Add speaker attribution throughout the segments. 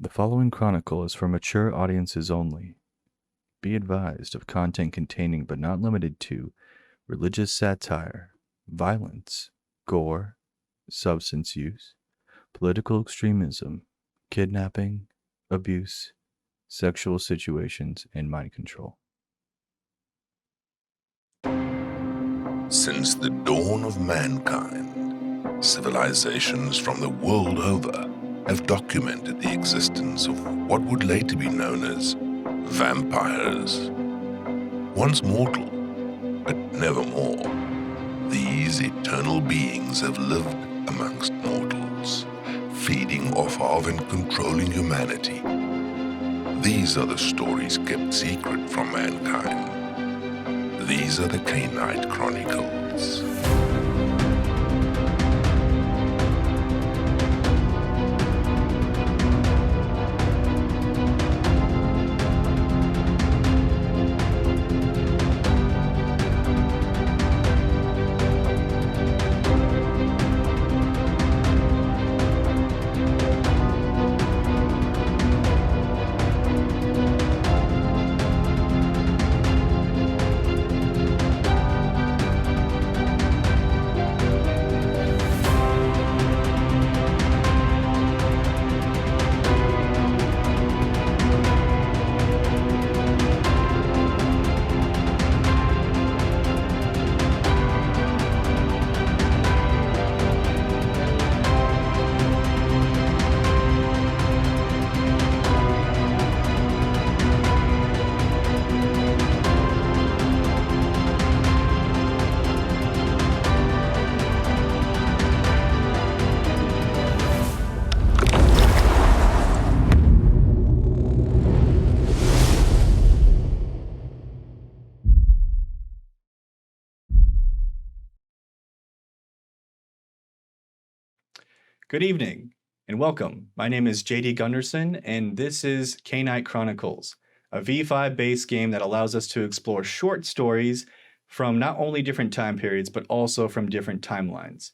Speaker 1: The following chronicle is for mature audiences only. Be advised of content containing but not limited to religious satire, violence, gore, substance use, political extremism, kidnapping, abuse, sexual situations, and mind control.
Speaker 2: Since the dawn of mankind, civilizations from the world over have documented the existence of what would later be known as vampires. Once mortal, but never more, these eternal beings have lived amongst mortals, feeding off of and controlling humanity. These are the stories kept secret from mankind. These are the Canaanite Chronicles.
Speaker 3: Good evening and welcome. My name is JD Gunderson, and this is Canaanite Chronicles, a V5 based game that allows us to explore short stories from not only different time periods, but also from different timelines.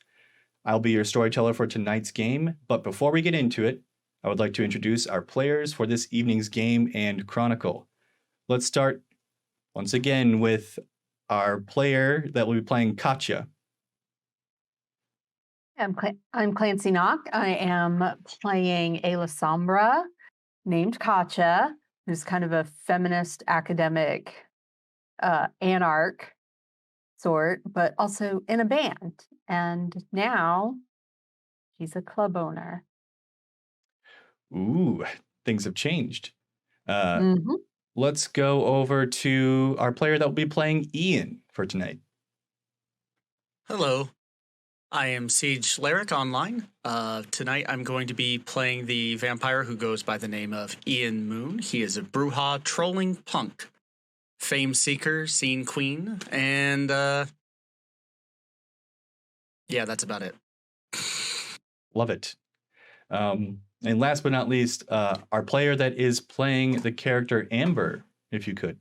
Speaker 3: I'll be your storyteller for tonight's game, but before we get into it, I would like to introduce our players for this evening's game and chronicle. Let's start once again with our player that will be playing Katya.
Speaker 4: I'm Clancy Knock. I am playing Ayla Sombra, named Katya, who's kind of a feminist academic anarch sort, but also in a band. And now she's a club owner.
Speaker 3: Ooh, things have changed.
Speaker 4: Mhm.
Speaker 3: Let's go over to our player that will be playing Ian for tonight.
Speaker 5: Hello, I am Siege Lyric online. Tonight I'm going to be playing the vampire who goes by the name of Ian Moon. He is a Bruja trolling punk, fame seeker, scene queen, and yeah, that's about it.
Speaker 3: Love it. And last but not least, our player that is playing the character Amber, if you could.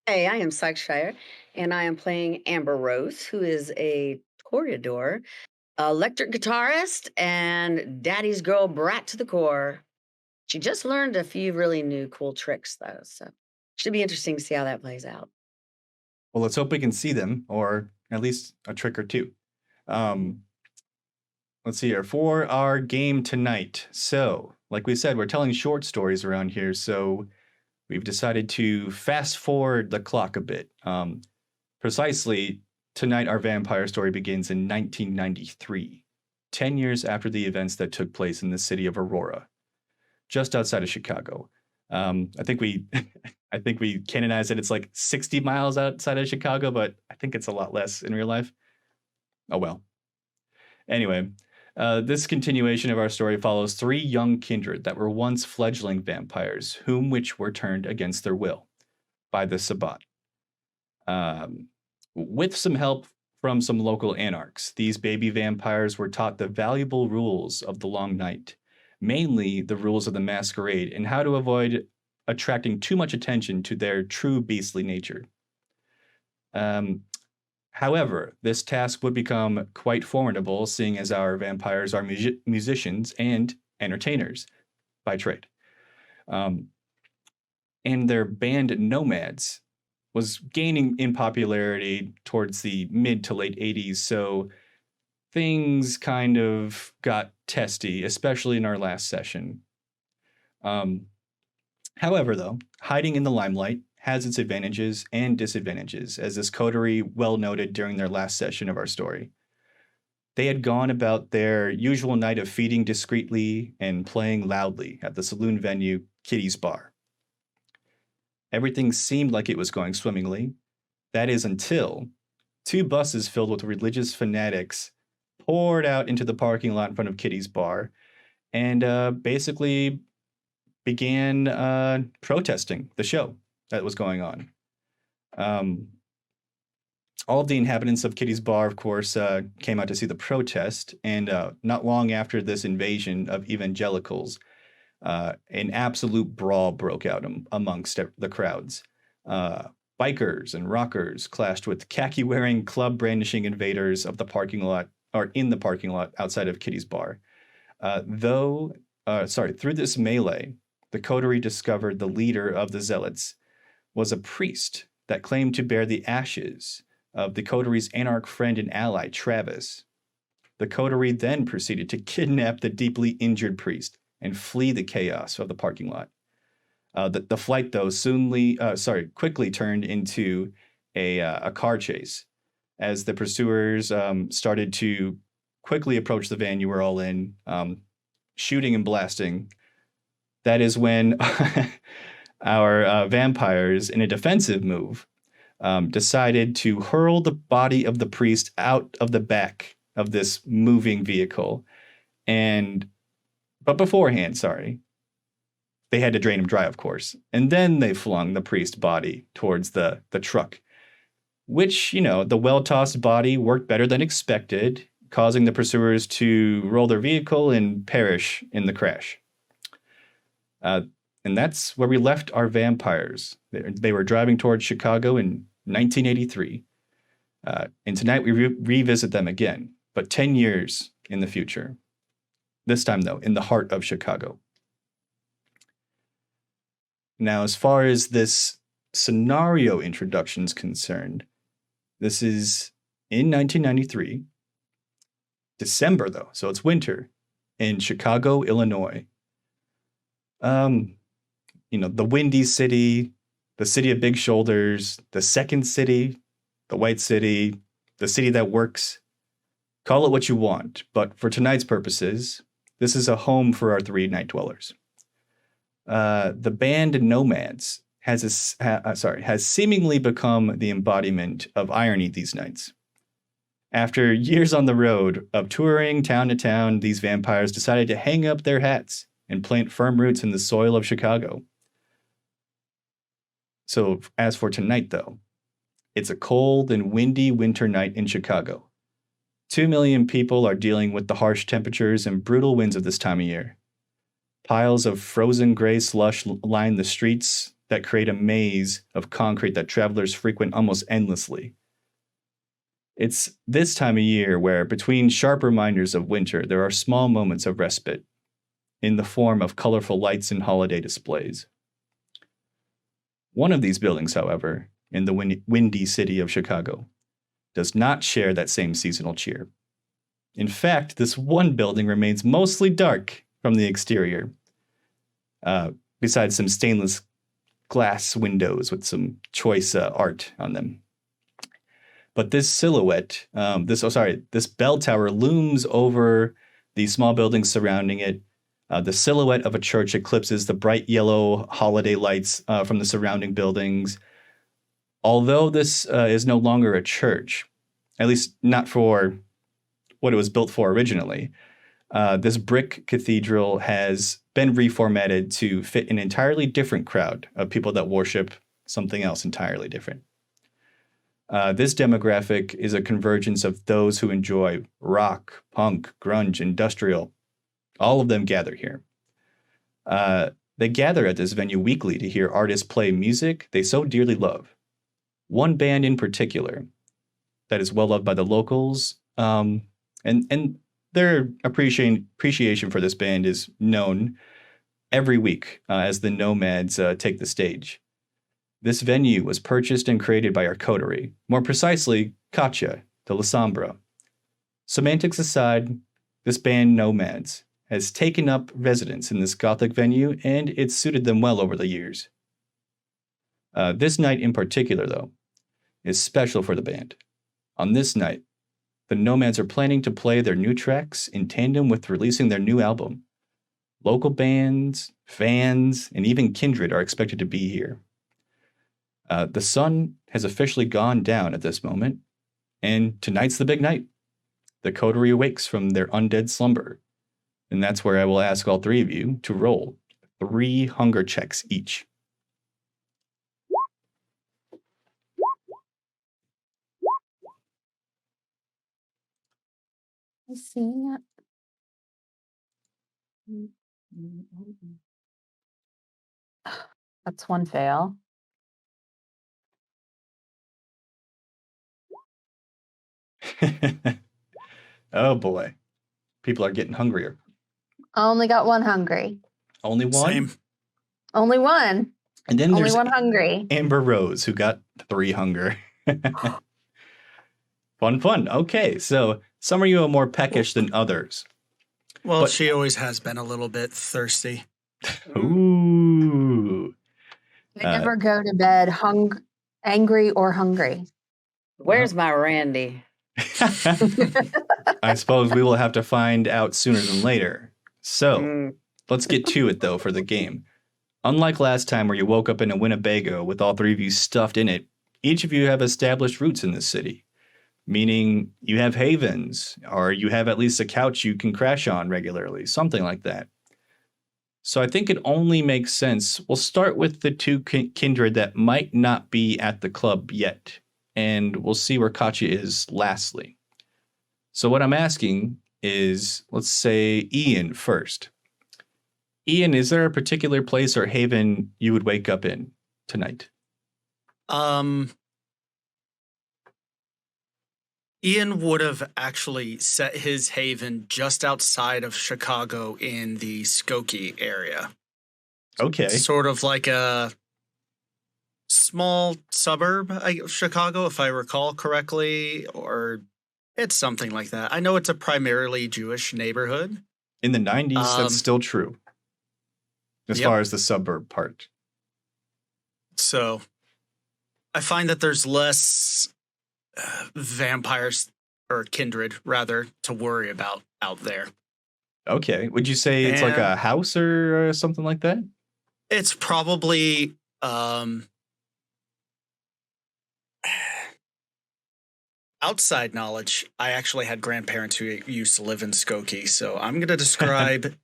Speaker 6: Hey, I am Sykeshire, and I am playing Amber Rose, who is a toreador, electric guitarist, and daddy's girl brat to the core. She just learned a few really new cool tricks, though, so should be interesting to see how that plays out.
Speaker 3: Well, let's hope we can see them, or at least a trick or two. Let's see here. For our game tonight, so like we said, we're telling short stories around here, so we've decided to fast forward the clock a bit. Precisely, tonight our vampire story begins in 1993, 10 years after the events that took place in the city of Aurora, just outside of Chicago. I think we I think we canonized it. It's like 60 miles outside of Chicago, but I think it's a lot less in real life. Oh well. Anyway, this continuation of our story follows three young kindred that were once fledgling vampires, which were turned against their will by the Sabbat. With some help from some local anarchs, these baby vampires were taught the valuable rules of the long night, mainly the rules of the masquerade and how to avoid attracting too much attention to their true beastly nature. However, this task would become quite formidable, seeing as our vampires are musicians and entertainers. by trade. And their band Nomads was gaining in popularity towards the mid to late 80s. So things kind of got testy, especially in our last session. However, though, hiding in the limelight has its advantages and disadvantages, as this coterie well noted during their last session of our story. They had gone about their usual night of feeding discreetly and playing loudly at the saloon venue Kitty's Bar. Everything seemed like it was going swimmingly. That is until 2 buses filled with religious fanatics poured out into the parking lot in front of Kitty's Bar and basically began protesting the show that was going on. All of the inhabitants of Kitty's Bar, of course, came out to see the protest, and not long after this invasion of evangelicals, an absolute brawl broke out amongst the crowds. Bikers and rockers clashed with khaki-wearing, club-brandishing invaders of the parking lot, or in the parking lot outside of Kitty's Bar. Through this melee, the coterie discovered the leader of the zealots was a priest that claimed to bear the ashes of the coterie's anarch friend and ally, Travis. The coterie then proceeded to kidnap the deeply injured priest and flee the chaos of the parking lot. The flight, though, quickly turned into a car chase as the pursuers started to quickly approach the van you were all in, shooting and blasting. That is when our vampires, in a defensive move, decided to hurl the body of the priest out of the back of this moving vehicle. But beforehand, they had to drain him dry, of course. And then they flung the priest's body towards the truck, which, the well-tossed body worked better than expected, causing the pursuers to roll their vehicle and perish in the crash. And that's where we left our vampires. They were driving towards Chicago in 1983. And tonight we revisit them again, but 10 years in the future. This time, though, in the heart of Chicago. Now, as far as this scenario introduction is concerned, this is in 1993. December, though, so it's winter in Chicago, Illinois. The Windy City, the city of big shoulders, the second city, the white city, the city that works. Call it what you want, but for tonight's purposes, this is a home for our 3 night dwellers. The band Nomads has seemingly become the embodiment of irony these nights. After years on the road of touring town to town, these vampires decided to hang up their hats and plant firm roots in the soil of Chicago. So as for tonight, though, it's a cold and windy winter night in Chicago. 2 million people are dealing with the harsh temperatures and brutal winds of this time of year. Piles of frozen gray slush line the streets that create a maze of concrete that travelers frequent almost endlessly. It's this time of year where, between sharp reminders of winter, there are small moments of respite in the form of colorful lights and holiday displays. One of these buildings, however, in the windy city of Chicago, does not share that same seasonal cheer. In fact, this one building remains mostly dark from the exterior, besides some stainless glass windows with some choice art on them. But this silhouette, this bell tower looms over the small buildings surrounding it. The silhouette of a church eclipses the bright yellow holiday lights from the surrounding buildings. Although this is no longer a church, at least not for what it was built for originally, this brick cathedral has been reformatted to fit an entirely different crowd of people that worship something else entirely different. This demographic is a convergence of those who enjoy rock, punk, grunge, industrial. All of them gather here. They gather at this venue weekly to hear artists play music they so dearly love. One band in particular that is well loved by the locals, and their appreciation for this band is known every week as the nomads take the stage. This venue was purchased and created by our coterie, more precisely, Katja de la Sombra. Semantics aside, this band Nomads has taken up residence in this gothic venue, and it's suited them well over the years. This night in particular, though, is special for the band. On this night, the Nomads are planning to play their new tracks in tandem with releasing their new album. Local bands, fans, and even kindred are expected to be here. The sun has officially gone down at this moment, and tonight's the big night. The coterie awakes from their undead slumber, and that's where I will ask all three of you to roll 3 hunger checks each.
Speaker 4: I see it. That's one fail.
Speaker 3: Oh boy. People are getting hungrier.
Speaker 4: I only got one hungry.
Speaker 3: Only one?
Speaker 5: Same.
Speaker 4: Only one.
Speaker 3: And then
Speaker 4: Only
Speaker 3: there's
Speaker 4: one hungry.
Speaker 3: Amber Rose, who got 3 hunger. Fun. Okay, so some of you are more peckish than others.
Speaker 5: Well,
Speaker 3: But-
Speaker 5: she always has been a little bit thirsty.
Speaker 3: Ooh.
Speaker 4: I never go to bed angry or hungry.
Speaker 6: Where's my Randy?
Speaker 3: I suppose we will have to find out sooner than later. So,
Speaker 6: Mm,
Speaker 3: let's get to it, though, for the game. Unlike last time where you woke up in a Winnebago with all 3 of you stuffed in it, each of you have established roots in this city, meaning you have havens, or you have at least a couch you can crash on regularly, something like that. So I think it only makes sense. We'll start with the 2 kindred that might not be at the club yet, and we'll see where Katja is lastly. So what I'm asking is, let's say Ian first. Ian, is there a particular place or haven you would wake up in tonight?
Speaker 5: Ian would have actually set his haven just outside of Chicago in the Skokie area.
Speaker 3: Okay.
Speaker 5: Sort of like a small suburb of Chicago, if I recall correctly, or it's something like that. I know it's a primarily Jewish neighborhood.
Speaker 3: In the 90s, that's still true. As
Speaker 5: Yep.
Speaker 3: far as the suburb part.
Speaker 5: So I find that there's less vampires or kindred, rather, to worry about out there.
Speaker 3: Okay. Would you say it's like a
Speaker 5: And-
Speaker 3: house or something like that?
Speaker 5: It's probably outside knowledge. I actually had grandparents who used to live in Skokie, so I'm going to describe.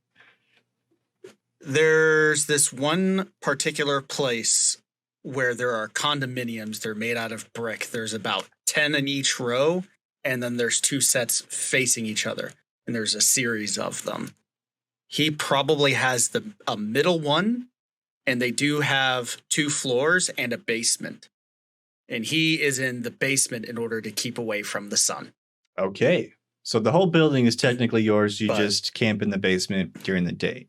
Speaker 5: There's this one particular place where there are condominiums. They're made out of brick. There's about 10 in each row, and then there's 2 sets facing each other, and there's a series of them. He probably has a middle one, and they do have 2 floors and a basement. And he is in the basement in order to keep away from the sun.
Speaker 3: Okay. So the whole building is technically yours. You
Speaker 5: But-
Speaker 3: just camp in the basement during the day.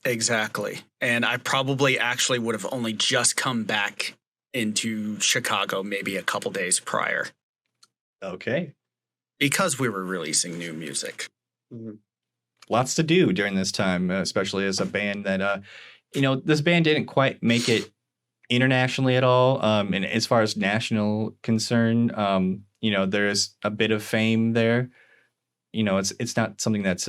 Speaker 5: Exactly. And I probably actually would have only just come back into Chicago maybe a couple days prior
Speaker 3: Okay.
Speaker 5: because we were releasing new music.
Speaker 3: Lots to do during this time, especially as a band that, this band didn't quite make it internationally at all. And as far as national concern, there's a bit of fame there. It's not something that's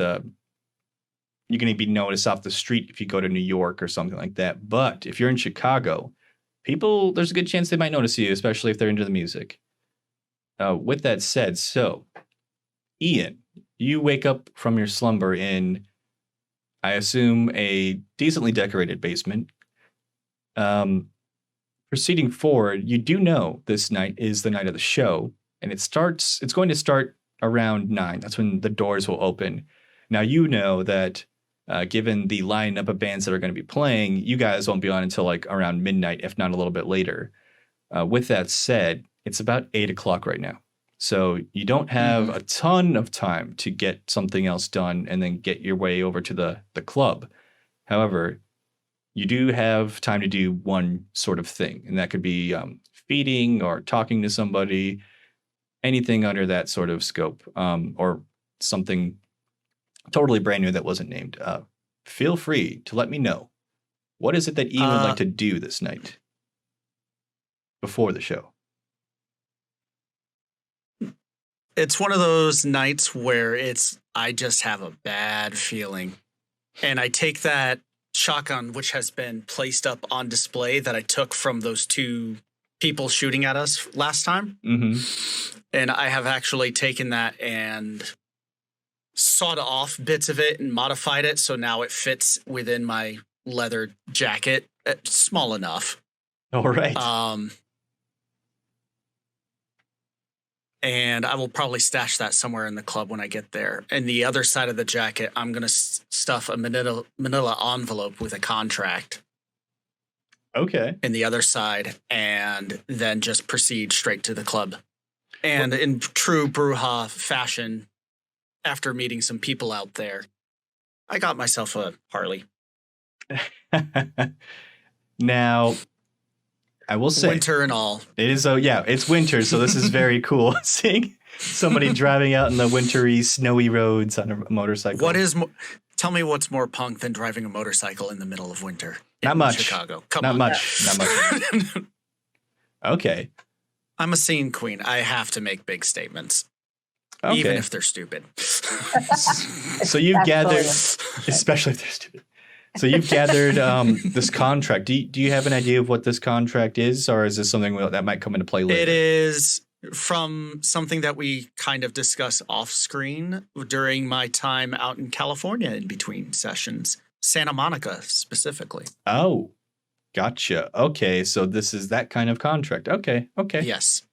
Speaker 3: you're going to be noticed off the street if you go to New York or something like that. But if you're in Chicago, there's a good chance they might notice you, especially if they're into the music. With that said, so Ian, you wake up from your slumber in, I assume, a decently decorated basement. Proceeding forward, you do know this night is the night of the show, and it's going to start around 9. That's when the doors will open. Now, you know that given the lineup of bands that are going to be playing, you guys won't be on until like around midnight, if not a little bit later. With that said, it's about 8 o'clock right now. So you don't have a ton of time to get something else done and then get your way over to the club. However, you do have time to do one sort of thing, and that could be feeding or talking to somebody, anything under that sort of scope, or something totally brand new that wasn't named. Feel free to let me know. What is it that Ian would like to do this night before the show?
Speaker 5: It's one of those nights where I just have a bad feeling. And I take that shotgun, which has been placed up on display that I took from those two people shooting at us last time.
Speaker 3: Mm-hmm.
Speaker 5: And I have actually taken that and sawed off bits of it and modified it. So now it fits within my leather jacket, small enough.
Speaker 3: All right.
Speaker 5: And I will probably stash that somewhere in the club when I get there. And the other side of the jacket, I'm going to stuff a manila envelope with a contract.
Speaker 3: Okay.
Speaker 5: In the other side, and then just proceed straight to the club. And in true Bruja fashion, after meeting some people out there, I got myself a Harley.
Speaker 3: Now, I will say,
Speaker 5: winter and all.
Speaker 3: It is. It's winter, so this is very cool. Seeing somebody driving out in the wintry, snowy roads on a motorcycle.
Speaker 5: Tell me what's more punk than driving a motorcycle in the middle of winter?
Speaker 3: Not much.
Speaker 5: Chicago.
Speaker 3: Not much. Okay.
Speaker 5: I'm a scene queen. I have to make big statements,
Speaker 3: okay.
Speaker 5: Even if they're stupid.
Speaker 3: So you've gathered, especially if they're stupid. So you've gathered this contract. Do you have an idea of what this contract is, or is this something that might come into play later?
Speaker 5: It is from something that we kind of discuss off screen during my time out in California in between sessions, Santa Monica specifically.
Speaker 3: Oh, gotcha. Okay, so this is that kind of contract. Okay.
Speaker 5: Yes.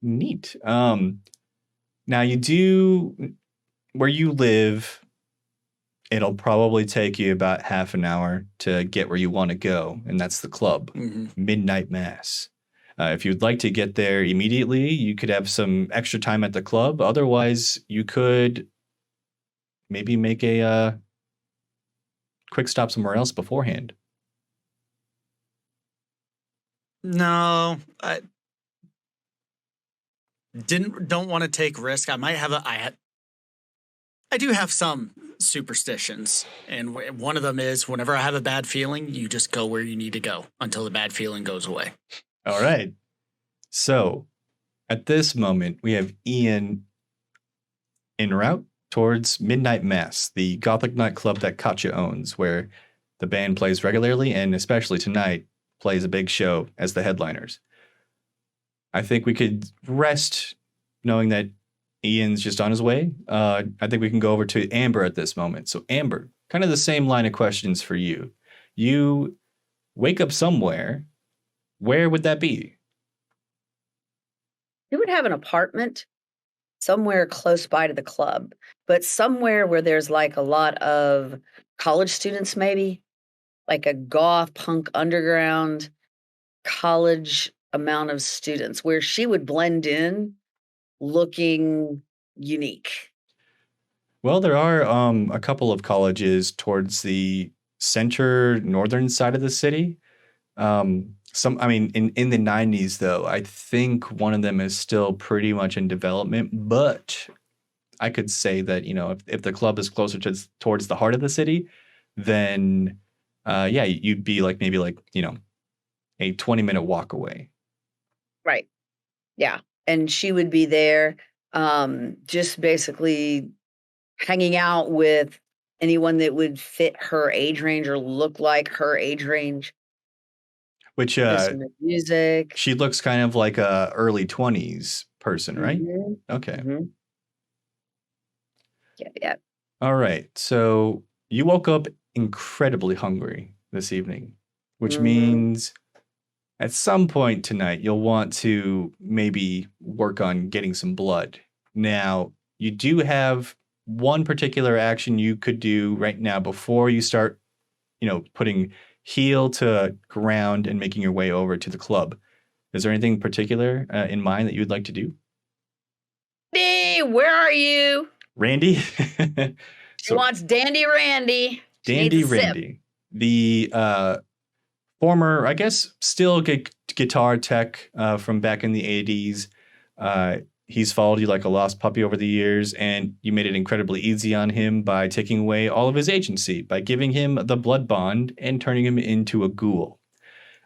Speaker 3: Neat. Now you do, where you live, it'll probably take you about half an hour to get where you want to go, and that's the club, Midnight Mass. If you'd like to get there immediately, you could have some extra time at the club. Otherwise, you could maybe make a quick stop somewhere else beforehand.
Speaker 5: No, I don't want to take risk. I might have I do have some superstitions, and one of them is whenever I have a bad feeling, you just go where you need to go until the bad feeling goes away.
Speaker 3: All right. So at this moment, we have Ian en route towards Midnight Mass, the Gothic nightclub that Katja owns, where the band plays regularly and especially tonight plays a big show as the headliners. I think we could rest knowing that Ian's just on his way. I think we can go over to Amber at this moment. So Amber, kind of the same line of questions for you. You wake up somewhere. Where would that be?
Speaker 6: You would have an apartment somewhere close by to the club, but somewhere where there's like a lot of college students, maybe like a goth punk underground college amount of students where she would blend in looking unique.
Speaker 3: Well, there are a couple of colleges towards the center northern side of the city. In the 90s, though, I think one of them is still pretty much in development. But I could say that, if the club is closer towards the heart of the city, then, you'd be maybe a 20-minute walk away.
Speaker 6: Right. Yeah. And she would be there just basically hanging out with anyone that would fit her age range or look like her age range.
Speaker 3: Which
Speaker 6: music.
Speaker 3: She looks kind of like a early 20s person, right?
Speaker 6: Mm-hmm.
Speaker 3: Okay.
Speaker 6: Mm-hmm. Yeah.
Speaker 3: All right. So you woke up incredibly hungry this evening, which means at some point tonight, you'll want to maybe work on getting some blood. Now, you do have one particular action you could do right now before you start, putting heel to ground and making your way over to the club. Is there anything particular in mind that you would like to do?
Speaker 6: Hey, where are you?
Speaker 3: Randy?
Speaker 6: She wants Dandy Randy.
Speaker 3: Dandy Randy. the former, I guess, still guitar tech from back in the 80s. He's followed you like a lost puppy over the years, and you made it incredibly easy on him by taking away all of his agency, by giving him the blood bond and turning him into a ghoul.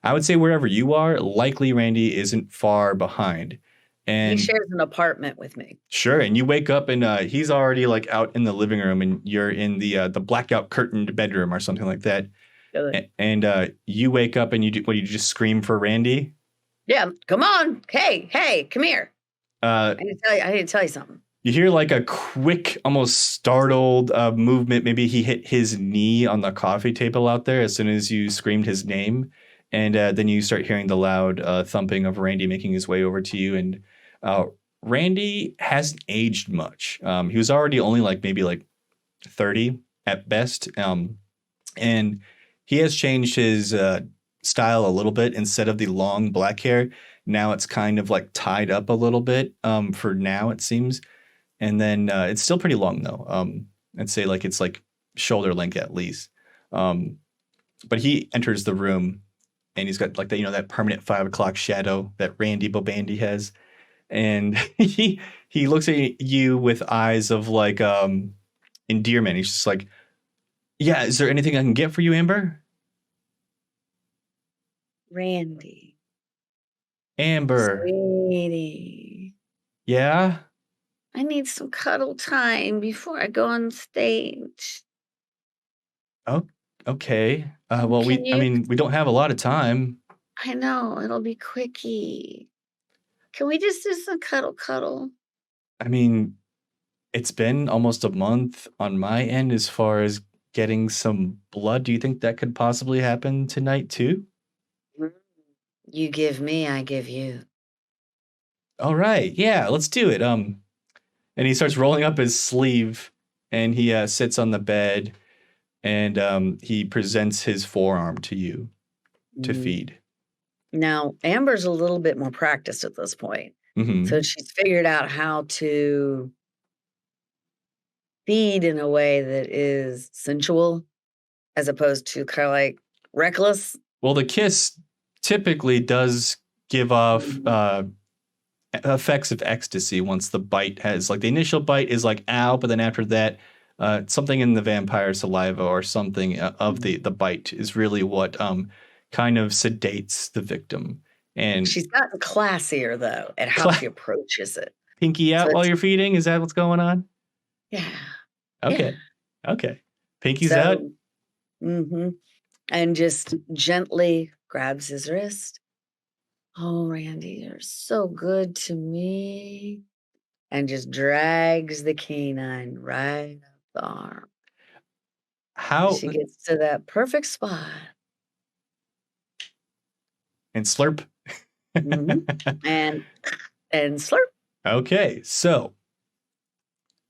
Speaker 3: I would say wherever you are, likely Randy isn't far behind. And
Speaker 6: He shares an apartment with me.
Speaker 3: sure, and you wake up and he's already like out in the living room, and you're in the blackout curtained bedroom or something like that.
Speaker 6: Good.
Speaker 3: And you wake up and you just scream for Randy.
Speaker 6: Yeah, come on. Hey, come here.
Speaker 3: Uh,
Speaker 6: I need to tell you something.
Speaker 3: You hear like a quick, almost startled movement. Maybe he hit his knee on the coffee table out there as soon as you screamed his name. And then you start hearing the loud thumping of Randy making his way over to you. And Randy hasn't aged much. He was already only maybe 30 at best. And he has changed his style a little bit. Instead of the long black hair, now it's kind of like tied up a little bit for now, it seems. And then it's still pretty long, though. I'd say it's shoulder length at least. But he enters the room and he's got that permanent 5 o'clock shadow that Randy Bobandy has. And he looks at you with eyes of endearment. He's just like, yeah, is there anything I can get for you, Amber?
Speaker 6: Randy.
Speaker 3: Amber.
Speaker 6: Sweetie.
Speaker 3: Yeah?
Speaker 6: I need some cuddle time before I go on stage.
Speaker 3: Oh, okay. Well,
Speaker 6: Can you?
Speaker 3: we don't have a lot of time.
Speaker 6: I know, it'll be quickie. Can we just do some cuddle?
Speaker 3: I mean, it's been almost a month on my end as far as getting some blood. Do you think that could possibly happen tonight too?
Speaker 6: You give me, I give you.
Speaker 3: All right. Yeah, let's do it. And he starts rolling up his sleeve and he sits on the bed and he presents his forearm to you to feed.
Speaker 6: Now, Amber's a little bit more practiced at this point.
Speaker 3: Mhm.
Speaker 6: So she's figured out how to feed in a way that is sensual as opposed to kind of reckless.
Speaker 3: Well, the kiss typically does give off effects of ecstasy once the bite has the initial bite is ow, but then after that something in the vampire saliva or something of the bite is really what kind of sedates the victim. And
Speaker 6: she's gotten classier though at how she approaches it.
Speaker 3: Pinky out while you're feeding, is that what's going on?
Speaker 6: Yeah.
Speaker 3: Okay. Pinky's out.
Speaker 6: And just gently grabs his wrist. Oh, Randy, you're so good to me. And just drags the canine right up the arm.
Speaker 3: How
Speaker 6: she gets to that perfect spot.
Speaker 3: And slurp.
Speaker 6: And slurp.
Speaker 3: Okay, so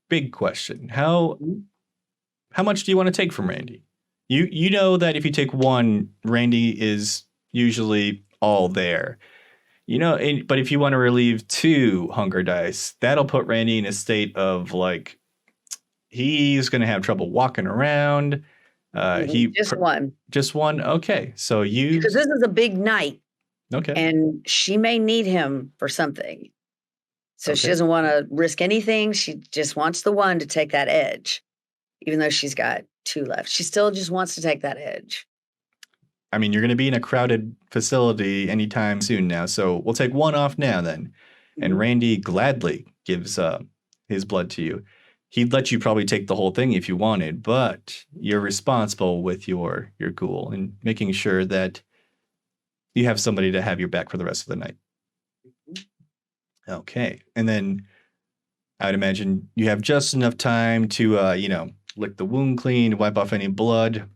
Speaker 3: big question. How much do you want to take from Randy? You know that if you take one, Randy is usually all there. But if you want to relieve 2 hunger dice, that'll put Randy in a state of he's going to have trouble walking around. Just one. Okay, so
Speaker 6: because this is a big night.
Speaker 3: Okay,
Speaker 6: and she may need him for something, so she doesn't want to risk anything. She just wants the one to take that edge, even though she's got 2 left. She still just wants to take that edge.
Speaker 3: I mean, you're going to be in a crowded facility anytime soon now, so we'll take 1 off now then. And Randy gladly gives his blood to you. He'd let you probably take the whole thing if you wanted, but you're responsible with your ghoul and making sure that you have somebody to have your back for the rest of the night. Okay. And then I would imagine you have just enough time to, lick the wound clean, wipe off any blood,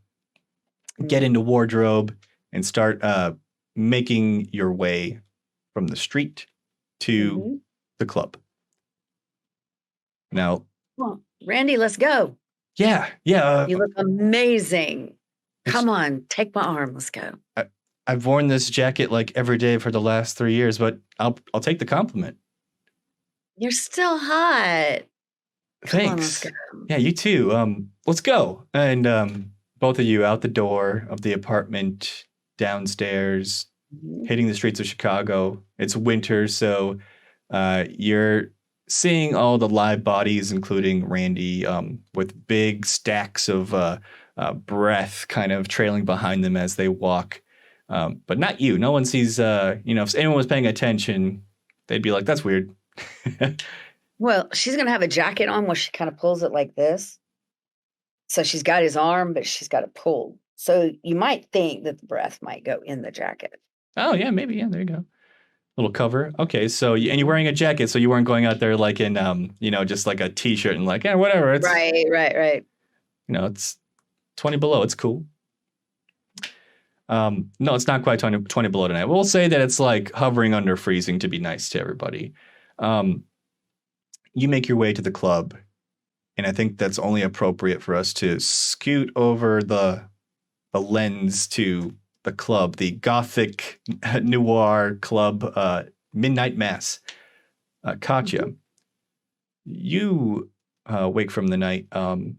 Speaker 3: get into wardrobe, and start making your way from the street to the club. Now,
Speaker 6: well, Randy, let's go.
Speaker 3: Yeah.
Speaker 6: You look amazing. Come on, take my arm. Let's go.
Speaker 3: I've worn this jacket every day for the last 3 years, but I'll take the compliment.
Speaker 6: You're still hot.
Speaker 3: Thanks.
Speaker 6: Come on, let's go.
Speaker 3: Yeah, you too. Let's go. And both of you out the door of the apartment, downstairs, hitting the streets of Chicago. It's winter, so you're seeing all the live bodies, including Randy, with big stacks of breath kind of trailing behind them as they walk. But not you. No one sees, if anyone was paying attention, they'd be like, that's weird.
Speaker 6: Well, she's going to have a jacket on where she kind of pulls it like this. So she's got his arm, but she's got it pulled. So you might think that the breath might go in the jacket.
Speaker 3: Oh, yeah, maybe. Yeah, there you go. Little cover. Okay, so and you're wearing a jacket, so you weren't going out there like in, just like a t-shirt and like, yeah, whatever. It's
Speaker 6: Right.
Speaker 3: It's 20 below. It's cool. No, it's not quite 20 below tonight. We'll say that it's like hovering under freezing to be nice to everybody. You make your way to the club, and I think that's only appropriate for us to scoot over the lens to the club, the Gothic Noir Club, Midnight Mass. Katya, you wake from the night. I'd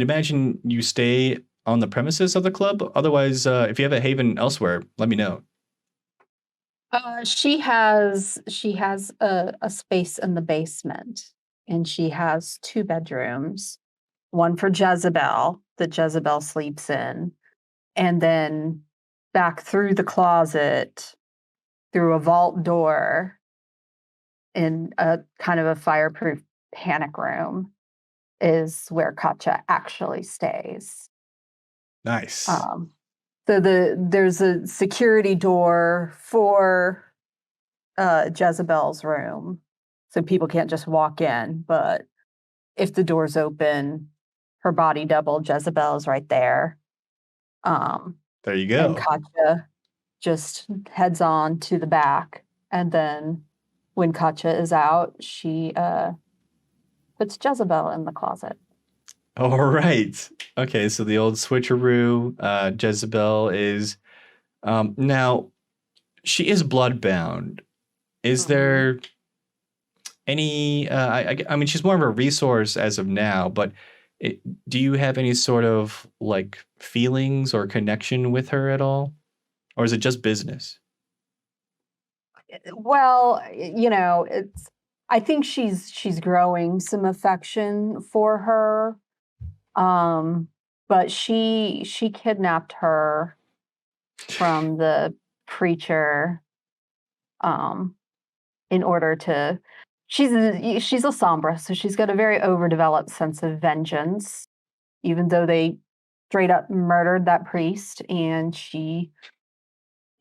Speaker 3: imagine you stay on the premises of the club. Otherwise, if you have a haven elsewhere, let me know.
Speaker 4: She has a space in the basement, and she has 2 bedrooms, one for Jezebel that Jezebel sleeps in, and then back through the closet, through a vault door, in a kind of a fireproof panic room, is where Katja actually stays.
Speaker 3: Nice.
Speaker 4: So there's a security door for Jezebel's room, so people can't just walk in. But if the door's open, her body double Jezebel's right there.
Speaker 3: There you
Speaker 4: And
Speaker 3: go.
Speaker 4: Katja just heads on to the back, and then when Katja is out, she puts Jezebel in the closet.
Speaker 3: All right. Okay, so the old switcheroo. Jezebel is now she is bloodbound. Is there any? I mean, she's more of a resource as of now, but do you have any sort of like feelings or connection with her at all, or is it just business?
Speaker 4: Well, it's. I think she's growing some affection for her. But she kidnapped her from the preacher, in order to. She's a Sombra, so she's got a very overdeveloped sense of vengeance, even though they straight up murdered that priest, and she,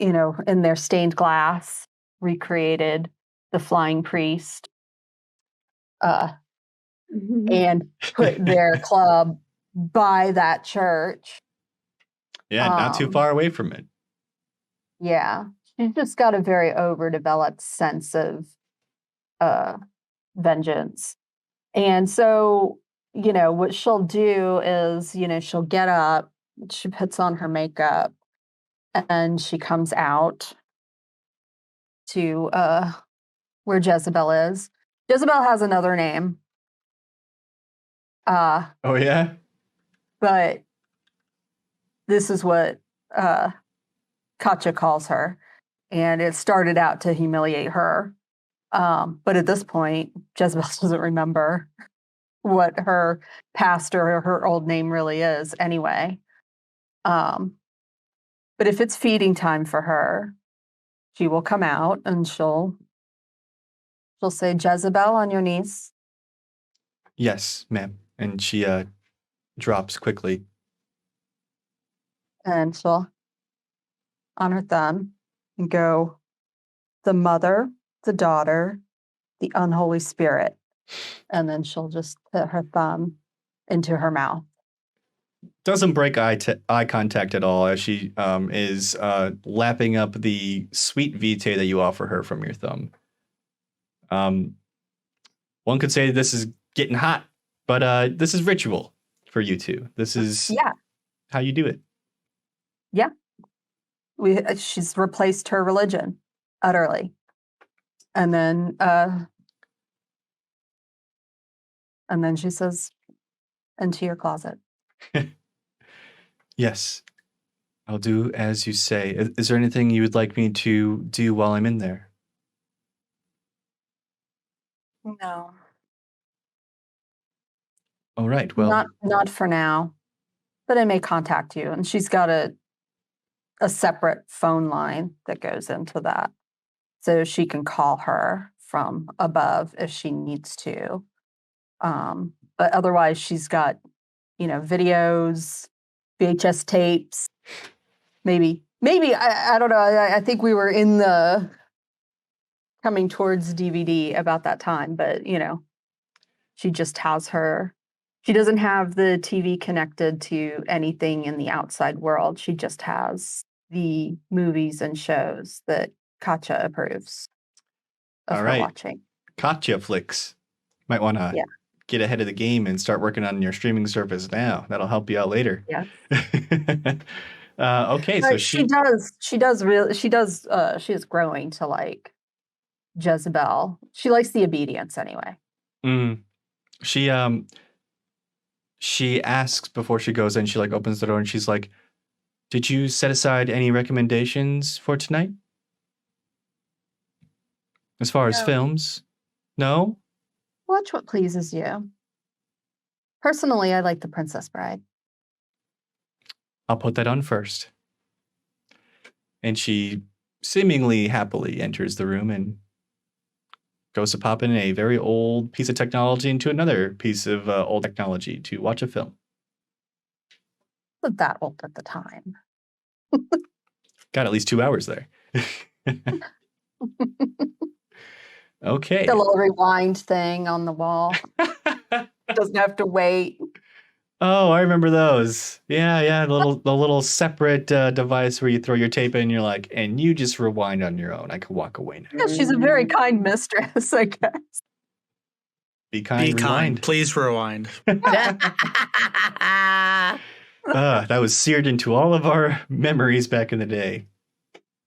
Speaker 4: in their stained glass, recreated the flying priest, and put their club by that church.
Speaker 3: Yeah, not too far away from it.
Speaker 4: Yeah, she's just got a very overdeveloped sense of vengeance. And so, what she'll do is, she'll get up, she puts on her makeup, and she comes out to where Jezebel is. Jezebel has another name.
Speaker 3: Oh yeah?
Speaker 4: But this is what Katja calls her. And it started out to humiliate her. But at this point, Jezebel doesn't remember what her past or her old name really is anyway. But if it's feeding time for her, she will come out and she'll say, Jezebel, on your knees.
Speaker 3: Yes, ma'am. And she drops quickly.
Speaker 4: And she'll, on her thumb, and go, the Mother, the Daughter, the Unholy Spirit. And then she'll just put her thumb into her mouth.
Speaker 3: Doesn't break eye contact at all as she is lapping up the sweet vitae that you offer her from your thumb. One could say this is getting hot, but this is ritual for you two. This is how you do it.
Speaker 4: Yeah. She's replaced her religion utterly. And then she says, into your closet.
Speaker 3: Yes, I'll do as you say. Is there anything you would like me to do while I'm in there?
Speaker 4: No,
Speaker 3: All right. Well,
Speaker 4: not for now. But I may contact you. And she's got a separate phone line that goes into that. So she can call her from above if she needs to. But otherwise she's got, videos, VHS tapes, maybe I don't know. I think we were in the coming towards DVD about that time, but she just has she doesn't have the TV connected to anything in the outside world. She just has the movies and shows that Katja approves of
Speaker 3: all
Speaker 4: her
Speaker 3: right.
Speaker 4: watching.
Speaker 3: Gotcha flicks. Might want to
Speaker 4: Yeah.
Speaker 3: get ahead of the game and start working on your streaming service now. That'll help you out later.
Speaker 4: Yeah.
Speaker 3: Okay, so
Speaker 4: But she is growing to like Jezebel. She likes the obedience anyway.
Speaker 3: Mm, she asks before she goes in. She like opens the door and she's like, "Did you set aside any recommendations for tonight? As far as
Speaker 4: No.
Speaker 3: films? No?
Speaker 4: Watch what pleases you. Personally, I like The Princess Bride.
Speaker 3: I'll put that on first." And she seemingly happily enters the room and goes to pop in a very old piece of technology into another piece of old technology to watch a film.
Speaker 4: Not that old at the time.
Speaker 3: Got at least 2 hours there. Okay.
Speaker 4: The little rewind thing on the wall. Doesn't have to wait.
Speaker 3: Oh, I remember those. Yeah, the little separate device where you throw your tape in and you're like, and you just rewind on your own. I could walk away now.
Speaker 4: Yeah, she's a very kind mistress, I guess.
Speaker 3: Be kind,
Speaker 5: Be kind.
Speaker 3: rewind.
Speaker 5: Please rewind.
Speaker 3: That was seared into all of our memories back in the day.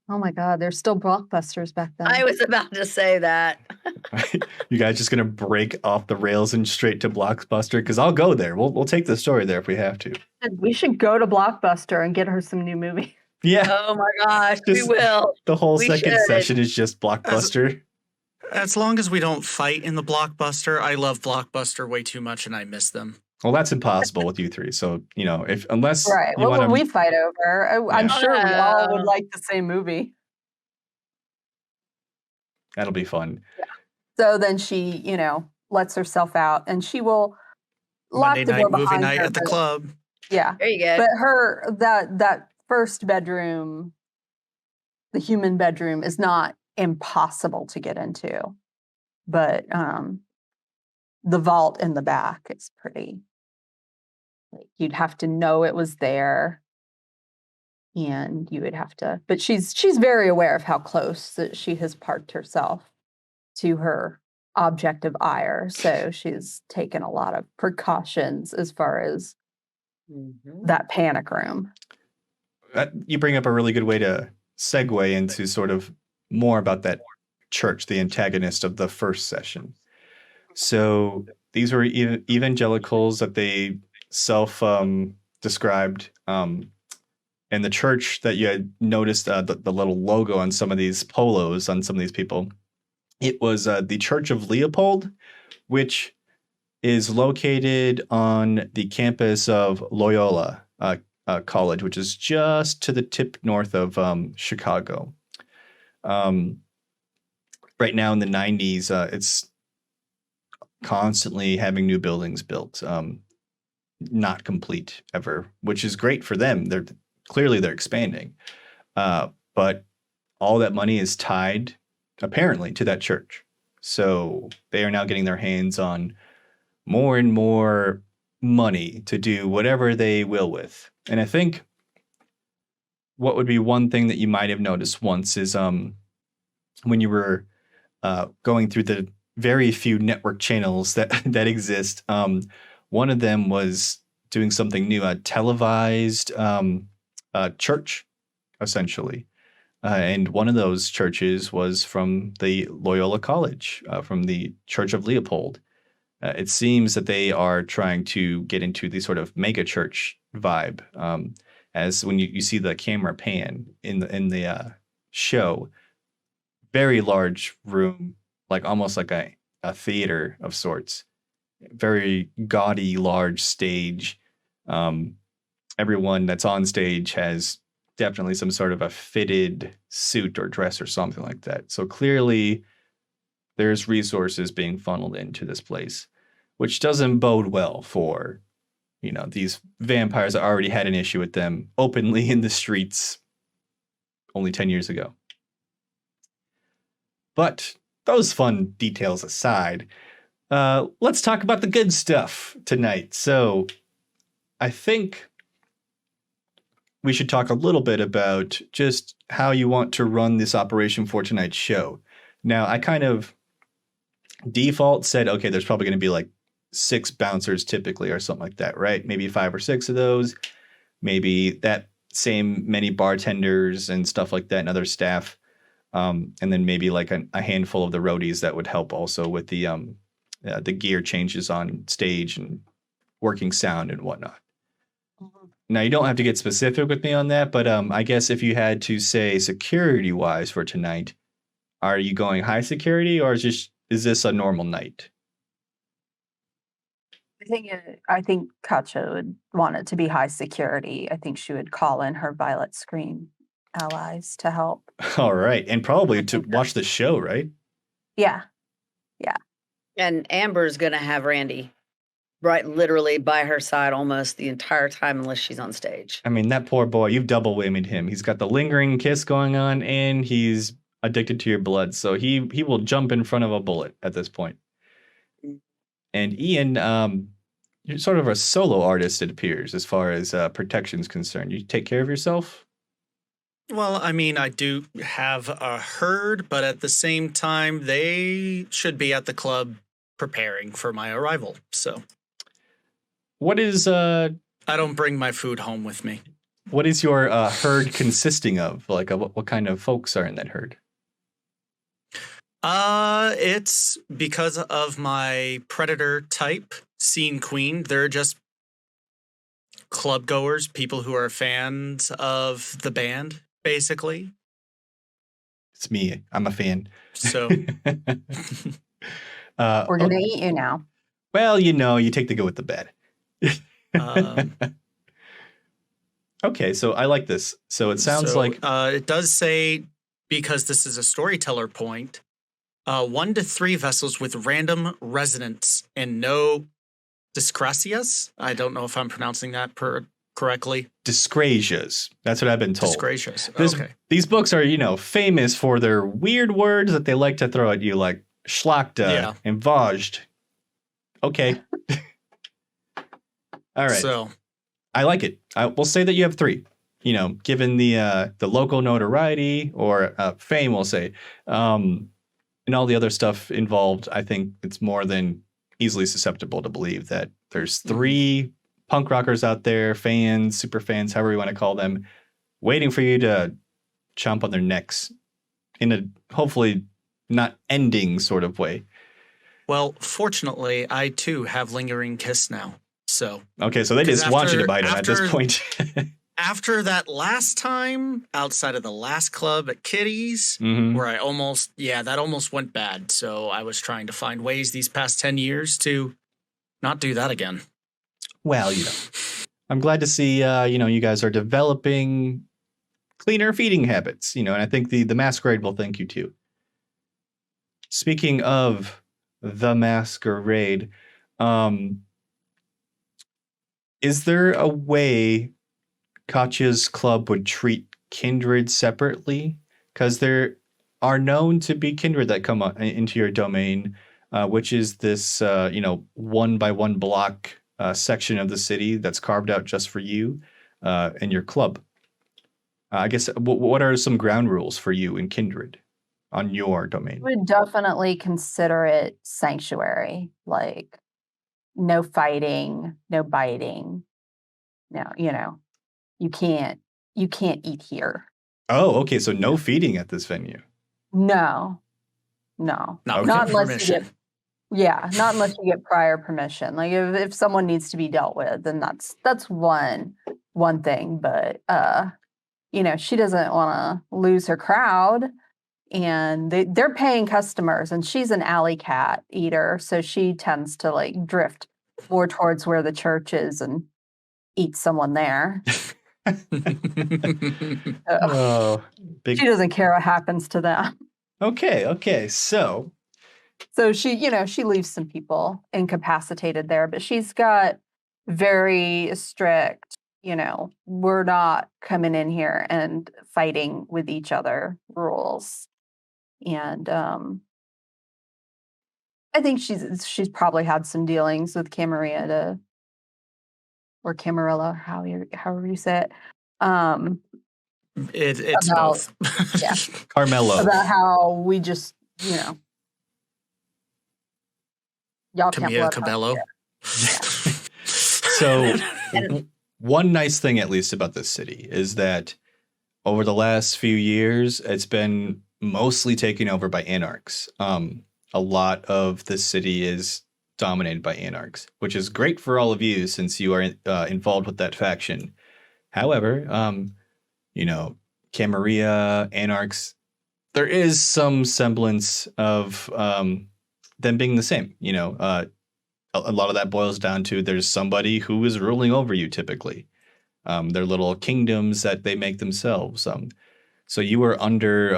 Speaker 4: Oh my God, there's still blockbusters back then.
Speaker 6: I was about to say that.
Speaker 3: You guys just gonna break off the rails and straight to Blockbuster? Because I'll go there. We'll take the story there if we have to.
Speaker 4: We should go to Blockbuster and get her some new movie.
Speaker 3: Yeah,
Speaker 6: Oh my gosh, we
Speaker 3: Just-
Speaker 6: will.
Speaker 3: the whole
Speaker 6: we
Speaker 3: second
Speaker 6: should.
Speaker 3: session is just Blockbuster.
Speaker 5: As long as we don't fight in the Blockbuster, I love Blockbuster way too much and I miss them.
Speaker 3: Well, that's impossible with you three. So unless
Speaker 4: Right.
Speaker 3: you
Speaker 4: What
Speaker 3: want
Speaker 4: would
Speaker 3: to,
Speaker 4: we fight over? I'm
Speaker 3: Yeah.
Speaker 4: sure we all would
Speaker 6: Oh.
Speaker 4: like the same movie.
Speaker 3: that'll be fun.
Speaker 4: So then she, lets herself out and she will lock
Speaker 5: Monday
Speaker 4: the door
Speaker 5: night movie
Speaker 4: behind
Speaker 5: night
Speaker 4: her.
Speaker 5: at the
Speaker 4: but-
Speaker 5: club.
Speaker 4: Yeah.
Speaker 6: There you go.
Speaker 4: But that first bedroom, the human bedroom, is not impossible to get into. But the vault in the back is pretty, like, you'd have to know it was there. And you would have to, but she's very aware of how close that she has parked herself to her object of ire. So she's taken a lot of precautions as far as
Speaker 6: Mhm.
Speaker 4: that panic room.
Speaker 3: You bring up a really good way to segue into sort of more about that church, the antagonist of the first session. So these were evangelicals that they self-described. And the church that you had noticed, the little logo on some of these polos on some of these people, it was the Church of Leopold, which is located on the campus of Loyola College, which is just to the tip north of Chicago. Right now in the 90s, it's constantly having new buildings built, not complete ever, which is great for them. They're expanding, but all that money is tied apparently to that church. So they are now getting their hands on more and more money to do whatever they will with. And I think what would be one thing that you might have noticed once is when you were going through the very few network channels that exist, one of them was doing something new, a televised church, essentially. And one of those churches was from the Loyola College, from the Church of Leopold. It seems that they are trying to get into the sort of mega church vibe. as when you see the camera pan in the show. Very large room, like almost like a theater of sorts. Very gaudy, large stage. Everyone that's on stage has definitely some sort of a fitted suit or dress or something like that. So clearly there's resources being funneled into this place, which doesn't bode well for, these vampires that already had an issue with them openly in the streets only 10 years ago. But those fun details aside, let's talk about the good stuff tonight. So I think we should talk a little bit about just how you want to run this operation for tonight's show. Now, I kind of default said, okay, there's probably going to be like 6 bouncers typically or something like that, right? Maybe 5 or 6 of those, maybe that same many bartenders and stuff like that and other staff. And then maybe like a handful of the roadies that would help also with the gear changes on stage and working sound and whatnot. Now, you don't have to get specific with me on that, but I guess if you had to say security-wise for tonight, are you going high security or is this a normal night?
Speaker 4: I think Katja would want it to be high security. I think she would call in her Violet Screen allies to help.
Speaker 3: All right, and probably to watch the show, right?
Speaker 4: Yeah.
Speaker 6: And Amber's going to have Randy right literally by her side almost the entire time unless she's on stage.
Speaker 3: I mean, that poor boy, you've double whammied him. He's got the lingering kiss going on and he's addicted to your blood. So he will jump in front of a bullet at this point. And Ian, you're sort of a solo artist, it appears, as far as protection's concerned. You take care of yourself?
Speaker 5: Well, I mean, I do have a herd, but at the same time, they should be at the club preparing for my arrival. So,
Speaker 3: what is
Speaker 5: I don't bring my food home with me.
Speaker 3: What is your herd consisting of? Like, what kind of folks are in that herd?
Speaker 5: It's because of my predator type, scene queen. They're just club goers, people who are fans of the band, basically.
Speaker 3: It's me. I'm a fan.
Speaker 5: So
Speaker 4: we're going to eat you now.
Speaker 3: Well, you take the good with the bad. Okay, so I like this. So it sounds like...
Speaker 5: it does say, because this is a storyteller point, 1 to 3 vessels with random resonance and no dyscrasias. I don't know if I'm pronouncing that correctly.
Speaker 3: Dyscrasias. That's what I've been told.
Speaker 5: Dyscrasias. Okay.
Speaker 3: These books are, famous for their weird words that they like to throw at you, like schlachta and vajd. Okay. All right.
Speaker 5: So
Speaker 3: I like it. We'll say that you have 3. Given the local notoriety or fame, we'll say, and all the other stuff involved, I think it's more than easily susceptible to believe that there's 3 punk rockers out there, fans, super fans, however you want to call them, waiting for you to chomp on their necks in a hopefully not ending sort of way.
Speaker 5: Well, fortunately, I too have lingering kiss now. So
Speaker 3: okay, so they just want you to bite them at this point.
Speaker 5: After that last time, outside of the last club at Kitty's, where I that almost went bad. So I was trying to find ways these past 10 years to not do that again.
Speaker 3: Well, I'm glad to see, you guys are developing cleaner feeding habits, and I think the Masquerade will thank you too. Speaking of the Masquerade, is there a way Katja's club would treat kindred separately? Because there are known to be kindred that come into your domain, which is this, 1-by-1 block section of the city that's carved out just for you and your club. I guess, what are some ground rules for you in kindred on your domain?
Speaker 4: I would definitely consider it sanctuary, like no fighting, no biting. No, you can't eat here.
Speaker 3: Oh, okay. So no feeding at this venue.
Speaker 4: No.
Speaker 5: Not
Speaker 4: Not unless
Speaker 5: permission.
Speaker 4: not unless you get prior permission. Like if someone needs to be dealt with, then that's one one thing, but she doesn't want to lose her crowd, and they're paying customers, and she's an alley cat eater, so she tends to like drift more towards where the church is and eat someone there.
Speaker 3: Oh, big.
Speaker 4: She doesn't care what happens to them.
Speaker 3: Okay. So,
Speaker 4: She leaves some people incapacitated there, but she's got very strict, we're not coming in here and fighting with each other rules. And I think she's probably had some dealings with Camarilla or Camarilla, however you say it.
Speaker 5: It's
Speaker 4: About-
Speaker 5: both.
Speaker 4: yeah.
Speaker 3: Carmelo.
Speaker 4: About how we just, y'all can't
Speaker 5: Camilla
Speaker 4: let us
Speaker 5: Cabello.
Speaker 3: So, one nice thing, at least, about this city is that over the last few years, it's been mostly taken over by anarchs. A lot of the city is dominated by anarchs, which is great for all of you since you are involved with that faction. However, Camarilla, anarchs, there is some semblance of them being the same. A lot of that boils down to there's somebody who is ruling over you typically. Their little kingdoms that they make themselves. So you are under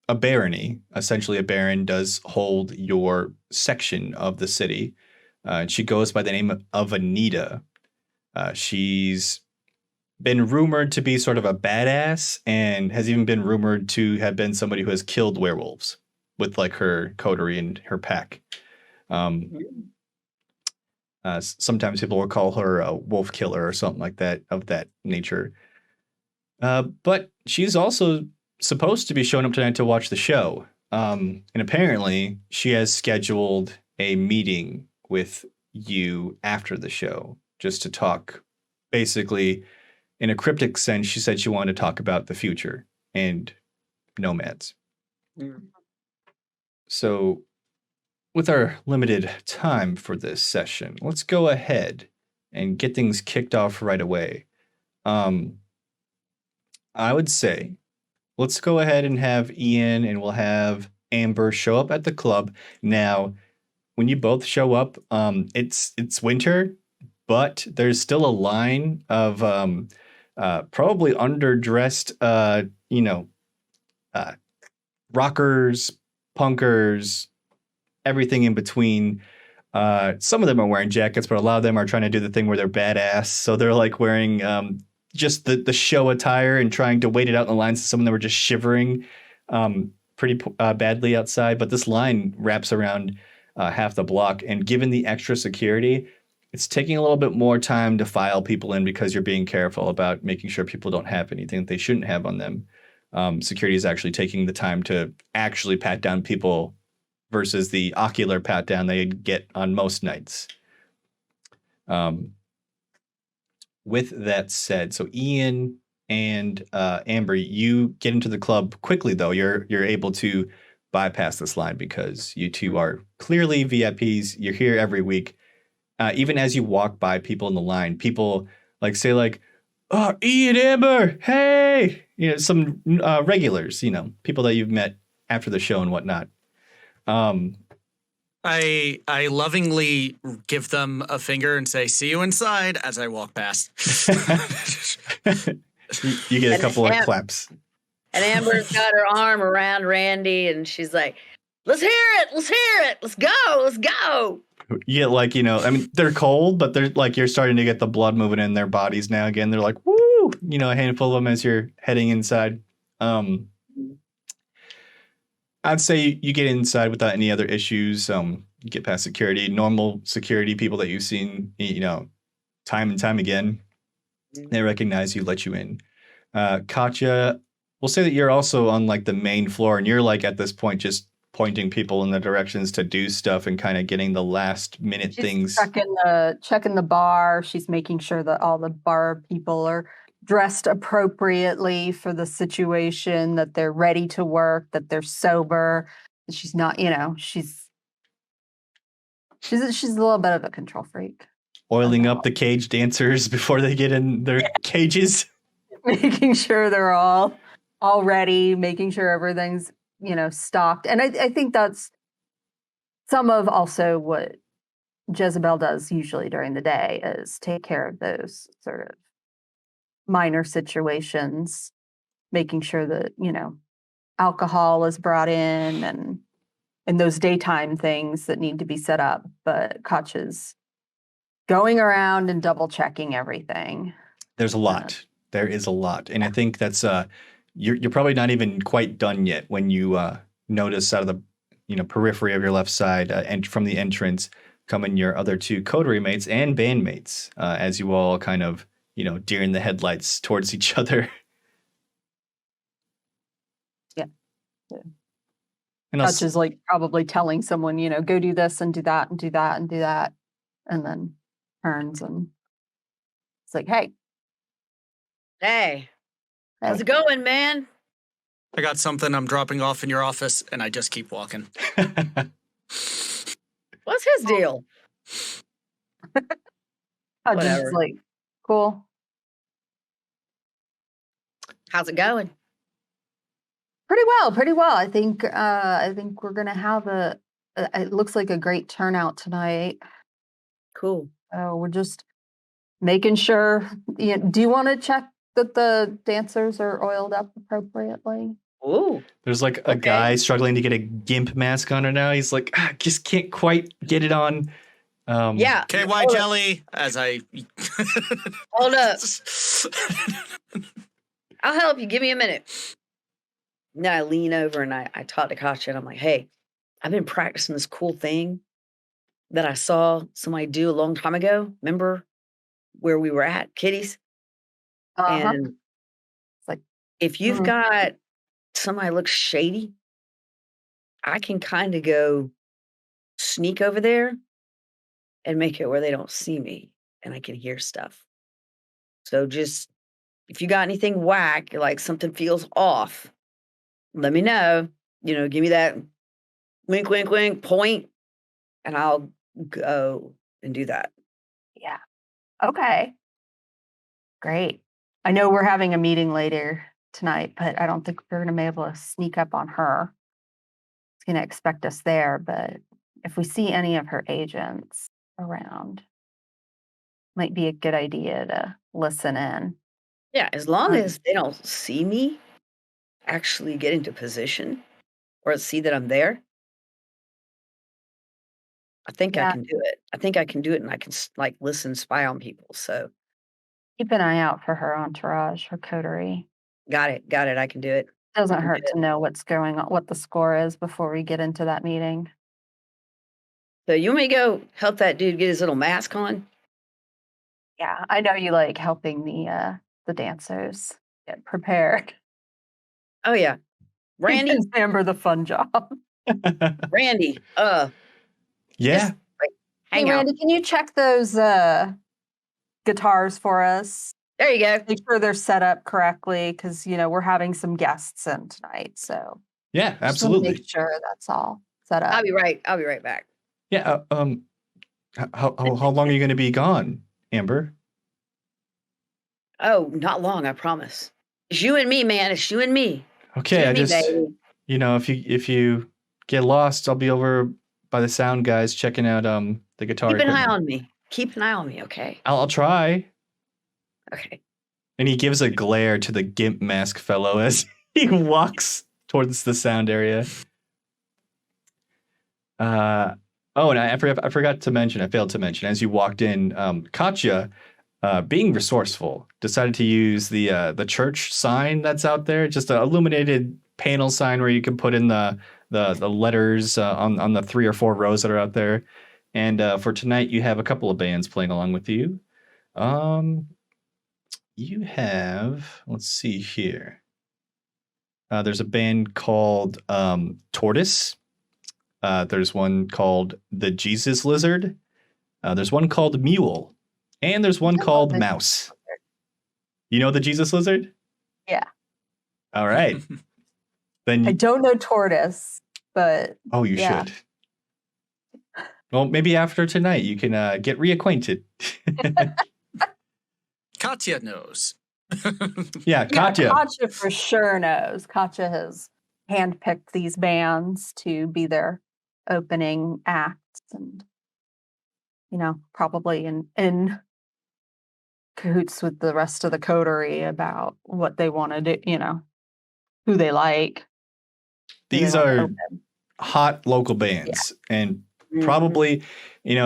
Speaker 3: a barony. Essentially, a baron does hold your section of the city. She goes by the name of Anita. She's been rumored to be sort of a badass and has even been rumored to have been somebody who has killed werewolves with like her coterie and her pack. Sometimes people will call her a wolf killer or something like that of that nature. But she's also supposed to be showing up tonight to watch the show. And apparently she has scheduled a meeting with you after the show just to talk. Basically, in a cryptic sense, she said she wanted to talk about the future and nomads. So with our limited time for this session, let's go ahead and get things kicked off right away. I would say let's go ahead and have Ian and we'll have Amber show up at the club. Now, when you both show up, it's winter, but there's still a line of probably underdressed, rockers, punkers, everything in between. Some of them are wearing jackets, but a lot of them are trying to do the thing where they're badass. So they're like wearing just the show attire and trying to wait it out in the lines. Some of them are just shivering pretty badly outside. But this line wraps around half the block. And given the extra security, it's taking a little bit more time to file people in because you're being careful about making sure people don't have anything that they shouldn't have on them. Security is actually taking the time to actually pat down people versus the ocular pat down they get on most nights. With that said, so Ian and Amber, you get into the club quickly, though. You're able to bypass this line because you two are clearly VIPs. You're here every week. Even as you walk by people in the line, people say, "Oh, Ian, Amber, hey!" Some regulars, people that you've met after the show and whatnot.
Speaker 5: I lovingly give them a finger and say, "See you inside," as I walk past.
Speaker 3: You get a couple of claps.
Speaker 6: And Amber's got her arm around Randy, and she's like, "Let's hear it! Let's hear it! Let's go! Let's go!"
Speaker 3: You get they're cold, but they're you're starting to get the blood moving in their bodies now again. They're like, "Woo!" A handful of them as you're heading inside. I'd say you get inside without any other issues. You get past security, normal security people that you've seen, time and time again. They recognize you, let you in. Katya, we'll say that you're also on the main floor, and you're at this point just pointing people in the directions to do stuff and kind of getting the last minute things.
Speaker 4: Checking the bar. She's making sure that all the bar people are dressed appropriately for the situation, that they're ready to work, that they're sober. She's not, she's a little bit of a control freak.
Speaker 3: oiling up the cage dancers before they get in their cages.
Speaker 4: Making sure they're all ready, making sure everything's, stocked. And I think that's some of also what Jezebel does usually during the day is take care of those sort of minor situations, making sure that, alcohol is brought in and those daytime things that need to be set up. But Koch's going around and double checking everything.
Speaker 3: There's a lot. There is a lot. And I think that's you're probably not even quite done yet when you notice out of the periphery of your left side and from the entrance come in your other two coterie mates and bandmates as you all kind of deer in the headlights towards each other.
Speaker 4: Yeah.
Speaker 3: And
Speaker 4: Koch is like probably telling someone, go do this and do that and do that and do that, and then turns and it's like,
Speaker 6: Hey, how's it going, man?
Speaker 5: I got something I'm dropping off in your office, and I just keep walking.
Speaker 6: What's his deal?
Speaker 4: Koch is
Speaker 6: Whatever.
Speaker 4: like, cool.
Speaker 6: How's it going?
Speaker 4: Pretty well. I think we're gonna have it looks like a great turnout tonight.
Speaker 6: Cool.
Speaker 4: We're just making sure. Do you want to check that the dancers are oiled up appropriately?
Speaker 6: Ooh.
Speaker 3: There's like a guy struggling to get a gimp mask on her now. He's like, just can't quite get it on.
Speaker 6: Yeah.
Speaker 5: KY jelly, as I
Speaker 6: Hold up. I'll help you. Give me a minute. Then I lean over and I talk to Katya and I'm like, hey, I've been practicing this cool thing that I saw somebody do a long time ago. Remember where we were at, Kitties? And
Speaker 4: it's like,
Speaker 6: if you've got somebody looks shady, I can kind of go sneak over there and make it where they don't see me and I can hear stuff. So just if you got anything whack, like something feels off, let me know. Give me that wink, wink, wink point, and I'll go and do that.
Speaker 4: yeah, okay, great. I know we're having a meeting later tonight, but I don't think we're gonna be able to sneak up on her. She's gonna expect us there, but if we see any of her agents around, might be a good idea to listen in.
Speaker 6: Yeah, as long as they don't see me actually get into position or see that I'm there, I think I
Speaker 4: Yeah.
Speaker 6: can do it. I think I can do it, and I can listen, spy on people. So
Speaker 4: Keep an eye out for her entourage, her coterie.
Speaker 6: got it. I can do it.
Speaker 4: Doesn't
Speaker 6: can
Speaker 4: hurt
Speaker 6: do
Speaker 4: to know what's going on, what the score is before we get into that meeting.
Speaker 6: So you want me to go help that dude get his little mask on?
Speaker 4: Yeah, I know you like helping the dancers get prepared.
Speaker 6: Oh yeah, Randy,
Speaker 4: Gives Amber the fun job.
Speaker 6: Randy.
Speaker 3: Yeah.
Speaker 6: Hang
Speaker 4: Hey,
Speaker 6: out.
Speaker 4: Randy, can you check those guitars for us?
Speaker 6: There you go.
Speaker 4: Make sure they're set up correctly because we're having some guests in tonight. So
Speaker 3: Yeah,
Speaker 4: just wanna
Speaker 3: absolutely.
Speaker 4: make sure that's all set up.
Speaker 6: I'll be right back.
Speaker 3: Yeah. How long are you going to be gone, Amber?
Speaker 6: Oh, not long, I promise. It's you and me, man. It's you and me.
Speaker 3: Okay, I
Speaker 6: me,
Speaker 3: just
Speaker 6: baby.
Speaker 3: if you get lost, I'll be over by the sound guys checking out the guitar
Speaker 6: Keep an eye
Speaker 3: equipment.
Speaker 6: on me. Keep an eye on me, okay?
Speaker 3: I'll try.
Speaker 6: Okay.
Speaker 3: And he gives a glare to the gimp mask fellow as he walks towards the sound area. And I forgot to mention, I failed to mention, as you walked in, Katya, being resourceful, decided to use the church sign that's out there, just an illuminated panel sign where you can put in the letters on the 3 or 4 rows that are out there. And for tonight, you have a couple of bands playing along with you. You have, let's see here. There's a band called Tortoise. There's one called the Jesus Lizard. There's one called Mule. And there's one called Mouse. You know the Jesus Lizard?
Speaker 4: Yeah.
Speaker 3: All right. Then
Speaker 4: I don't know Tortoise, but
Speaker 3: you
Speaker 4: yeah.
Speaker 3: should. Well, maybe after tonight you can get reacquainted.
Speaker 5: Katya knows.
Speaker 3: Yeah,
Speaker 4: Yeah,
Speaker 3: Katya.
Speaker 4: Katya for sure knows. Katya has handpicked these bands to be their opening acts, and probably in cahoots with the rest of the coterie about what they want to do. Who they like, who they
Speaker 3: These
Speaker 4: want to
Speaker 3: are
Speaker 4: open.
Speaker 3: hot local
Speaker 4: Yeah.
Speaker 3: bands, and
Speaker 6: Mhm.
Speaker 3: probably, in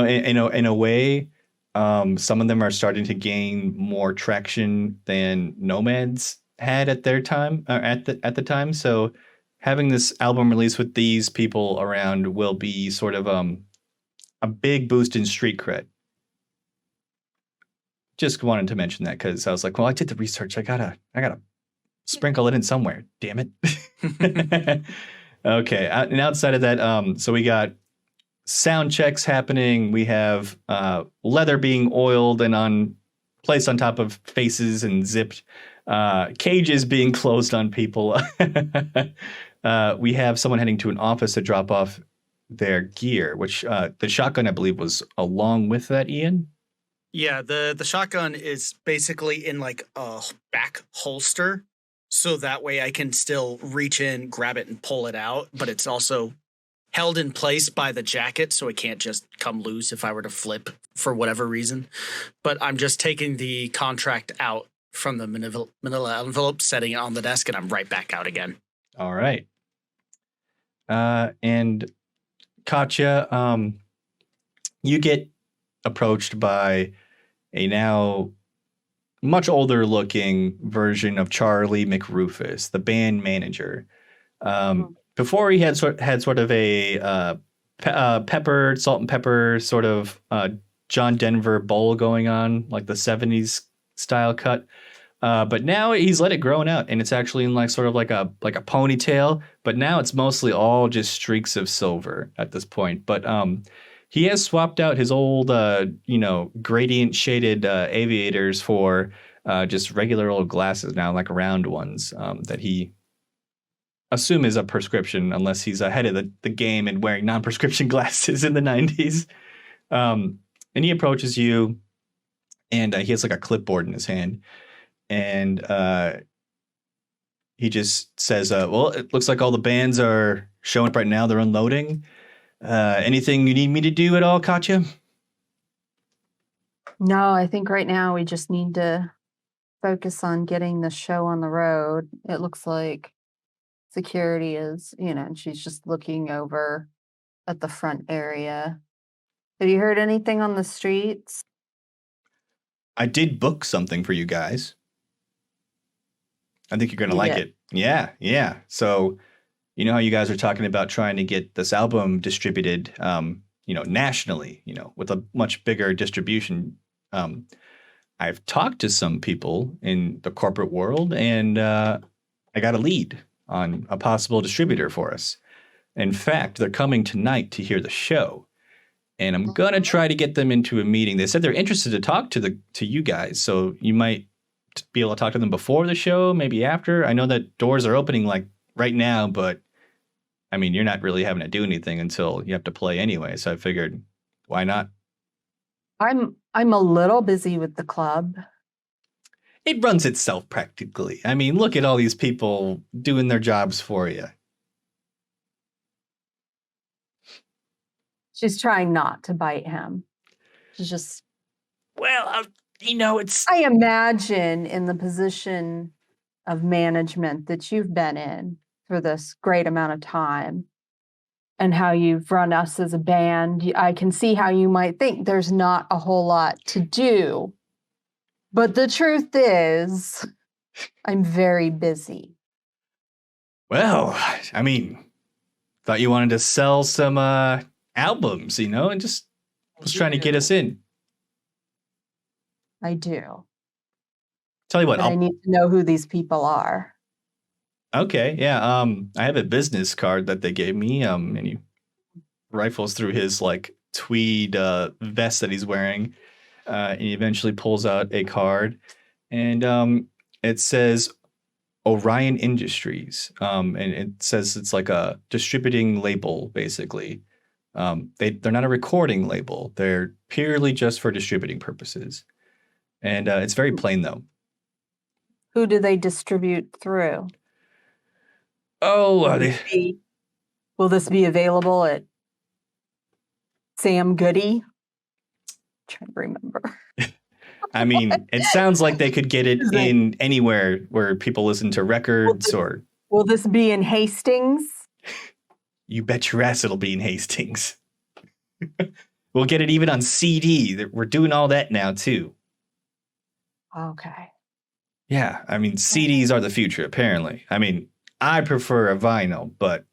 Speaker 3: a way, some of them are starting to gain more traction than Nomads had at their time, at the time. So having this album release with these people around will be sort of a big boost in street cred. Just wanted to mention that because I was like, well, I did the research. I gotta sprinkle it in somewhere. Damn it. Okay. And outside of that, so we got sound checks happening. We have leather being oiled and placed on top of faces and zipped. Cages being closed on people. We have someone heading to an office to drop off their gear, which the shotgun, I believe, was along with that, Ian.
Speaker 5: Yeah, the shotgun is basically in like a back holster, so that way I can still reach in, grab it, and pull it out. But it's also held in place by the jacket, so it can't just come loose if I were to flip for whatever reason. But I'm just taking the contract out from the manila envelope, setting it on the desk, and I'm right back out again.
Speaker 3: All right. And Katya, you get approached by a now much older looking version of Charlie McRufus, the band manager. Before he had sort of a pepper, salt and pepper sort of John Denver bowl going on, like the 70s style cut. But now he's let it grow out, and it's actually in like sort of like a ponytail. But now it's mostly all just streaks of silver at this point. But he has swapped out his old, gradient shaded aviators for just regular old glasses now, like round ones that he assume is a prescription, unless he's ahead of the game and wearing non-prescription glasses in the 90s. And he approaches you, and he has like a clipboard in his hand. And he just says, well, it looks like all the bands are showing up right now. They're unloading. Anything you need me to do at all, Katya?
Speaker 4: No, I think right now we just need to focus on getting the show on the road. It looks like security is, and she's just looking over at the front area. Have you heard anything on the streets?
Speaker 3: I did book something for you guys. I think you're going to
Speaker 4: You
Speaker 3: like
Speaker 4: did?
Speaker 3: it. Yeah. So, you know how you guys are talking about trying to get this album distributed, nationally, with a much bigger distribution. I've talked to some people in the corporate world, and I got a lead on a possible distributor for us. In fact, they're coming tonight to hear the show, and I'm gonna try to get them into a meeting. They said they're interested to talk to you guys, so you might be able to talk to them before the show, maybe after. I know that doors are opening like right now, but I mean, you're not really having to do anything until you have to play anyway. So I figured, why not?
Speaker 4: I'm a little busy with the club.
Speaker 3: It runs itself practically. I mean, look at all these people doing their jobs for you.
Speaker 4: She's trying not to bite him. She's just,
Speaker 3: Well, it's...
Speaker 4: I imagine in the position of management that you've been in for this great amount of time and how you've run us as a band, I can see how you might think there's not a whole lot to do. But the truth is, I'm very busy.
Speaker 3: Well, I mean, thought you wanted to sell some albums, and just was trying to get us in.
Speaker 4: I do.
Speaker 3: Tell you what,
Speaker 4: But I need to know who these people are.
Speaker 3: Okay, yeah. I have a business card that they gave me. And he rifles through his like tweed vest that he's wearing, and he eventually pulls out a card, and it says Orion Industries, and it says it's like a distributing label, basically. They're not a recording label. They're purely just for distributing purposes. And it's very plain, though.
Speaker 4: Who do they distribute through?
Speaker 3: Oh,
Speaker 4: Will this be available at Sam Goody? Trying to remember.
Speaker 3: I mean, it sounds like they could get it in anywhere where people listen to records
Speaker 4: Will this be in Hastings?
Speaker 3: You bet your ass it'll be in Hastings. We'll get it even on CD. We're doing all that now, too.
Speaker 4: Okay.
Speaker 3: Yeah, I mean, CDs are the future, apparently. I mean, I prefer a vinyl, but,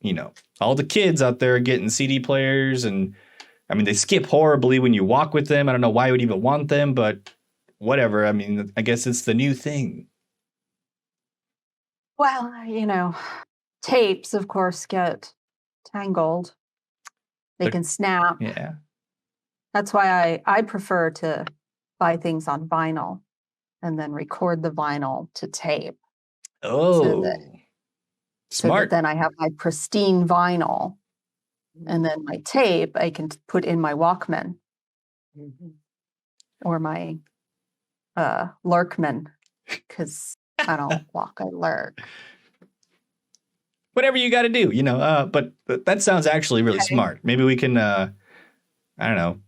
Speaker 3: all the kids out there are getting CD players, and, I mean, they skip horribly when you walk with them. I don't know why you would even want them, but whatever. I mean, I guess it's the new thing.
Speaker 4: Well, tapes, of course, get tangled. They can snap.
Speaker 3: Yeah.
Speaker 4: That's why I prefer to buy things on vinyl and then record the vinyl to tape.
Speaker 3: Oh,
Speaker 4: so
Speaker 3: smart.
Speaker 4: that then I have my pristine vinyl, and then my tape I can put in my Walkman or my Lurkman, because I don't walk, I lurk.
Speaker 3: Whatever you got to do, but that sounds actually really smart. Maybe we can, I don't know,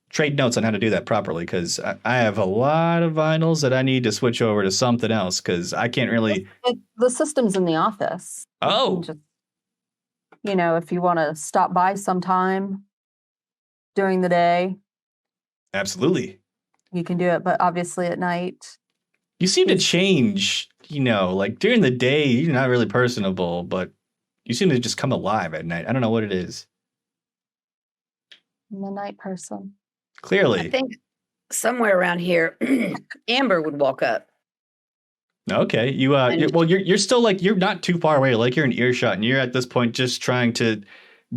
Speaker 3: trade notes on how to do that properly, because I have a lot of vinyls that I need to switch over to something else, because I can't really.
Speaker 4: The system's in the office.
Speaker 3: Oh.
Speaker 4: Just, if you want to stop by sometime during the day.
Speaker 3: Absolutely.
Speaker 4: You can do it, but obviously at night.
Speaker 3: You seem to change, like during the day, you're not really personable, but you seem to just come alive at night. I don't know what it is.
Speaker 4: I'm a night person.
Speaker 3: Clearly.
Speaker 6: I think somewhere around here, Amber would walk up.
Speaker 3: Okay. You're still like, you're not too far away. Like you're in earshot, and you're at this point just trying to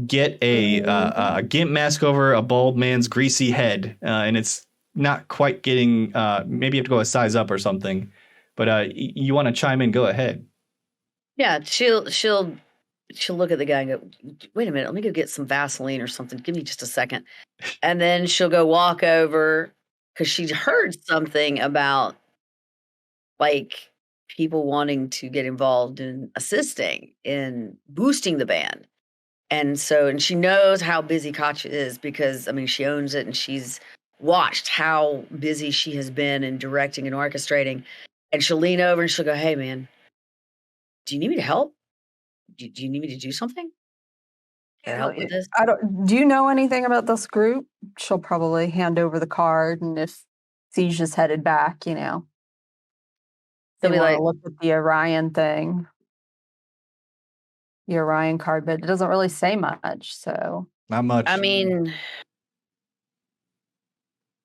Speaker 3: get a gimp mask over a bald man's greasy head. And it's not quite getting, maybe you have to go a size up or something, but you want to chime in, go ahead.
Speaker 6: Yeah. She'll look at the guy and go, wait a minute, let me go get some Vaseline or something. Give me just a second. And then she'll go walk over, because she heard something about like people wanting to get involved in assisting in boosting the band. And she knows how busy Katja is, because I mean, she owns it, and she's watched how busy she has been in directing and orchestrating. And she'll lean over and she'll go, hey man, do you need me to help? Do you need me to do something? Can I help with this?
Speaker 4: Do you know anything about this group? She'll probably hand over the card, and if Siege is headed back, they
Speaker 6: They'll be
Speaker 4: want
Speaker 6: like,
Speaker 4: to look at the Orion thing. The Orion card, but it doesn't really say much, so.
Speaker 3: Not much.
Speaker 6: I mean,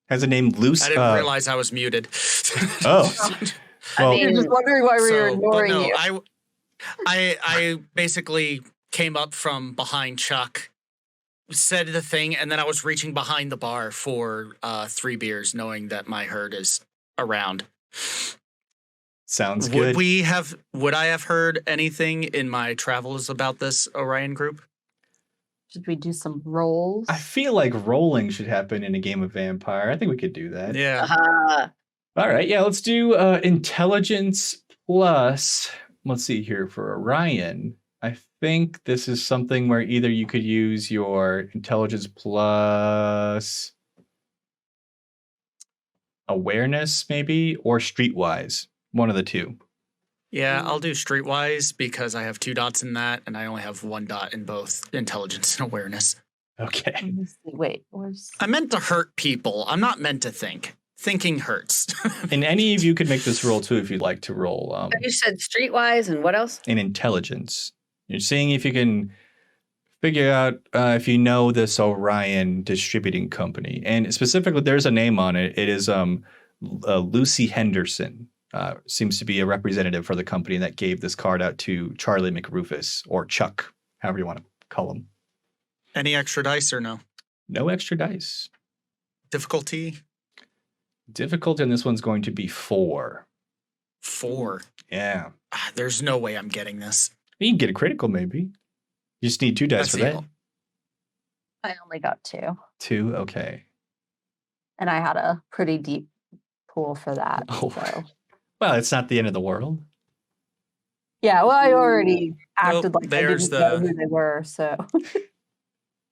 Speaker 3: has a name Luce.
Speaker 5: I didn't realize I was muted.
Speaker 3: Oh.
Speaker 4: Well, I was just wondering why we were ignoring you.
Speaker 5: I basically came up from behind Chuck, said the thing, and then I was reaching behind the bar for 3 beers, knowing that my herd is around.
Speaker 3: Sounds good.
Speaker 5: Would I have heard anything in my travels about this Orion group?
Speaker 4: Should we do some rolls?
Speaker 3: I feel like rolling should happen in a game of Vampire. I think we could do that.
Speaker 5: Yeah.
Speaker 3: All right. Yeah, let's do intelligence plus. Let's see here for Orion. I think this is something where either you could use your intelligence plus awareness, maybe, or streetwise. One of the two.
Speaker 5: Yeah, I'll do streetwise, because I have 2 dots in that, and I only have 1 dot in both intelligence and awareness.
Speaker 3: Okay.
Speaker 4: Wait, where's...
Speaker 5: I meant to hurt people. I'm not meant to think. Thinking hurts.
Speaker 3: And any of you could make this roll too if you'd like to roll.
Speaker 6: you said streetwise, and what else?
Speaker 3: In intelligence. You're seeing if you can figure out if you know this Orion distributing company. And specifically, there's a name on it. It is Lucy Henderson. Seems to be a representative for the company that gave this card out to Charlie McRufus, or Chuck, however you want to call him.
Speaker 5: Any extra dice or no?
Speaker 3: No extra dice.
Speaker 5: Difficulty?
Speaker 3: Difficulty on this one's going to be 4.
Speaker 5: 4?
Speaker 3: Yeah.
Speaker 5: There's no way I'm getting this.
Speaker 3: You can get a critical, maybe. You just need 2 dice for that.
Speaker 4: I only got 2.
Speaker 3: 2? Okay.
Speaker 4: And I had a pretty deep pool for that.
Speaker 3: Oh.
Speaker 4: So
Speaker 3: Well, it's not the end of the world.
Speaker 4: yeah, well, I already acted
Speaker 5: Nope,
Speaker 4: like I
Speaker 5: there's
Speaker 4: didn't know
Speaker 5: the-
Speaker 4: who they were. So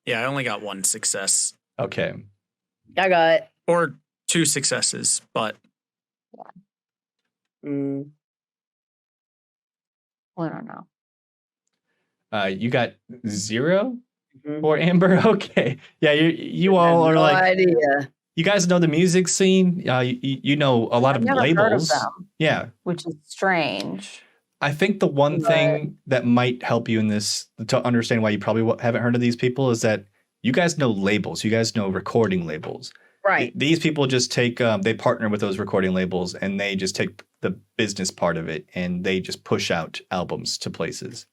Speaker 5: Yeah, I only got 1 success.
Speaker 3: Okay.
Speaker 6: I got
Speaker 5: Or 2 successes, but
Speaker 6: mm,
Speaker 4: I don't know.
Speaker 3: You got 0
Speaker 6: mhm.
Speaker 3: for Amber? Okay. Yeah, you all are
Speaker 6: no
Speaker 3: like,
Speaker 6: idea.
Speaker 3: you guys know the music scene. You know a lot
Speaker 4: I've
Speaker 3: of
Speaker 4: never
Speaker 3: labels.
Speaker 4: heard of them,
Speaker 3: Yeah.
Speaker 4: which is strange.
Speaker 3: I think the one
Speaker 4: But-
Speaker 3: thing that might help you in this to understand why you probably haven't heard of these people is that you guys know labels. You guys know recording labels.
Speaker 6: Right.
Speaker 3: These people just take, they partner with those recording labels and they just take the business part of it and they just push out albums to places.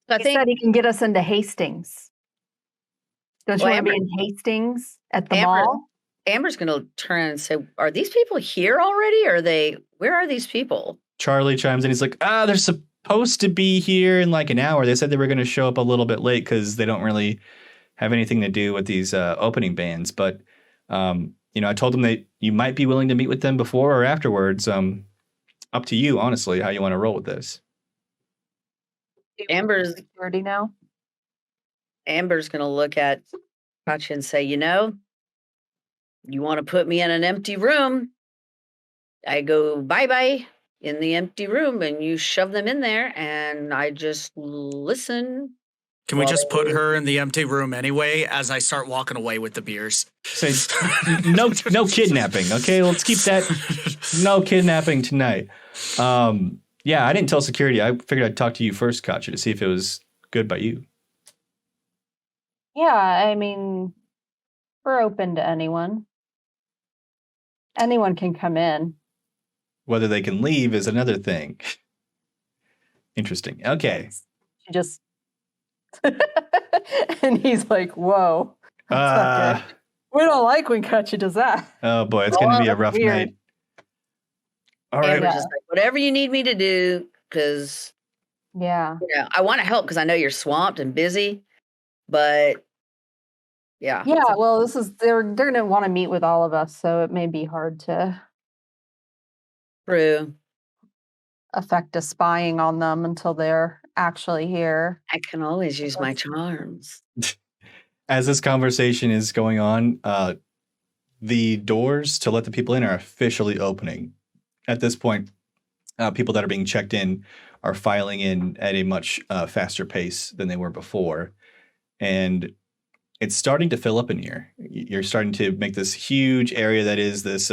Speaker 6: I
Speaker 4: He
Speaker 6: think
Speaker 4: said he can get us into Hastings. Don't you
Speaker 6: Well,
Speaker 4: want to be in Hastings at the
Speaker 6: Amber-
Speaker 4: mall?
Speaker 6: Amber's going to turn and say, "Are these people here already? Or are they? Where are these people?"
Speaker 3: Charlie chimes in. He's like, they're supposed to be here in like an hour. They said they were going to show up a little bit late because they don't really have anything to do with these opening bands. But, I told them that you might be willing to meet with them before or afterwards. Up to you, honestly, how you want to roll with this.
Speaker 6: Amber's
Speaker 4: Security now.
Speaker 6: Amber's going to look at Katya and say, "You want to put me in an empty room? I go bye-bye in the empty room and you shove them in there and I just listen."
Speaker 5: can we
Speaker 6: Well,
Speaker 5: just put her in the empty room anyway as I start walking away with the beers?
Speaker 3: Say no kidnapping. Okay, let's keep that. No kidnapping tonight. Yeah, I didn't tell security. I figured I'd talk to you first, Katya, to see if it was good by you.
Speaker 4: Yeah, I mean, we're open to anyone. Anyone can come in.
Speaker 3: Whether they can leave is another thing. Interesting. Okay.
Speaker 4: She just and he's like, "Whoa, that's not good. We don't like when Katya does that."
Speaker 3: Oh boy, it's gonna be a
Speaker 4: that's
Speaker 3: rough
Speaker 4: weird.
Speaker 3: night. All right.
Speaker 6: Amber's
Speaker 4: Yeah.
Speaker 6: just like, "Whatever you need me to do, because
Speaker 4: Yeah.
Speaker 6: I want to help because I know you're swamped and busy, but yeah,
Speaker 4: Yeah, well, they're gonna want to meet with all of us, so it may be hard to
Speaker 6: true.
Speaker 4: affect a spying on them until they're actually here.
Speaker 6: I can always use my charms."
Speaker 3: As this conversation is going on, the doors to let the people in are officially opening. At this point, people that are being checked in are filing in at a much faster pace than they were before. And it's starting to fill up in here. You're starting to make this huge area that is this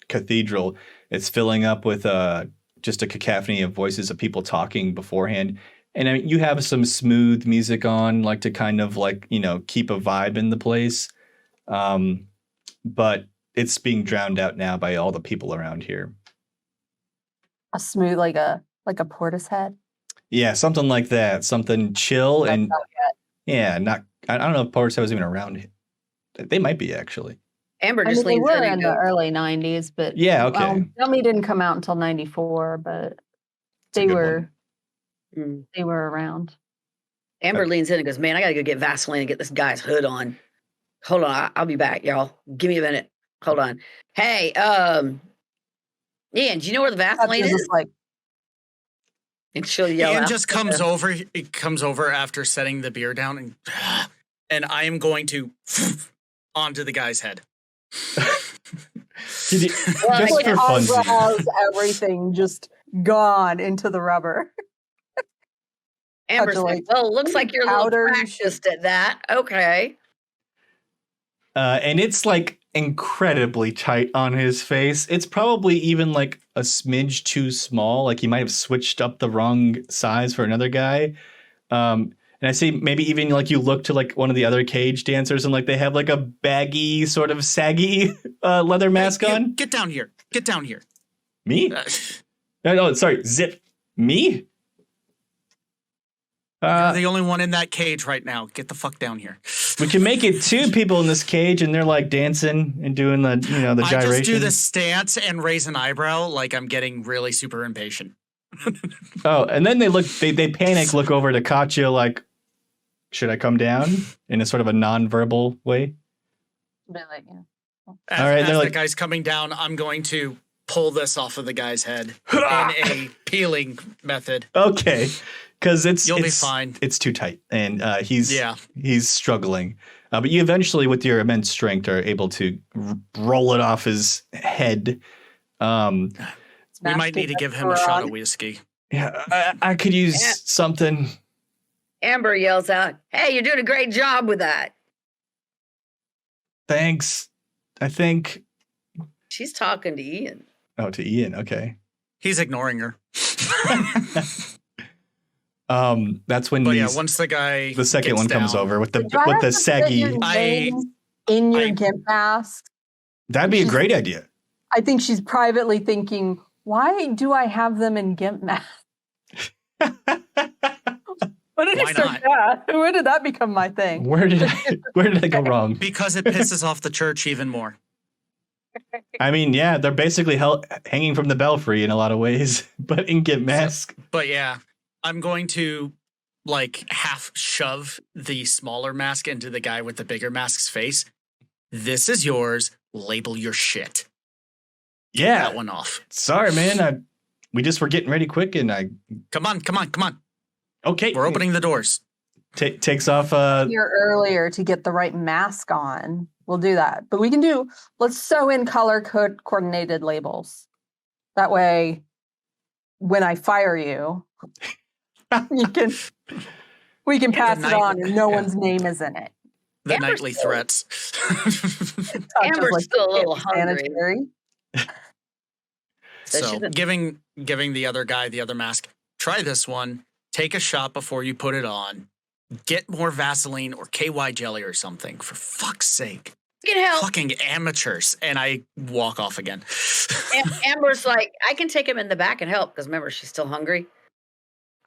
Speaker 3: cathedral. It's filling up with just a cacophony of voices of people talking beforehand. And I mean, you have some smooth music on, like to kind of like, keep a vibe in the place. But it's being drowned out now by all the people around here.
Speaker 4: A smooth, like a Portishead.
Speaker 3: Yeah, something like that. Something chill
Speaker 4: That's
Speaker 3: and
Speaker 4: not yet.
Speaker 3: yeah, I don't know if Portishead was even around. They might be actually.
Speaker 6: Amber
Speaker 4: I
Speaker 6: just
Speaker 4: mean, they
Speaker 6: leans
Speaker 4: were
Speaker 6: in
Speaker 4: in
Speaker 6: and
Speaker 4: the
Speaker 6: goes,
Speaker 4: early '90s, but
Speaker 3: Yeah, okay.
Speaker 4: Dummy didn't come out until '94, but
Speaker 3: It's a
Speaker 4: they
Speaker 3: good
Speaker 4: were
Speaker 3: one.
Speaker 6: "Mm."
Speaker 4: they were around.
Speaker 6: Amber
Speaker 3: Okay.
Speaker 6: leans in and goes, "Man, I gotta go get Vaseline and get this guy's hood on. Hold on, I'll be back, y'all. Give me a minute. Hold on. Hey, Ian, do you know where the Vaseline
Speaker 4: Katya's
Speaker 6: is?"
Speaker 4: just like,
Speaker 6: And she'll yell
Speaker 5: Ian
Speaker 6: out.
Speaker 5: just comes over. He comes over after setting the beer down, and I am going to onto the guy's head.
Speaker 3: Did you-
Speaker 6: Well,
Speaker 3: just
Speaker 6: like
Speaker 3: for funsies.
Speaker 4: eyebrows, everything just gone into the rubber.
Speaker 6: Amber's
Speaker 4: Katya,
Speaker 6: like,
Speaker 4: like,
Speaker 6: "Well, looks like you're a little
Speaker 4: powder and
Speaker 6: practiced at that. Okay."
Speaker 3: And it's like incredibly tight on his face. It's probably even like a smidge too small. Like he might have switched up the wrong size for another guy. And I see maybe even like you look to like one of the other cage dancers and like they have like a baggy sort of saggy leather mask
Speaker 5: Hey, you,
Speaker 3: on.
Speaker 5: get down here. Get down here.
Speaker 3: Me? No, sorry, Zip. Me?
Speaker 5: You're the only one in that cage right now. Get the fuck down here.
Speaker 3: We can make it 2 people in this cage, and they're like dancing and doing the the
Speaker 5: I
Speaker 3: gyration.
Speaker 5: just do the stance and raise an eyebrow like I'm getting really super impatient.
Speaker 3: Oh, and then they panic, look over to Katya like, Should I come down in a sort of a non-verbal way?
Speaker 4: Be like, yeah.
Speaker 5: As,
Speaker 3: All right,
Speaker 5: as
Speaker 3: they're
Speaker 5: the
Speaker 3: like-
Speaker 5: guy's coming down, I'm going to pull this off of the guy's head in a peeling method.
Speaker 3: Okay, because
Speaker 5: You'll be
Speaker 3: it's
Speaker 5: fine.
Speaker 3: It's too tight, and he's
Speaker 5: Yeah.
Speaker 3: struggling. But you eventually, with your immense strength, are able to roll it off his head.
Speaker 5: We
Speaker 4: Smash
Speaker 5: might need to
Speaker 4: the
Speaker 5: give him a shot of
Speaker 4: restaurant.
Speaker 5: whiskey.
Speaker 3: Yeah, I could use
Speaker 6: Yeah.
Speaker 3: something.
Speaker 6: Amber yells out, "Hey, you're doing a great job with that."
Speaker 3: Thanks. I think.
Speaker 6: She's talking to Ian.
Speaker 3: Oh, to Ian. Okay.
Speaker 5: He's ignoring her.
Speaker 3: That's when
Speaker 5: But yeah, once the guy
Speaker 3: the second
Speaker 5: gets
Speaker 3: one comes
Speaker 5: down-
Speaker 3: over with the
Speaker 4: Do I have to put
Speaker 3: saggy.
Speaker 4: your names in your
Speaker 5: I-
Speaker 4: gimp mask?
Speaker 3: That'd be a
Speaker 4: she's-
Speaker 3: great idea.
Speaker 4: I think she's privately thinking, why do I have them in gimp masks? When did
Speaker 5: Why
Speaker 4: I start that? When did that become my thing?
Speaker 3: Where did I go wrong?
Speaker 5: Because it pisses off the church even more.
Speaker 3: I mean, yeah, they're basically hanging from the belfry in a lot of ways, but in gimp mask.
Speaker 5: But yeah, I'm going to like half shove the smaller mask into the guy with the bigger mask's face. This is yours. Label your shit. Get
Speaker 3: Yeah.
Speaker 5: that one off.
Speaker 3: Sorry, man. We just were getting ready quick, and
Speaker 5: Come on.
Speaker 3: okay.
Speaker 5: We're opening the doors.
Speaker 3: Takes off.
Speaker 4: Here earlier to get the right mask on. We'll do that. But let's sew in color coordinated labels. That way, when I fire you, we can pass it on and no one's name is in it.
Speaker 5: The
Speaker 6: Amber's
Speaker 5: nightly
Speaker 6: still-
Speaker 5: threats.
Speaker 6: Amber's still a little hungry.
Speaker 4: sanitary.
Speaker 6: So
Speaker 5: So
Speaker 6: she's a-
Speaker 5: giving the other guy the other mask. Try this one. Take a shot before you put it on. Get more Vaseline or KY jelly or something. For fuck's sake.
Speaker 6: You can help.
Speaker 5: Fucking amateurs. And I walk off again.
Speaker 6: Amber's like, I can take him in the back and help because remember, she's still hungry.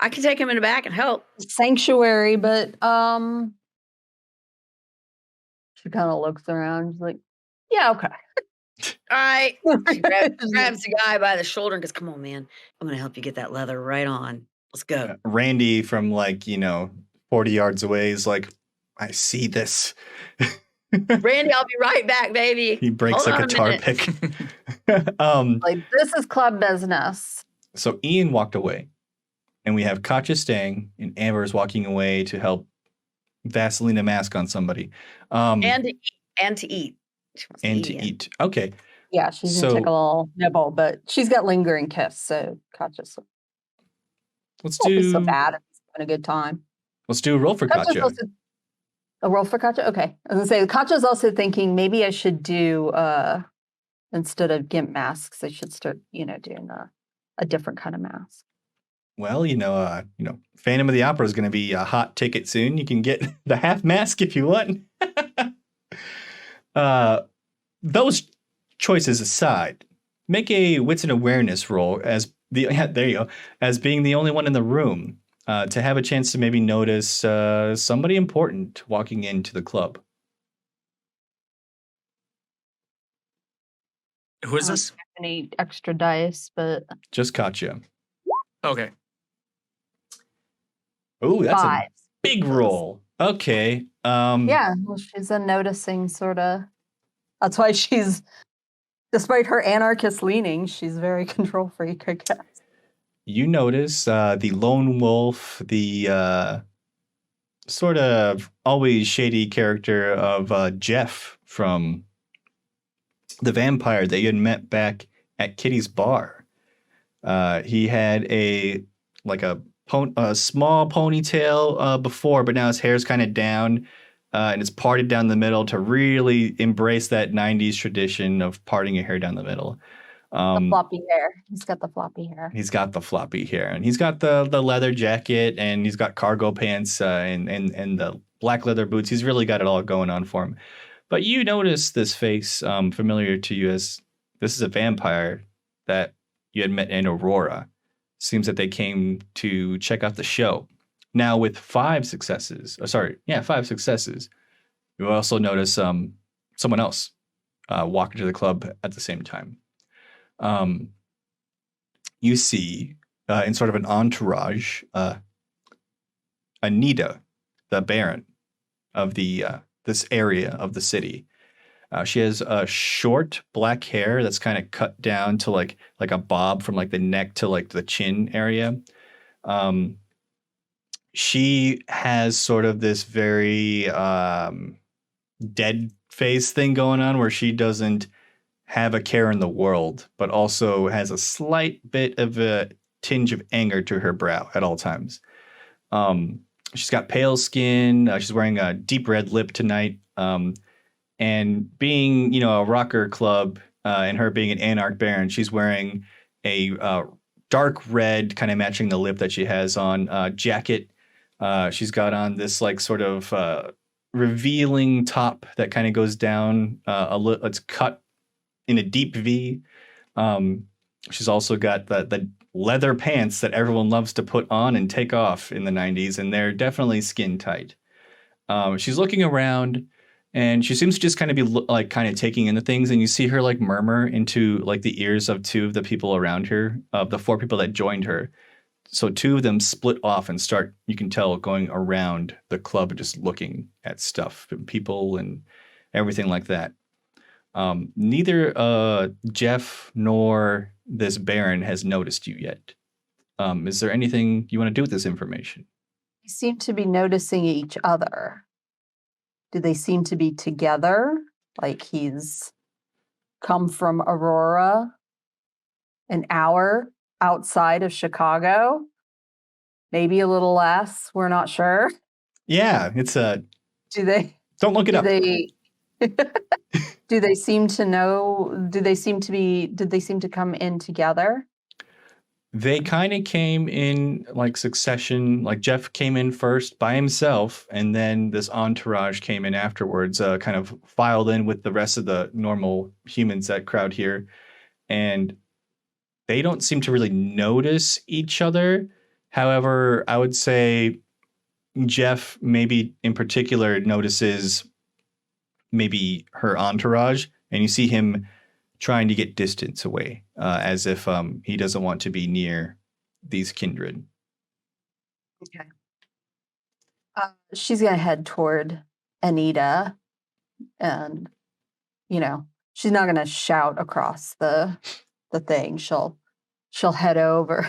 Speaker 6: I can take him in the back and help.
Speaker 4: Sanctuary, but she kind of looks around. She's like, yeah, okay.
Speaker 6: All right. She grabs the guy by the shoulder and goes, "Come on, man. I'm going to help you get that leather right on. Let's go."
Speaker 3: Randy from 40 yards away is like, I see this.
Speaker 6: Randy, I'll be right back, baby.
Speaker 3: He breaks
Speaker 6: Hold
Speaker 3: a
Speaker 6: on
Speaker 3: guitar
Speaker 6: minute.
Speaker 3: pick.
Speaker 4: Like, this is club business.
Speaker 3: So Ian walked away, and we have Katja staying, and Amber is walking away to help Vaseline a mask on somebody.
Speaker 6: And to eat. And to eat. She wants
Speaker 3: And to
Speaker 6: Ian.
Speaker 3: eat. Okay.
Speaker 4: Yeah, she's gonna take a
Speaker 3: So-
Speaker 4: little nibble, but she's got lingering kiss, so Katja's
Speaker 3: Let's
Speaker 4: won't be
Speaker 3: do
Speaker 4: so bad if it's having a good time.
Speaker 3: Let's do a roll for
Speaker 4: Katja's
Speaker 3: Katja.
Speaker 4: also a roll for Katja? Okay. I was gonna say Katja's also thinking maybe I should do instead of gimp masks, I should start, doing a different kind of mask.
Speaker 3: Well, Phantom of the Opera is going to be a hot ticket soon. You can get the half mask if you want. Those choices aside, make a wits and awareness roll as there you go, as being the only one in the room to have a chance to maybe notice somebody important walking into the club.
Speaker 5: Who is
Speaker 4: I don't
Speaker 5: this?
Speaker 4: have any extra dice, but
Speaker 3: Just Katja.
Speaker 5: Okay.
Speaker 3: Oh, that's a
Speaker 4: 5.
Speaker 3: big roll. Okay.
Speaker 4: Yeah, well, she's a noticing sort of. That's why she's, despite her anarchist leaning, she's very control freak, I guess.
Speaker 3: You notice the lone wolf, the sort of always shady character of Jeff from the vampire that you had met back at Kitty's bar. He had a small ponytail before, but now his hair's kind of down and it's parted down the middle to really embrace that 90s tradition of parting your hair down the middle.
Speaker 4: The floppy hair. He's got the floppy hair.
Speaker 3: He's got the floppy hair, and he's got the leather jacket, and he's got cargo pants and the black leather boots. He's really got it all going on for him. But you notice this face familiar to you as this is a vampire that you had met in Aurora. Seems that they came to check out the show. Now with 5 successes, you also notice someone else walk into the club at the same time. You see in sort of an entourage, Anita, the Baron of the this area of the city. She has short black hair that's kind of cut down to like a bob from like the neck to like the chin area. Um, she has sort of this very dead face thing going on where she doesn't have a care in the world, but also has a slight bit of a tinge of anger to her brow at all times. She's got pale skin. She's wearing a deep red lip tonight. And being, a rocker club and her being an Anarch Baron, she's wearing a dark red, kind of matching the lip that she has on, jacket. She's got on this like sort of revealing top that kind of goes down it's cut in a deep V. She's also got the leather pants that everyone loves to put on and take off in the 90s, and they're definitely skin tight. She's looking around, and she seems to just kind of be like kind of taking in the things, and you see her like murmur into like the ears of two of the people around her, of the four people that joined her. So two of them split off and start, you can tell, going around the club and just looking at stuff and people and everything like that. Neither Jeff nor this Baron has noticed you yet. Is there anything you want to do with this information?
Speaker 4: They seem to be noticing each other. Do they seem to be together? Like he's come from Aurora, an hour outside of Chicago? Maybe a little less. We're not sure.
Speaker 3: Yeah, it's
Speaker 4: Do they?
Speaker 3: Don't look it
Speaker 4: Do
Speaker 3: up.
Speaker 4: they? Do they seem to know? Did they seem to come in together?
Speaker 3: They kind of came in like succession. Like Jeff came in first by himself, and then this entourage came in afterwards, kind of filed in with the rest of the normal humans that crowd here. And they don't seem to really notice each other. However, I would say Jeff maybe in particular notices maybe her entourage, and you see him trying to get distance away, as if he doesn't want to be near these kindred.
Speaker 4: Okay. She's gonna head toward Anita, and she's not gonna shout across the thing. She'll head over.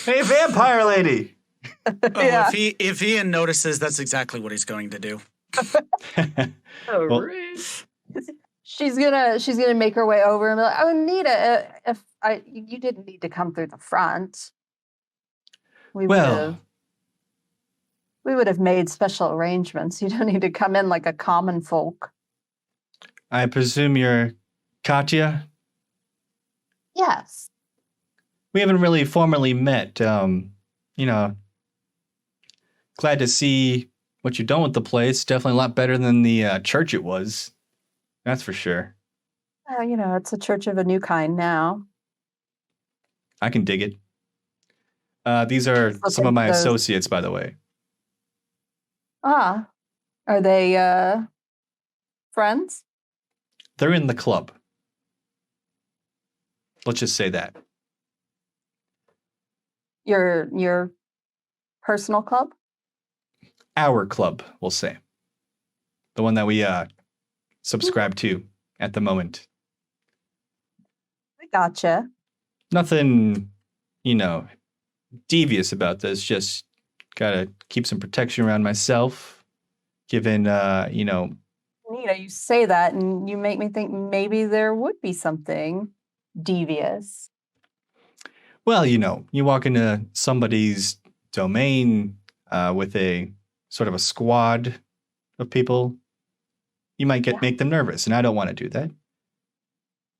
Speaker 3: Hey, vampire lady!
Speaker 4: Yeah.
Speaker 5: If Ian notices, that's exactly what he's going to do.
Speaker 6: Oh,
Speaker 3: Well,
Speaker 6: rude.
Speaker 4: She's gonna make her way over and be like, "Oh, Anita, you didn't need to come through the front. We would have
Speaker 3: well,
Speaker 4: made special arrangements. You don't need to come in like a common folk."
Speaker 3: I presume you're Katya?
Speaker 4: Yes.
Speaker 3: We haven't really formally met. Glad to see what you've done with the place. Definitely a lot better than the church it was. That's for sure.
Speaker 4: It's a church of a new kind now.
Speaker 3: I can dig it. These are
Speaker 4: Just look
Speaker 3: some of
Speaker 4: into
Speaker 3: my
Speaker 4: those.
Speaker 3: associates, by the way.
Speaker 4: Ah, are they friends?
Speaker 3: They're in the club. Let's just say that.
Speaker 4: Your personal club?
Speaker 3: Our club, we'll say. The one that we subscribe to at the moment.
Speaker 4: I gotcha.
Speaker 3: Nothing, devious about this. Just gotta keep some protection around myself, given,
Speaker 4: Anita, you say that and you make me think maybe there would be something devious.
Speaker 3: well, you walk into somebody's domain with a sort of a squad of people, you might
Speaker 4: Yeah.
Speaker 3: make them nervous, and I don't want to do that.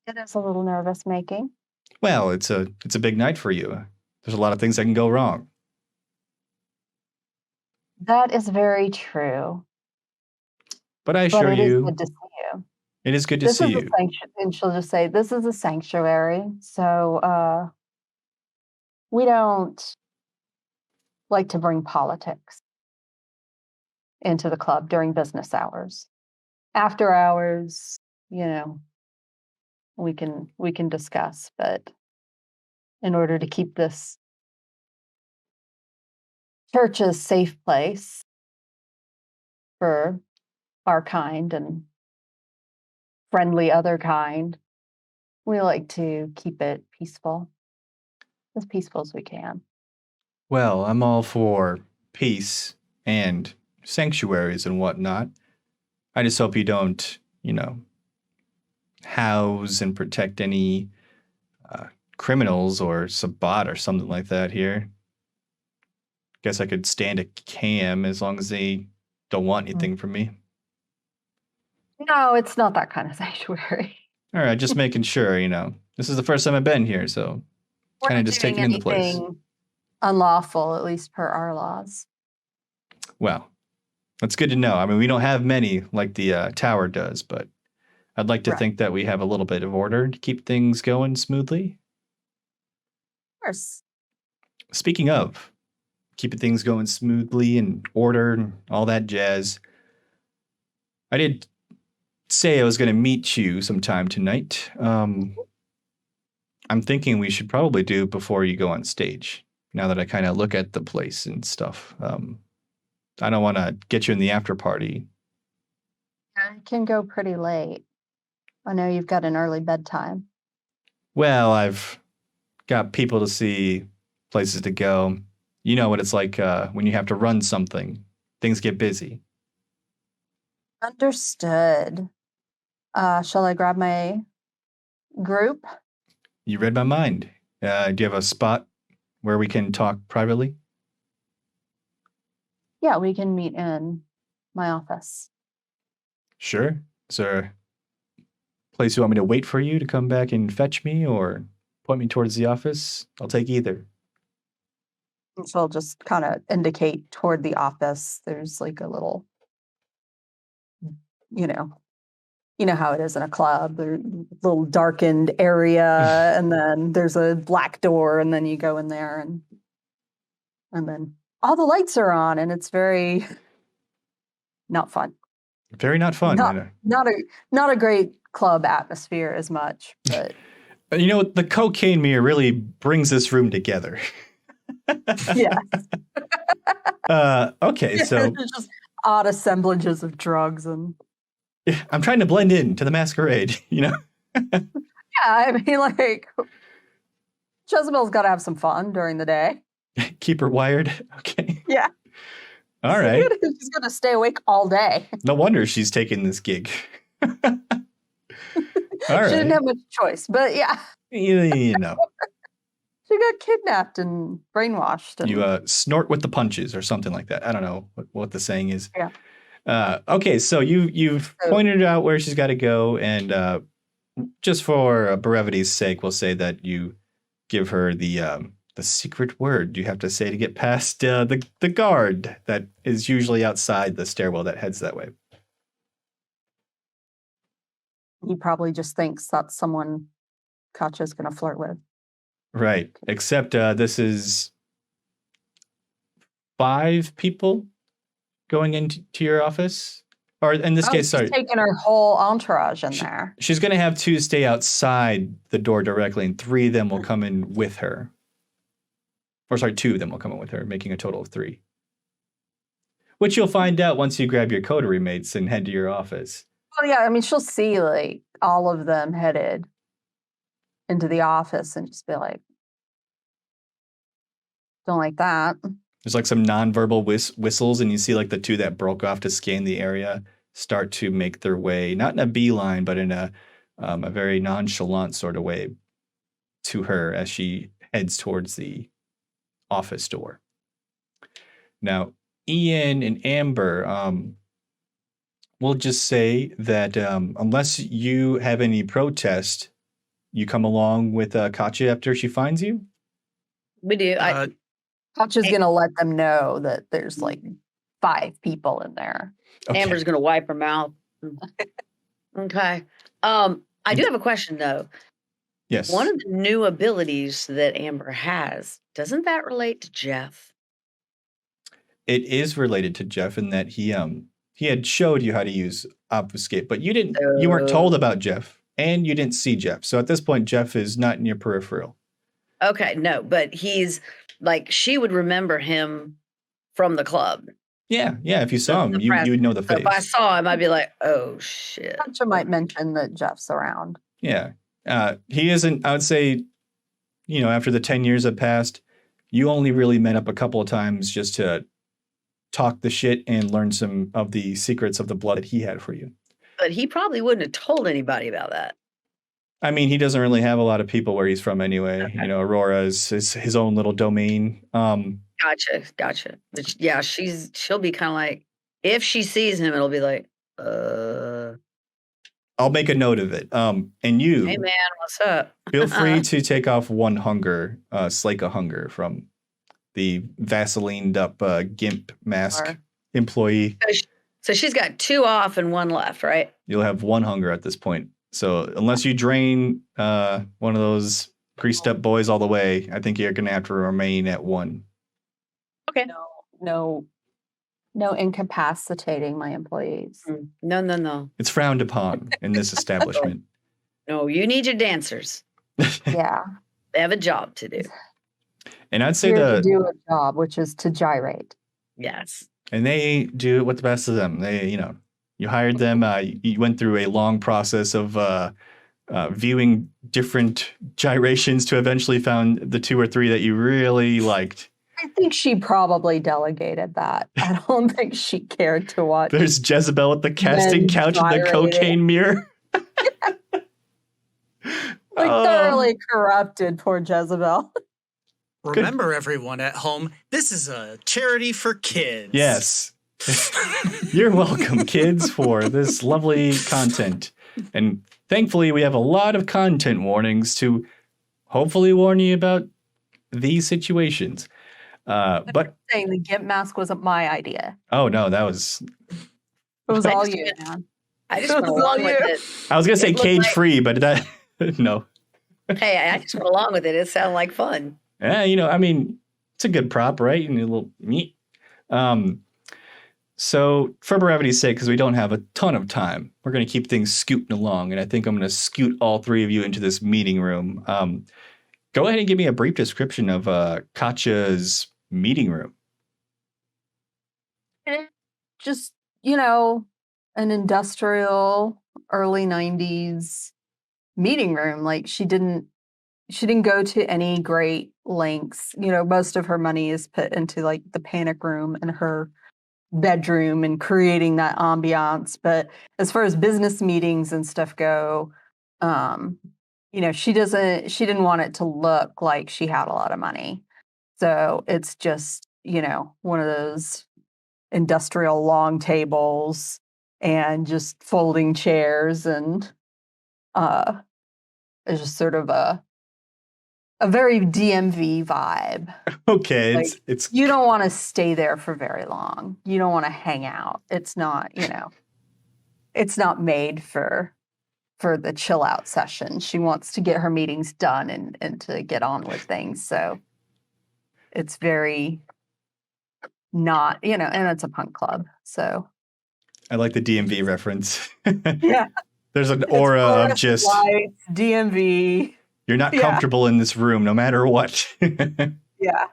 Speaker 4: It is a little nervous making.
Speaker 3: Well, it's a big night for you. There's a lot of things that can go wrong.
Speaker 4: That is very true.
Speaker 3: But I
Speaker 4: But
Speaker 3: assure
Speaker 4: it is
Speaker 3: you,
Speaker 4: good to see you.
Speaker 3: it is good to
Speaker 4: This
Speaker 3: see
Speaker 4: is a
Speaker 3: you.
Speaker 4: sanctuary, and she'll just say, "This is a sanctuary, so we don't like to bring politics into the club during business hours. After hours, we can discuss, but in order to keep this church is a safe place for our kind and friendly other kind. We like to keep it peaceful, as peaceful as we can.
Speaker 3: Well, I'm all for peace and sanctuaries and whatnot. I just hope you don't, house and protect any criminals or Sabbat or something like that here. Guess I could stand a cam as long as they don't want anything from me.
Speaker 4: No, it's not that kind of sanctuary.
Speaker 3: All right, just making sure, This is the first time I've been here, so
Speaker 4: We're
Speaker 3: kind of
Speaker 4: not
Speaker 3: just
Speaker 4: doing
Speaker 3: taking in the place.
Speaker 4: anything unlawful, at least per our laws.
Speaker 3: Well, that's good to know. I mean, we don't have many like the tower does, but I'd like to
Speaker 4: Right.
Speaker 3: think that we have a little bit of order to keep things going smoothly.
Speaker 4: Of course.
Speaker 3: Speaking of keeping things going smoothly and order and all that jazz, I did say I was going to meet you sometime tonight. I'm thinking we should probably do it before you go on stage, now that I kind of look at the place and stuff. I don't want to get you in the after party.
Speaker 4: It can go pretty late. I know you've got an early bedtime.
Speaker 3: Well, I've got people to see, places to go. You know what it's like when you have to run something. Things get busy.
Speaker 4: Understood. Shall I grab my group?
Speaker 3: You read my mind. Do you have a spot where we can talk privately?
Speaker 4: Yeah, we can meet in my office.
Speaker 3: Sure. Is there a place you want me to wait for you to come back and fetch me, or point me towards the office? I'll take either.
Speaker 4: She'll just kind of indicate toward the office. There's like a little, you know how it is in a club. There's a little darkened area, and then there's a black door, and then you go in there, and then all the lights are on, and it's very not fun.
Speaker 3: Very not fun.
Speaker 4: Not a great club atmosphere as much, but
Speaker 3: The cocaine mirror really brings this room together.
Speaker 4: yeah.
Speaker 3: Okay, so
Speaker 4: There's just odd assemblages of drugs and
Speaker 3: I'm trying to blend in to the masquerade,
Speaker 4: yeah, I mean, like, Jezebel's got to have some fun during the day.
Speaker 3: Keep her wired. Okay.
Speaker 4: Yeah.
Speaker 3: All right.
Speaker 4: She's going to stay awake all day.
Speaker 3: No wonder she's taking this gig. All
Speaker 4: She
Speaker 3: right.
Speaker 4: didn't have much choice, but yeah,
Speaker 3: You know,
Speaker 4: she got kidnapped and brainwashed. And,
Speaker 3: you snort with the punches or something like that. I don't know what the saying is.
Speaker 4: Yeah.
Speaker 3: Okay, so you've pointed out where she's got to go, and just for brevity's sake, we'll say that you give her the secret word you have to say to get past the guard that is usually outside the stairwell that heads that way.
Speaker 4: he probably just thinks that's someone Katja's going to flirt with.
Speaker 3: Right. Except this is 5 people going into your office. Or in this case,
Speaker 4: she's
Speaker 3: sorry.
Speaker 4: taking her whole entourage in there.
Speaker 3: She's going to have 2 stay outside the door directly, and 3 of them will come in with her. Or sorry, 2 of them will come in with her, making a total of 3. Which you'll find out once you grab your coterie mates and head to your office.
Speaker 4: Well, yeah, I mean, she'll see like all of them headed into the office and just be like, don't like that.
Speaker 3: There's like some nonverbal whistles, and you see like the 2 that broke off to scan the area start to make their way, not in a beeline, but in a very nonchalant sort of way to her as she heads towards the office door. Now, Ian and Amber, we'll just say that unless you have any protest, you come along with Katja after she finds you?
Speaker 6: We do.
Speaker 4: Katja's going to let them know that there's like 5 people in there.
Speaker 3: Okay.
Speaker 6: Amber's going to wipe her mouth. Okay. I do have a question, though.
Speaker 3: Yes.
Speaker 6: One of the new abilities that Amber has, doesn't that relate to Jeff?
Speaker 3: It is related to Jeff in that he had showed you how to use obfuscate, but you weren't told about Jeff, and you didn't see Jeff. So at this point, Jeff is not in your peripheral.
Speaker 6: Okay, no, but he's like, she would remember him from the club.
Speaker 3: Yeah. If you saw him,
Speaker 6: The
Speaker 3: you
Speaker 6: press.
Speaker 3: would know the
Speaker 6: So
Speaker 3: face.
Speaker 6: if I saw him, I'd be like, oh shit.
Speaker 4: Concha might mention that Jeff's around.
Speaker 3: Yeah. He isn't, I would say, after the 10 years have passed, you only really met up a couple of times just to talk the shit and learn some of the secrets of the blood that he had for you.
Speaker 6: But he probably wouldn't have told anybody about that.
Speaker 3: I mean, he doesn't really have a lot of people where he's from anyway.
Speaker 6: Okay.
Speaker 3: Aurora is his own little domain.
Speaker 6: Gotcha. But yeah, she'll be kind of like, if she sees him, it'll be like,
Speaker 3: I'll make a note of it. And you,
Speaker 6: hey man, what's up?
Speaker 3: feel free to take off one hunger, slake a hunger from the Vaselined up gimp mask
Speaker 6: Sure.
Speaker 3: employee.
Speaker 6: So she's got 2 off and 1 left, right?
Speaker 3: You'll have one hunger at this point. So unless you drain one of those greased up boys all the way, I think you're gonna have to remain at 1.
Speaker 6: Okay.
Speaker 4: No incapacitating my employees.
Speaker 6: No.
Speaker 3: It's frowned upon in this establishment.
Speaker 6: No, you need your dancers.
Speaker 4: Yeah.
Speaker 6: They have a job to do.
Speaker 3: And I'd say
Speaker 4: Here to do a job, which is to gyrate.
Speaker 6: Yes.
Speaker 3: and they do what's best of them. They, you hired them. You went through a long process of viewing different gyrations to eventually found the 2 or 3 that you really liked.
Speaker 4: I think she probably delegated that. I don't think she cared to watch.
Speaker 3: There's Jezebel at the casting
Speaker 4: Men
Speaker 3: couch and the
Speaker 4: gyrating.
Speaker 3: cocaine mirror.
Speaker 4: Thoroughly corrupted, poor Jezebel.
Speaker 5: Remember, everyone at home, this is a charity for kids.
Speaker 3: Yes. You're welcome, kids, for this lovely content. And thankfully, we have a lot of content warnings to hopefully warn you about these situations. But
Speaker 4: Saying the gimp mask wasn't my idea.
Speaker 3: oh no, that was.
Speaker 4: It was all
Speaker 6: just-
Speaker 4: you, man.
Speaker 6: I just went along with it.
Speaker 3: I was gonna say
Speaker 6: It looked
Speaker 3: cage
Speaker 6: like-
Speaker 3: free, but that no.
Speaker 6: Hey, I just went along with it. It sounded like fun.
Speaker 3: Yeah, I mean, it's a good prop, right? And a little meat. So for brevity's sake, because we don't have a ton of time, we're going to keep things scooting along, and I think I'm going to scoot all 3 of you into this meeting room. Go ahead and give me a brief description of Katja's meeting room.
Speaker 4: Just, an industrial early 90s meeting room. Like she didn't go to any great lengths. Most of her money is put into like the panic room and her bedroom and creating that ambiance. But as far as business meetings and stuff go, she didn't want it to look like she had a lot of money. So it's just, one of those industrial long tables and just folding chairs, and it's just sort of a very DMV vibe.
Speaker 3: Okay,
Speaker 4: Like,
Speaker 3: it's
Speaker 4: You don't want to stay there for very long. You don't want to hang out. It's not, it's not made for the chill out session. She wants to get her meetings done and to get on with things. So it's very not, and it's a punk club. So
Speaker 3: I like the DMV reference.
Speaker 4: yeah.
Speaker 3: There's an aura of
Speaker 4: Forest
Speaker 3: just
Speaker 4: lights, DMV.
Speaker 3: you're not
Speaker 4: yeah.
Speaker 3: comfortable in this room no matter what.
Speaker 4: Yeah.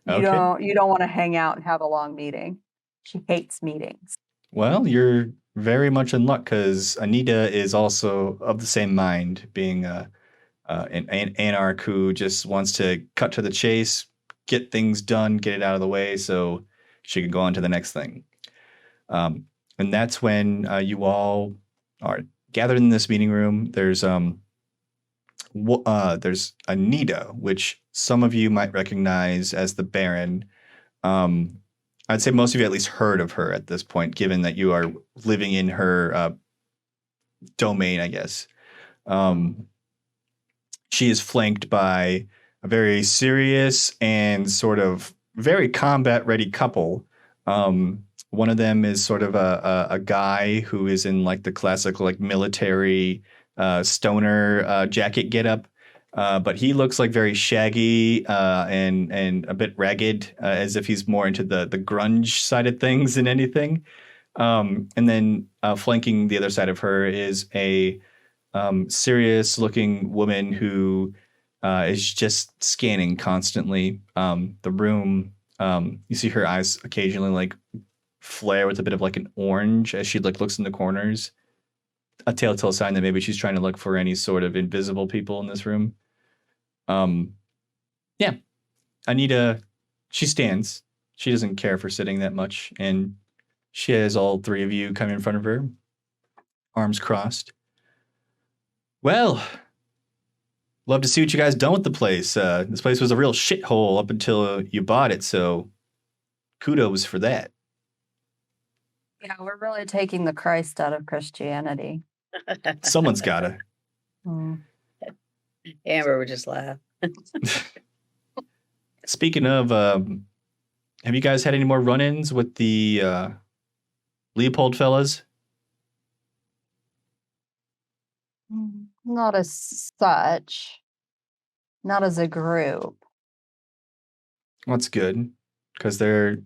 Speaker 3: Okay.
Speaker 4: You don't want to hang out and have a long meeting. She hates meetings.
Speaker 3: Well, you're very much in luck because Anita is also of the same mind, being an anarch who just wants to cut to the chase, get things done, get it out of the way so she can go on to the next thing. And that's when you all are gathered in this meeting room. There's Anita, which some of you might recognize as the Baron. I'd say most of you at least heard of her at this point, given that you are living in her domain, I guess. She is flanked by a very serious and sort of very combat-ready couple. One of them is sort of a guy who is in like the classical like military stoner jacket getup. But he looks like very shaggy and a bit ragged, as if he's more into the grunge side of things than anything. And then flanking the other side of her is a serious-looking woman who is just scanning constantly the room You see her eyes occasionally like flare with a bit of like an orange as she like looks in the corners. A telltale sign that maybe she's trying to look for any sort of invisible people in this room. Yeah, Anita, she stands. She doesn't care for sitting that much, and she has all three of you come in front of her, arms crossed. Well, love to see what you guys done with the place. This place was a real shithole up until you bought it, so kudos for that.
Speaker 4: Yeah, we're really taking the Christ out of Christianity.
Speaker 3: Someone's gotta.
Speaker 4: Mm.
Speaker 6: Amber would just laugh.
Speaker 3: Speaking of, have you guys had any more run-ins with the Leopold fellas?
Speaker 4: Not as such. Not as a group.
Speaker 3: That's good, because they're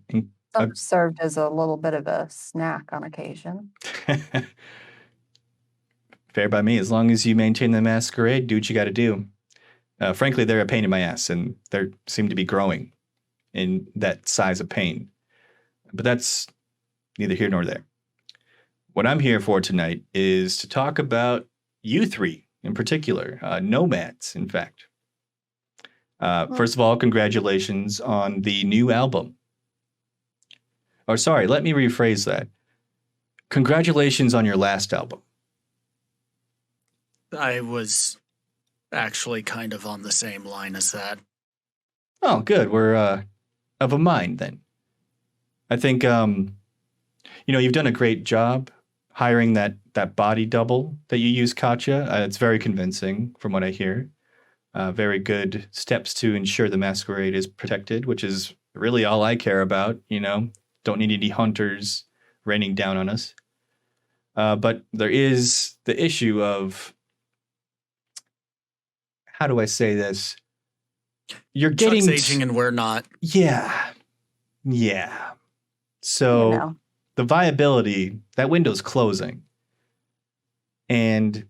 Speaker 4: Some served as a little bit of a snack on occasion.
Speaker 3: fair by me. As long as you maintain the masquerade, do what you got to do. Frankly, they're a pain in my ass, and they seem to be growing in that size of pain. But that's neither here nor there. What I'm here for tonight is to talk about you three in particular, nomads, in fact. First of all, congratulations on the new album. Or sorry, let me rephrase that. Congratulations on your last album.
Speaker 5: I was actually kind of on the same line as that.
Speaker 3: Oh, good. We're of a mind then. I think you've done a great job hiring that body double that you use, Katya. It's very convincing from what I hear. Very good steps to ensure the masquerade is protected, which is really all I care about. Don't need any hunters raining down on us. But there is the issue of, how do I say this? You're getting
Speaker 5: Chuck's aging and we're not.
Speaker 3: Yeah. So the viability, that window's closing. And,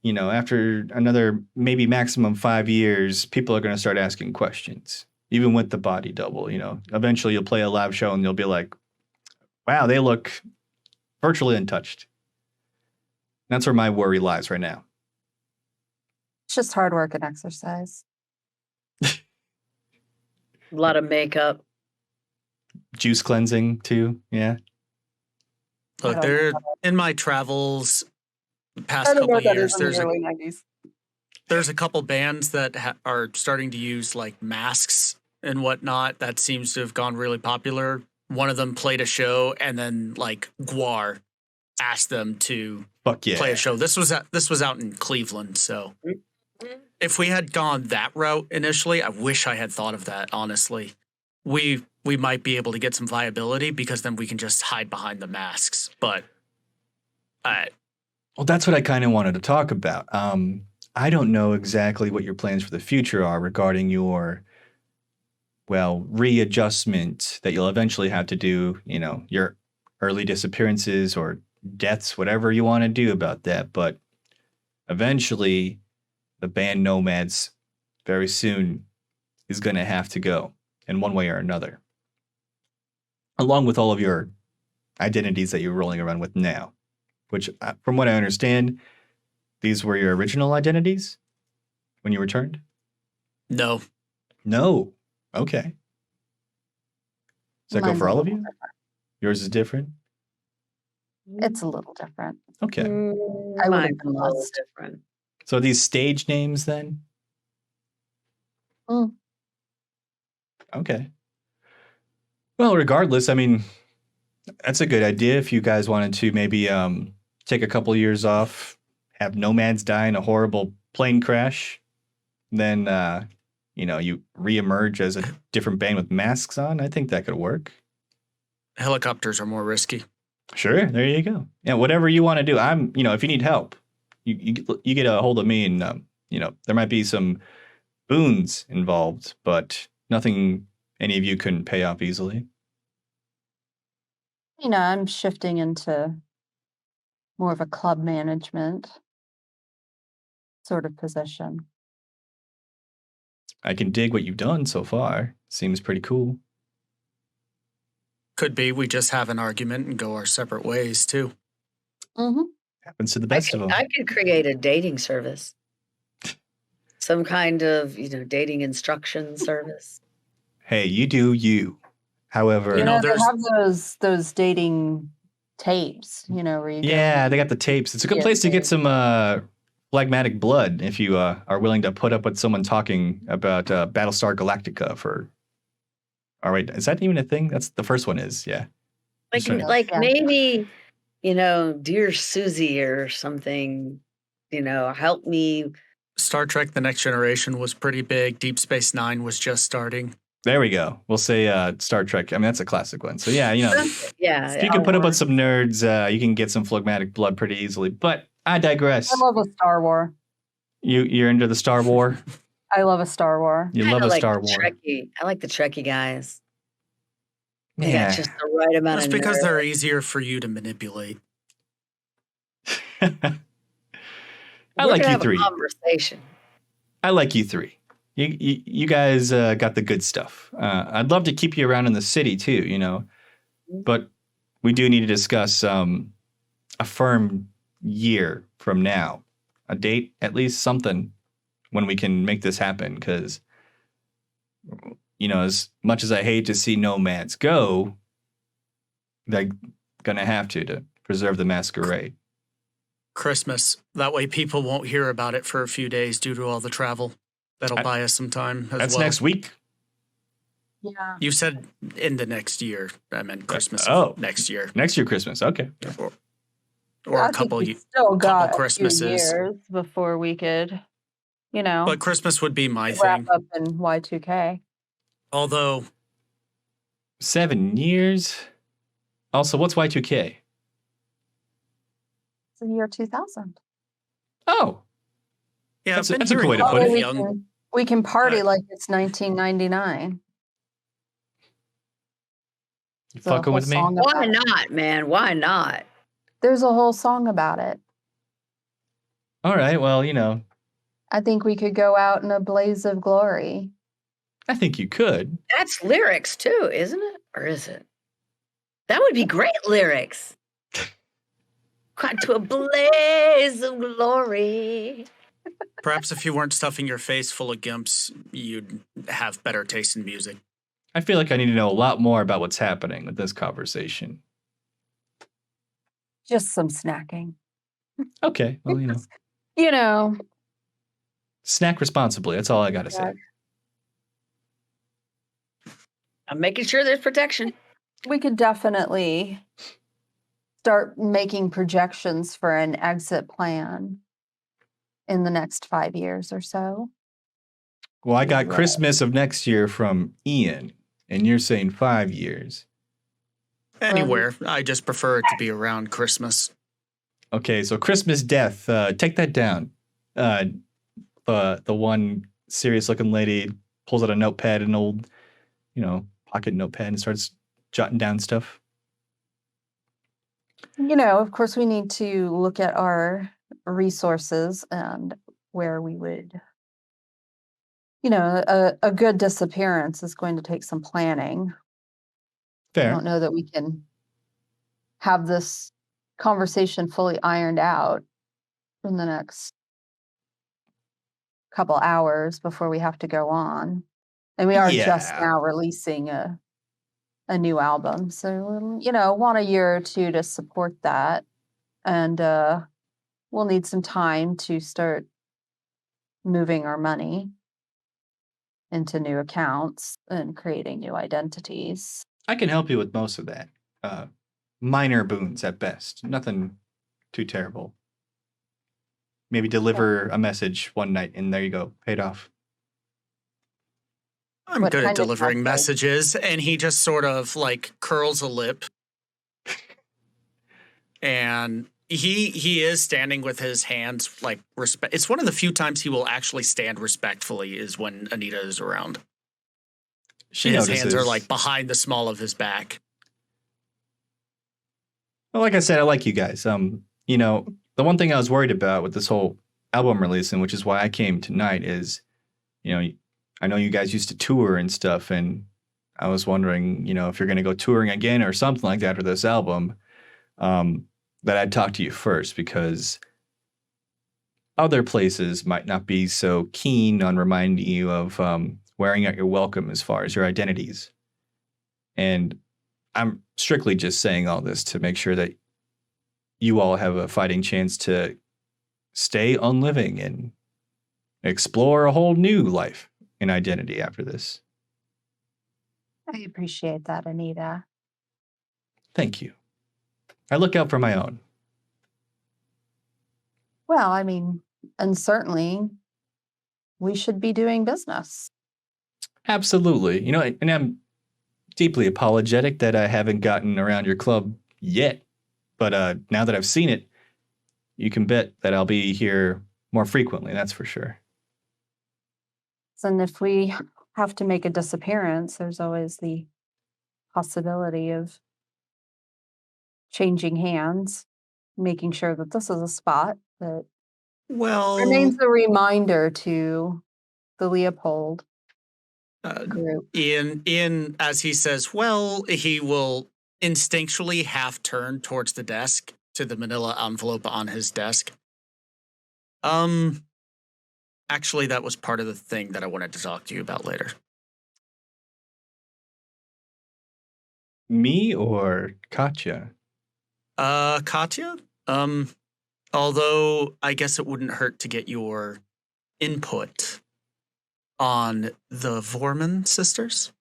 Speaker 3: after another maybe maximum 5 years, people are going to start asking questions, even with the body double. Eventually you'll play a live show and you'll be like, wow, they look virtually untouched. That's where my worry lies right now.
Speaker 4: It's just hard work and exercise.
Speaker 6: A lot of makeup.
Speaker 3: Juice cleansing too. Yeah.
Speaker 5: Look, in my travels the past
Speaker 4: I don't know
Speaker 5: couple
Speaker 4: what that
Speaker 5: years,
Speaker 4: is in the early 90s.
Speaker 5: there's a couple bands that are starting to use like masks and whatnot. That seems to have gone really popular. One of them played a show, and then like Guar asked them to play a show. This was out in Cleveland, so if we had gone that route initially, I wish I had thought of that. Honestly, we might be able to get some viability because then we can just hide behind the masks. But
Speaker 3: well, that's what I kind of wanted to talk about. I don't know exactly what your plans for the future are regarding your, readjustment that you'll eventually have to do, your early disappearances or deaths, whatever you want to do about that. But eventually, the band Nomads very soon is going to have to go in one way or another, along with all of your identities that you're rolling around with now, which, from what I understand, these were your original identities when you returned?
Speaker 5: No.
Speaker 3: Okay. Does that go
Speaker 4: Mine's
Speaker 3: for
Speaker 4: a
Speaker 3: all of
Speaker 4: little
Speaker 3: you?
Speaker 4: different.
Speaker 3: Yours is different?
Speaker 4: It's a little different.
Speaker 3: Okay.
Speaker 4: I would have
Speaker 6: Mine's
Speaker 4: been
Speaker 6: a little
Speaker 4: lost.
Speaker 6: different.
Speaker 3: So are these stage names then?
Speaker 4: Mm.
Speaker 3: Okay. Well, regardless, I mean, that's a good idea if you guys wanted to maybe take a couple years off, have nomads die in a horrible plane crash, then you reemerge as a different band with masks on. I think that could work.
Speaker 5: Helicopters are more risky.
Speaker 3: Sure, there you go. Yeah, whatever you want to do. I'm, if you need help, you get a hold of me, and there might be some boons involved, but nothing any of you couldn't pay off easily.
Speaker 4: I'm shifting into more of a club management sort of position.
Speaker 3: I can dig what you've done so far. Seems pretty cool.
Speaker 5: Could be we just have an argument and go our separate ways, too.
Speaker 4: Mm-hmm.
Speaker 1: Happens to the best of them.
Speaker 6: I could create a dating service. Some kind of, dating instruction service.
Speaker 3: Hey, you do you. However,
Speaker 4: You
Speaker 5: know,
Speaker 4: know, they
Speaker 5: there's-
Speaker 4: have those dating tapes, where you
Speaker 3: yeah,
Speaker 4: go.
Speaker 3: they got the tapes. It's a good
Speaker 4: Yeah,
Speaker 3: place to get
Speaker 4: tapes.
Speaker 3: some phlegmatic blood if you are willing to put up with someone talking about Battlestar Galactica for. All right, is that even a thing? That's the first one is, yeah.
Speaker 6: Like,
Speaker 3: Just trying to-
Speaker 6: like
Speaker 4: Yeah.
Speaker 6: maybe, Dear Susie or something, help me.
Speaker 5: Star Trek The Next Generation was pretty big. Deep Space Nine was just starting.
Speaker 3: There we go. We'll say Star Trek. I mean, that's a classic one. So yeah,
Speaker 6: Yeah.
Speaker 3: if you can put up with some nerds, you can get some phlegmatic blood pretty easily. But I digress.
Speaker 4: I love a Star War.
Speaker 3: You're into the Star War.
Speaker 4: I love a War.
Speaker 3: You
Speaker 6: Kinda
Speaker 3: love a
Speaker 6: like
Speaker 3: Star
Speaker 6: the
Speaker 3: War.
Speaker 6: Trekkie. I like the Trekkie guys. They
Speaker 3: Yeah.
Speaker 6: got just the right amount
Speaker 5: That's
Speaker 6: of
Speaker 5: because
Speaker 6: nerve.
Speaker 5: they're easier for you to manipulate.
Speaker 3: I
Speaker 6: We're
Speaker 3: like
Speaker 6: gonna
Speaker 3: you
Speaker 6: have a
Speaker 3: three.
Speaker 6: conversation.
Speaker 3: I like you three. You guys got the good stuff. I'd love to keep you around in the city too, but we do need to discuss a firm year from now, a date, at least something when we can make this happen. Because, as much as I hate to see nomads go, they're gonna have to preserve the masquerade.
Speaker 5: Christmas. That way people won't hear about it for a few days due to all the travel. That'll buy us some time as
Speaker 3: That's
Speaker 5: well.
Speaker 3: next week.
Speaker 4: Yeah.
Speaker 5: You said in the next year. I meant Christmas
Speaker 3: Oh.
Speaker 5: next year.
Speaker 3: Next year, Christmas. Okay.
Speaker 5: Or
Speaker 4: I
Speaker 5: a
Speaker 4: think
Speaker 5: couple
Speaker 4: we
Speaker 5: years.
Speaker 4: still got
Speaker 5: Christmases.
Speaker 4: a few years before we could,
Speaker 5: But Christmas would be my
Speaker 4: wrap
Speaker 5: thing.
Speaker 4: up in Y2K.
Speaker 5: Although
Speaker 3: 7 years. Also, what's Y2K?
Speaker 4: It's the year 2000.
Speaker 3: Oh,
Speaker 5: yeah,
Speaker 3: That's
Speaker 5: I've
Speaker 3: a-
Speaker 5: been
Speaker 3: that's a good
Speaker 5: hearing
Speaker 3: way to
Speaker 5: a lot
Speaker 3: put
Speaker 5: of
Speaker 3: it.
Speaker 5: young.
Speaker 4: We can party
Speaker 5: Uh,
Speaker 4: like it's 1999.
Speaker 3: you
Speaker 4: There's a
Speaker 3: fucking
Speaker 4: whole
Speaker 3: with me?
Speaker 4: song
Speaker 6: Why
Speaker 4: about it.
Speaker 6: not, man? Why not?
Speaker 4: There's a whole song about it.
Speaker 3: All right. Well,
Speaker 4: I think we could go out in a blaze of glory.
Speaker 3: I think you could.
Speaker 6: That's lyrics too, isn't it? Or is it? That would be great lyrics. Quite to a blaze of glory.
Speaker 5: Perhaps if you weren't stuffing your face full of gimps, you'd have better taste in music.
Speaker 3: I feel like I need to know a lot more about what's happening with this conversation.
Speaker 4: Just some snacking.
Speaker 3: Okay. Well,
Speaker 4: You know,
Speaker 3: snack responsibly. That's all I got to say.
Speaker 6: I'm making sure there's protection.
Speaker 4: we could definitely start making projections for an exit plan in the next 5 years or so.
Speaker 3: Well, I got
Speaker 4: Yeah.
Speaker 3: Christmas of next year from Ian, and you're saying 5 years.
Speaker 5: Anywhere. I just prefer it to be around Christmas.
Speaker 3: Okay, so Christmas death. Take that down. The one serious looking lady pulls out a notepad, an old, pocket notepad, and starts jotting down stuff.
Speaker 4: Of course, we need to look at our resources and where we would, a good disappearance is going to take some planning. I
Speaker 3: Fair.
Speaker 4: don't know that we can have this conversation fully ironed out in the next couple hours before we have to go on. And we are just
Speaker 3: Yeah.
Speaker 4: now releasing a new album. So, want a year or two to support that. And we'll need some time to start moving our money into new accounts and creating new identities.
Speaker 3: I can help you with most of that. Minor boons at best. Nothing too terrible. Maybe deliver a message one night, and there you go. Paid off.
Speaker 5: I'm
Speaker 4: What
Speaker 5: good at
Speaker 4: kind of
Speaker 5: delivering
Speaker 4: message?
Speaker 5: messages, and he just sort of curls a lip. And he is standing with his hands respect. It's one of the few times he will actually stand respectfully is when Anita is around.
Speaker 3: She
Speaker 5: His
Speaker 3: notices.
Speaker 5: hands are behind the small of his back.
Speaker 3: Well, like I said, I like you guys. The one thing I was worried about with this whole album release, and which is why I came tonight, is, I know you guys used to tour and stuff, and I was wondering, if you're going to go touring again or something like that for this album, that I'd talk to you first, because other places might not be so keen on reminding you of wearing out your welcome as far as your identities. And I'm strictly just saying all this to make sure that you all have a fighting chance to stay unliving and explore a whole new life and identity after this.
Speaker 4: I appreciate that, Anita.
Speaker 3: Thank you. I look out for my own.
Speaker 4: Well, I mean, and certainly we should be doing business.
Speaker 3: Absolutely. And I'm deeply apologetic that I haven't gotten around your club yet. But now that I've seen it, you can bet that I'll be here more frequently, that's for sure.
Speaker 4: And if we have to make a disappearance, there's always the possibility of changing hands, making sure that this is a spot that
Speaker 5: Well,
Speaker 4: remains a reminder to the Leopold group.
Speaker 5: Ian, as he says, well, he will instinctually half turn towards the desk, to the manila envelope on his desk. Actually, that was part of the thing that I wanted to talk to you about later.
Speaker 3: Me or Katya?
Speaker 5: Katya? Although I guess it wouldn't hurt to get your input on the Vorman sisters.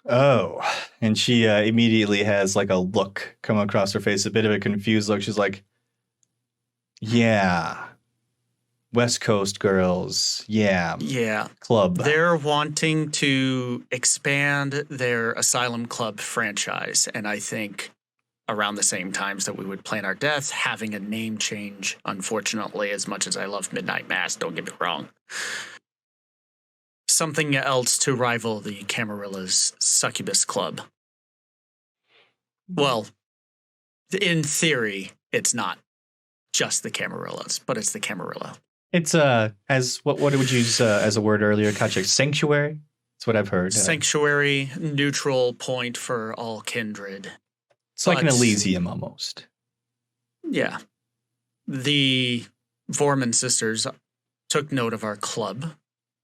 Speaker 3: Oh, and she immediately has like a look come across her face, a bit of a confused look. She's like, yeah, West Coast girls, yeah, club.
Speaker 5: They're wanting to expand their Asylum Club franchise, and I think around the same times that we would plan our death, having a name change, unfortunately, as much as I love Midnight Mass, don't get me wrong. Something else to rival the Camarilla's Succubus Club. Well, in theory, it's not just the Camarillas, but it's the Camarilla.
Speaker 3: It's as what would you use as a word earlier, Katya? Sanctuary? That's what I've heard.
Speaker 5: Sanctuary, neutral point for all kindred.
Speaker 3: It's like an Elysium almost.
Speaker 5: Yeah. The Vorman sisters took note of our club.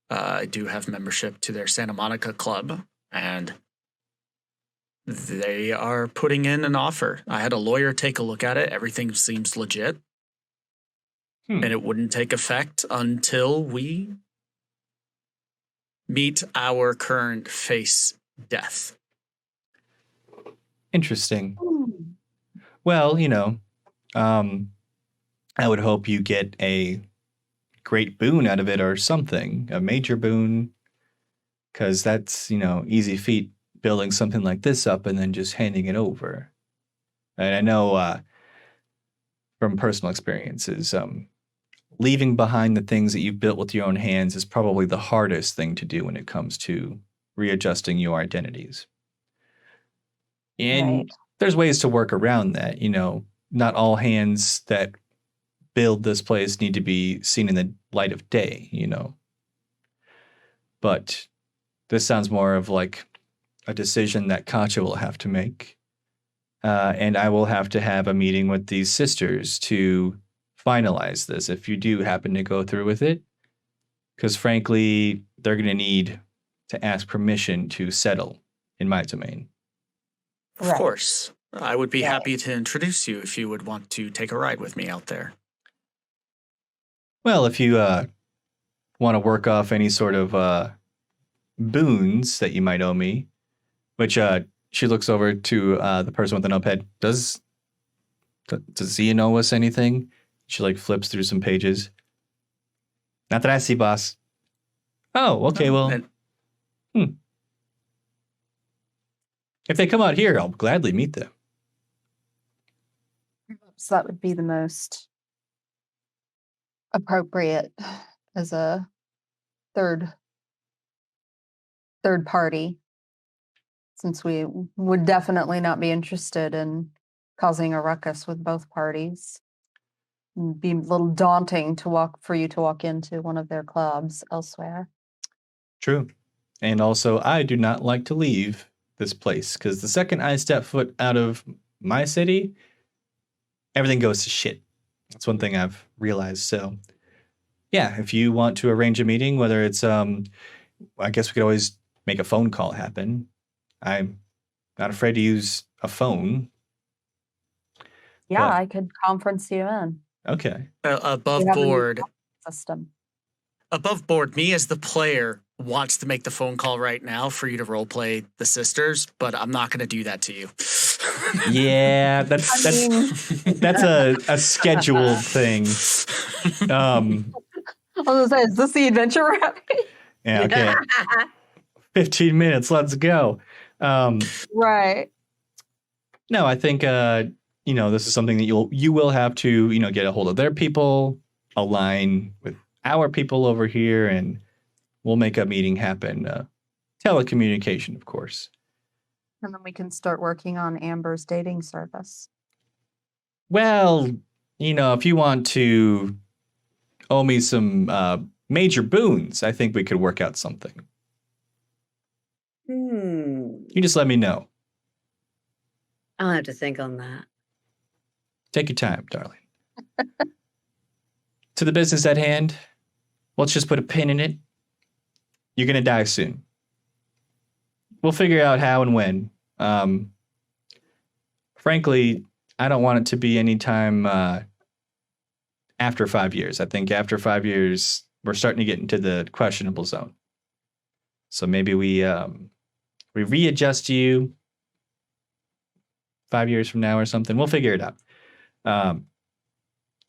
Speaker 5: I do have membership to their Santa Monica club, and they are putting in an offer. I had a lawyer take a look at it. Everything seems legit. And it wouldn't take effect until we meet our current face death.
Speaker 3: Interesting. Well, I would hope you get a great boon out of it or something, a major boon, because that's, easy feat building something like this up and then just handing it over. And I know from personal experiences, leaving behind the things that you've built with your own hands is probably the hardest thing to do when it comes to readjusting your identities. And there's ways to work around that. Not all hands that build this place need to be seen in the light of day, But this sounds more of like a decision that Katya will have to make. And I will have to have a meeting with these sisters to finalize this if you do happen to go through with it. Because frankly, they're going to need to ask permission to settle in my domain.
Speaker 5: Of course. I would be happy to introduce you if you would want to take a ride with me out there.
Speaker 3: Well, if you want to work off any sort of boons that you might owe me, which she looks over to the person with the notepad. Does Zia know us anything? She flips through some pages. Not that I see, boss. Oh, okay, well. If they come out here, I'll gladly meet them.
Speaker 4: So that would be the most appropriate as a third party, since we would definitely not be interested in causing a ruckus with both parties. It'd be a little daunting for you to walk into one of their clubs elsewhere.
Speaker 3: True. And also, I do not like to leave this place, because the second I step foot out of my city, everything goes to shit. That's one thing I've realized. So, yeah, if you want to arrange a meeting, whether it's, I guess we could always make a phone call happen. I'm not afraid to use a phone.
Speaker 4: Yeah,
Speaker 3: But-
Speaker 4: I could conference you in.
Speaker 3: Okay.
Speaker 5: Above
Speaker 4: We have a new
Speaker 5: board,
Speaker 4: system.
Speaker 5: me as the player wants to make the phone call right now for you to roleplay the sisters, but I'm not going to do that to you.
Speaker 3: Yeah,
Speaker 4: I mean,
Speaker 3: that's a scheduled thing.
Speaker 4: I was gonna say, is this the adventure we're having?
Speaker 3: Yeah, okay. 15 minutes, let's go.
Speaker 4: Right.
Speaker 3: No, I think this is something that you will have to, get a hold of their people, align with our people over here, and we'll make a meeting happen. Telecommunication, of course.
Speaker 4: And then we can start working on Amber's dating service.
Speaker 3: Well, if you want to owe me some major boons, I think we could work out something. You just let me know.
Speaker 6: I'll have to think on that.
Speaker 3: Take your time, darling. To the business at hand, let's just put a pin in it. You're going to die soon. We'll figure out how and when. Frankly, I don't want it to be any time after 5 years. I think after 5 years, we're starting to get into the questionable zone. So maybe we readjust you 5 years from now or something. We'll figure it out.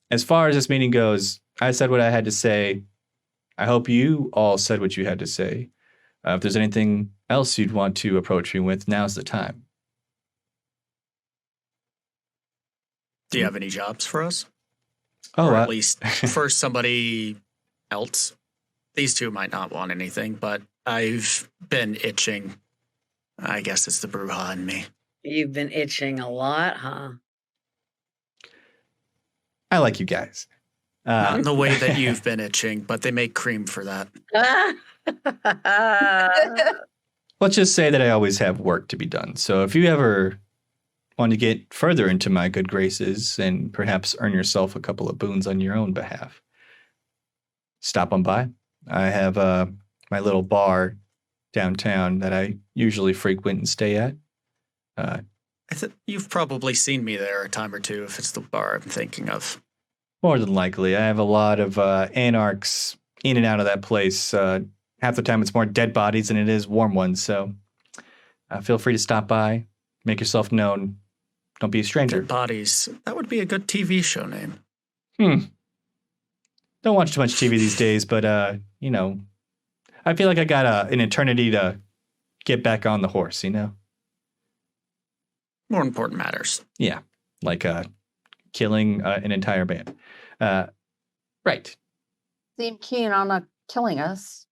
Speaker 3: As far as this meeting goes, I said what I had to say. I hope you all said what you had to say. If there's anything else you'd want to approach me with, now's the time.
Speaker 5: Do you have any jobs for us?
Speaker 3: Oh,
Speaker 5: Or at least for somebody else? These two might not want anything, but I've been itching. I guess it's the Bruja in me.
Speaker 6: You've been itching a lot, huh?
Speaker 3: I like you guys.
Speaker 5: Not in the way that you've been itching, but they make cream for that.
Speaker 3: Let's just say that I always have work to be done. So if you ever want to get further into my good graces and perhaps earn yourself a couple of boons on your own behalf, stop on by. I have my little bar downtown that I usually frequent and stay at.
Speaker 5: You've probably seen me there a time or two if it's the bar I'm thinking of.
Speaker 3: More than likely. I have a lot of anarchs in and out of that place. Half the time it's more dead bodies than it is warm ones. So feel free to stop by, make yourself known. Don't be a stranger.
Speaker 5: Dead Bodies. That would be a good TV show name.
Speaker 3: Don't watch too much TV these days, but, I feel like I got an eternity to get back on the horse,
Speaker 5: More important matters.
Speaker 3: Yeah, like killing an entire band. Right.
Speaker 4: Seem keen on killing us.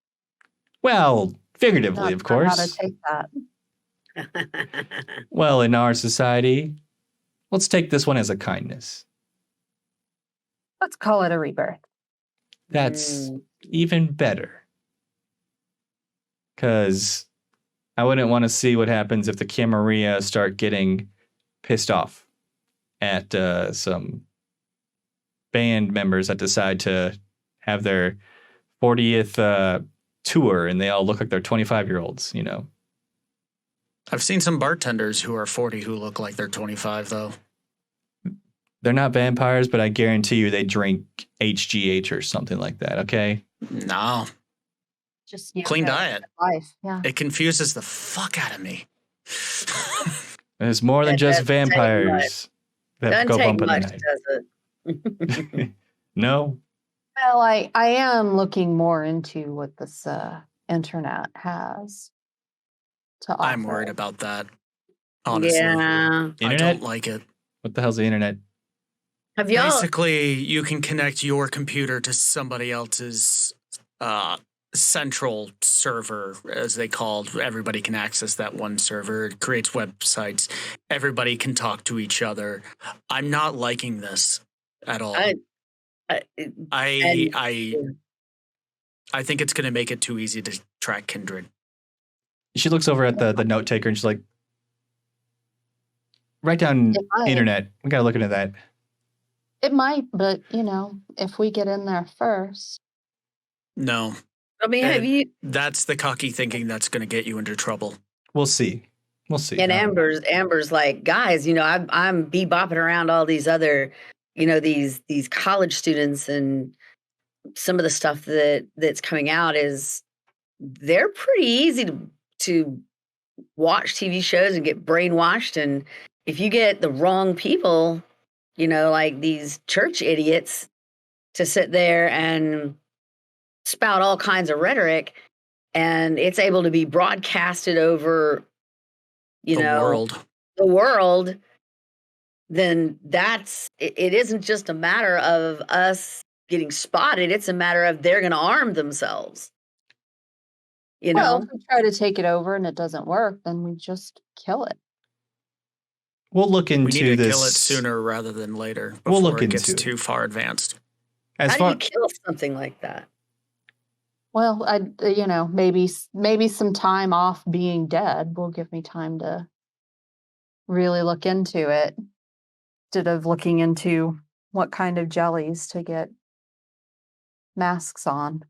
Speaker 3: Well, figuratively,
Speaker 4: Not
Speaker 3: of
Speaker 4: sure how to
Speaker 3: course.
Speaker 4: take that.
Speaker 3: Well, in our society, let's take this one as a kindness.
Speaker 4: Let's call it a rebirth.
Speaker 3: That's even better. Because I wouldn't want to see what happens if the Camarilla start getting pissed off at some band members that decide to have their 40th tour and they all look like they're 25-year-olds,
Speaker 5: I've seen some bartenders who are 40 who look like they're 25, though.
Speaker 3: They're not vampires, but I guarantee you they drink HGH or something like that, okay?
Speaker 5: No.
Speaker 4: Just
Speaker 5: Clean diet.
Speaker 4: life. Yeah.
Speaker 5: It confuses the fuck out of me.
Speaker 3: There's more than
Speaker 6: It
Speaker 3: just
Speaker 6: doesn't take
Speaker 3: vampires that
Speaker 6: Doesn't
Speaker 3: go
Speaker 6: take
Speaker 3: bump in
Speaker 6: much,
Speaker 3: the
Speaker 6: does it?
Speaker 3: night. No?
Speaker 4: Well, I am looking more into what this internet has to offer.
Speaker 5: I'm worried about that. Honestly.
Speaker 6: Yeah.
Speaker 5: I
Speaker 3: Internet?
Speaker 5: don't like it.
Speaker 3: What the hell's the internet?
Speaker 6: Have y'all?
Speaker 5: Basically, you can connect your computer to somebody else's central server, as they called. Everybody can access that one server. It creates websites. Everybody can talk to each other. I'm not liking this at all. I think it's going to make it too easy to track kindred.
Speaker 3: She looks over at the note taker and she's like, write down
Speaker 7: It might.
Speaker 3: internet. We got to look into that.
Speaker 7: It might, but if we get in there first.
Speaker 5: No,
Speaker 6: I mean, have
Speaker 5: And-
Speaker 6: you?
Speaker 5: that's the cocky thinking that's going to get you into trouble.
Speaker 3: We'll see. We'll see.
Speaker 6: And Amber's like, guys, I'm bebopping around all these other, these college students, and some of the stuff that's coming out is they're pretty easy to watch TV shows and get brainwashed. And if you get the wrong people, like these church idiots, to sit there and spout all kinds of rhetoric, and it's able to be broadcasted over,
Speaker 5: The world.
Speaker 6: the world, then it isn't just a matter of us getting spotted. It's a matter of they're going to arm themselves.
Speaker 7: Well, if we try to take it over and it doesn't work, then we just kill it.
Speaker 3: We'll look
Speaker 5: We
Speaker 3: into
Speaker 5: need to
Speaker 3: this
Speaker 5: kill it sooner rather than later before
Speaker 3: We'll look
Speaker 5: it gets
Speaker 3: into it.
Speaker 5: too far advanced.
Speaker 3: As
Speaker 6: How
Speaker 3: far
Speaker 6: do you kill something like that?
Speaker 7: Well, maybe some time off being dead will give me time to really look into it instead of looking into what kind of jellies to get masks on.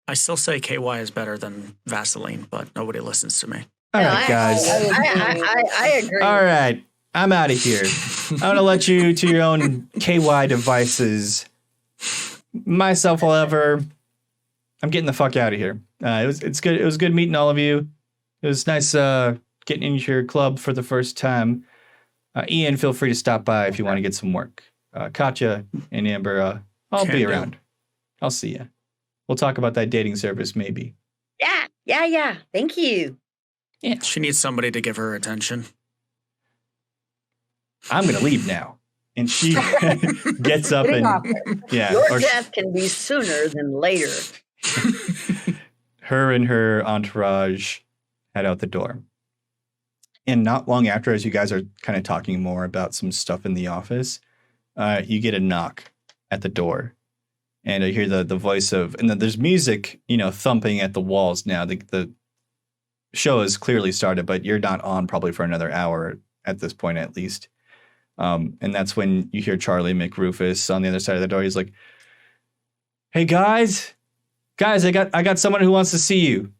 Speaker 5: I still say KY is better than Vaseline, but nobody listens to me.
Speaker 3: all
Speaker 6: No,
Speaker 3: right, guys.
Speaker 6: I agree.
Speaker 3: All right, I'm out of here. I'm gonna let you to your own KY devices. Myself, however, I'm getting the fuck out of here. It's good. It was good meeting all of you. It was nice getting into your club for the first time. Ian, feel free to stop by if you want to get some work. Katya and Amber, I'll
Speaker 5: Can
Speaker 3: be
Speaker 5: do.
Speaker 3: around. I'll see you. We'll talk about that dating service maybe.
Speaker 6: Yeah. Thank you.
Speaker 5: She needs somebody to give her attention.
Speaker 3: I'm gonna leave now. And she gets up
Speaker 4: Getting
Speaker 3: and
Speaker 4: off
Speaker 6: Your
Speaker 3: or
Speaker 6: death can be sooner than later.
Speaker 3: her and her entourage head out the door. And not long after, as you guys are kind of talking more about some stuff in the office, you get a knock at the door. And I hear the voice of, and then there's music, thumping at the walls now. The show has clearly started, but you're not on probably for another hour at this point, at least. And that's when you hear Charlie McRufus on the other side of the door. He's like, "Hey guys, I got someone who wants to see you."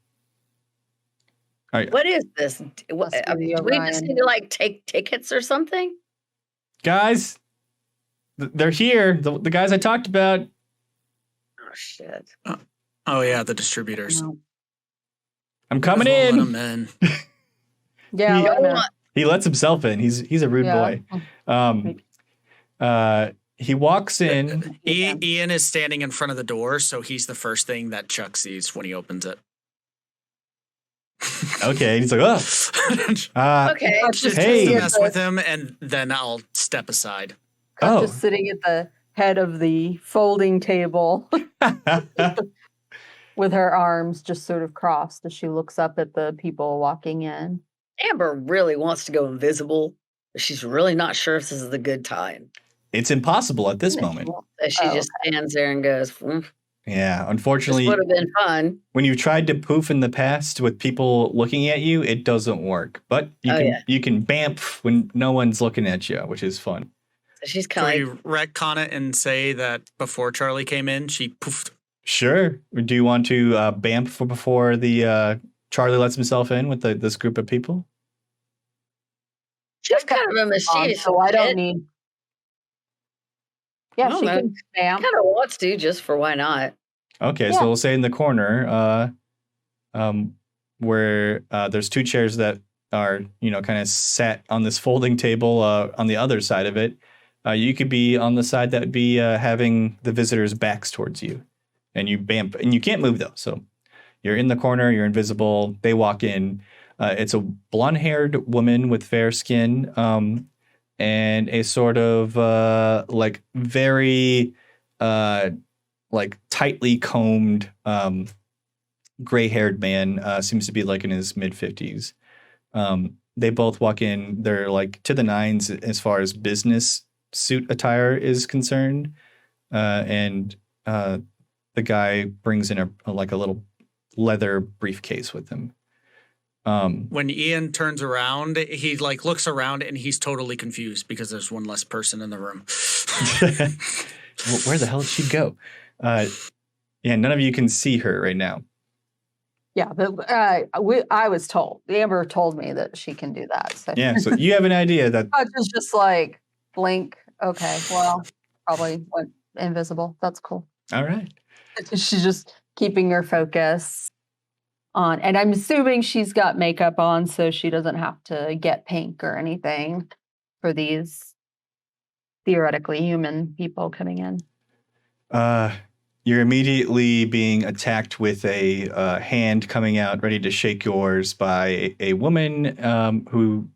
Speaker 3: All right,
Speaker 6: What is this?
Speaker 7: Must be
Speaker 6: Do we just
Speaker 7: Orion.
Speaker 6: need to take tickets or something?
Speaker 3: guys, they're here. The guys I talked about.
Speaker 6: Oh shit!
Speaker 5: Oh yeah, the distributors.
Speaker 7: No.
Speaker 3: I'm coming
Speaker 5: Let
Speaker 3: in.
Speaker 5: 'em in.
Speaker 7: Yeah,
Speaker 3: He-
Speaker 7: let him in.
Speaker 3: He lets himself in. He's a rude
Speaker 7: Yeah.
Speaker 3: boy. He walks in.
Speaker 5: Ian is standing in front of the door, so he's the first thing that Chuck sees when he opens it.
Speaker 3: Okay, he's like, "Oh,
Speaker 6: Okay.
Speaker 5: Just
Speaker 3: Hey.
Speaker 5: to mess with him, and then I'll step aside.
Speaker 3: Oh.
Speaker 4: Just sitting at the head of the folding table with her arms just sort of crossed as she looks up at the people walking in.
Speaker 6: Amber really wants to go invisible, but she's really not sure if this is a good time.
Speaker 3: It's impossible at this moment."
Speaker 6: So she
Speaker 7: Oh,
Speaker 6: just stands there and goes,
Speaker 3: Yeah,
Speaker 6: "This
Speaker 3: unfortunately,
Speaker 6: would have been fun."
Speaker 3: when you've tried to poof in the past with people looking at you, it doesn't work. But you can bamf when no one's looking at you, which is fun.
Speaker 6: So she's
Speaker 5: Can
Speaker 6: kind
Speaker 5: we
Speaker 6: of
Speaker 5: retcon it and say that before Charlie came in, she poofed?
Speaker 3: Sure. Do you want to bamf before the Charlie lets himself in with this group of people?
Speaker 6: she's kind of a mischievous.
Speaker 4: So I don't need. Yeah,
Speaker 6: No,
Speaker 4: she
Speaker 6: no.
Speaker 4: can spam.
Speaker 6: Kind of wants to, just for why not?
Speaker 3: Okay,
Speaker 4: Yeah.
Speaker 3: so we'll say in the corner, where there's two chairs that are, kind of sat on this folding table on the other side of it. You could be on the side that would be having the visitors' backs towards you. And you bamf, and you can't move though. So you're in the corner, you're invisible. They walk in. It's a blonde-haired woman with fair skin, and a sort of like very like tightly combed gray-haired man. Seems to be like in his mid-50s. They both walk in. They're like to the nines as far as business suit attire is concerned, and the guy brings in a little leather briefcase with him.
Speaker 5: When Ian turns around, he like looks around and he's totally confused because there's one less person in the room.
Speaker 3: Where the hell did she go? Yeah, none of you can see her right now.
Speaker 7: Yeah, but I was told. Amber told me that she can do that. So.
Speaker 3: Yeah, so you have an idea that
Speaker 7: I was just like blink. Okay, well, probably went invisible. That's cool.
Speaker 3: all right.
Speaker 7: She's just keeping her focus on, and I'm assuming she's got makeup on, so she doesn't have to get pink or anything for these theoretically human people coming in.
Speaker 3: You're immediately being attacked with a hand coming out, ready to shake yours by a woman who